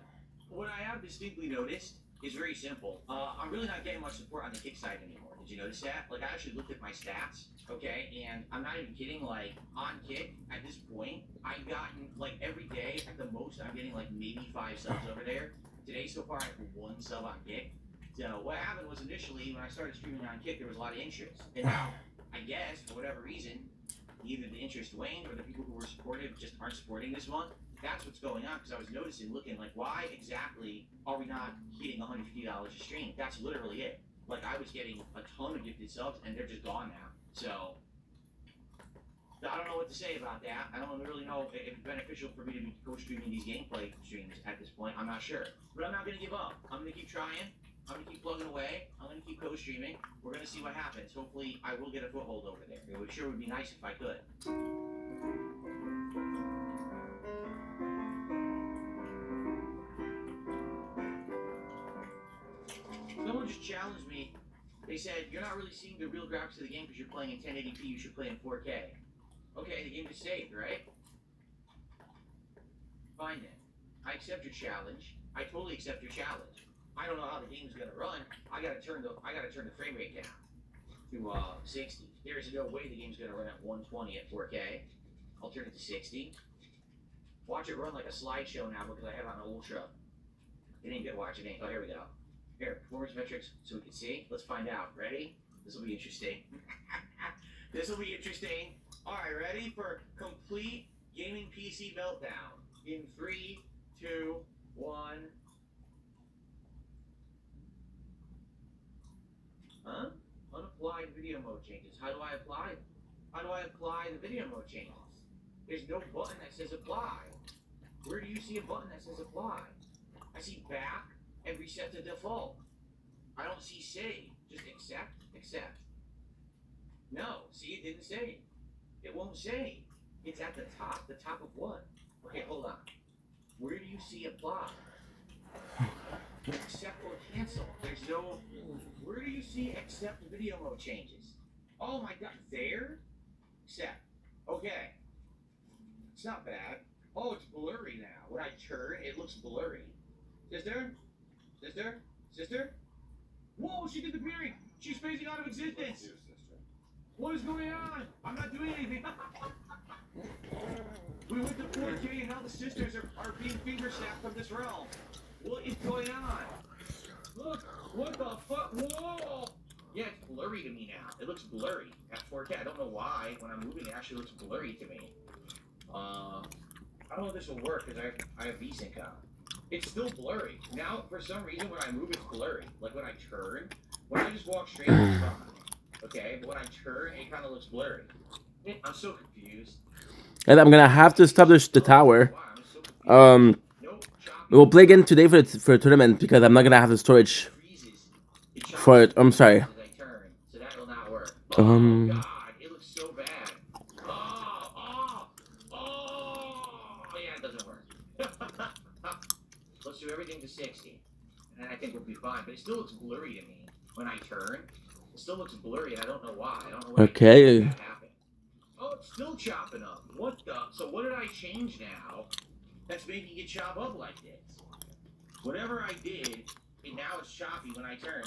what I have distinctly noticed is very simple. I'm really not getting much support on the kick side anymore. Did you notice that? Like, I actually looked at my stats, okay? And I'm not even kidding. Like, on kick, at this point, I've gotten, like, every day, at the most, I'm getting, like, maybe 5 subs over there. Today, so far, I have 1 sub on Kick. So what happened was initially, when I started streaming on Kick, there was a lot of interest. And now, I guess, for whatever reason, either the interest waned or the people who were supportive just aren't supporting this month. That's what's going on, because I was noticing, looking, like, why exactly are we not hitting $150 a stream? That's literally it. Like, I was getting a ton of gifted subs, and they're just gone now. So I don't know what to say about that. I don't really know if it's beneficial for me to be co-streaming these gameplay streams at this point. I'm not sure. But I'm not going to give up. I'm going to keep trying. I'm going to keep plugging away. I'm going to keep co-streaming. We're going to see what happens. Hopefully, I will get a foothold over there. It sure would be nice if I could. Someone just challenged me. They said, you're not really seeing the real graphics of the game because you're playing in 1080p. You should play in 4K. Okay, the game is saved, right? Fine then. I accept your challenge. I totally accept your challenge. I don't know how the game's gonna run. I gotta turn the frame rate down to 60. There is no way the game's gonna run at 120 at 4K. I'll turn it to 60. Watch it run like a slideshow now because I have it on ultra. It ain't good. Watch it ain't. Oh, here we go. Here, performance metrics, so we can see. Let's find out. Ready? This will be interesting. This will be interesting. All right, ready for complete gaming PC meltdown in 3, 2, 1. Huh? Unapplied video mode changes. How do I apply? How do I apply the video mode changes? There's no button that says apply. Where do you see a button that says apply? I see back and reset to default. I don't see save. Just accept, accept. No, see, it didn't save. It won't save. It's at the top. The top of what? Okay, hold on. Where do you see apply? Accept or cancel. There's no. Where do you see accept video mode changes? Oh my god, there? Accept. Okay. It's not bad. Oh, it's blurry now. When I turn, it looks blurry. Sister? Sister? Sister? Whoa, she disappearing! She's phasing out of existence! What is going on? I'm not doing anything. We went to 4K and now the sisters are being finger snapped from this realm. What is going on? Look, what the fuck? Whoa! Yeah, it's blurry to me now. It looks blurry at 4K. I don't know why. When I'm moving, it actually looks blurry to me. I don't know if this will work because I have VSync on. It's still blurry. Now, for some reason, when I move, it's blurry. Like when I turn, when I just walk straight, it's fine. Okay, but when I turn, it kind of looks blurry. I'm so confused. And I'm gonna have to stop the tower. We'll play again today for a tournament because I'm not gonna have the storage for it. I'm sorry. So that will not work. Oh god, it looks so bad. Yeah, it doesn't work. Let's do everything to 60, and then I think we'll be fine. But it still looks blurry to me when I turn. It still looks blurry, and I don't know why. I don't know why okay. That happened. Oh, it's still chopping up. What the? So what did I change now that's making it chop up like this. Whatever I did, and now it's choppy when I turn.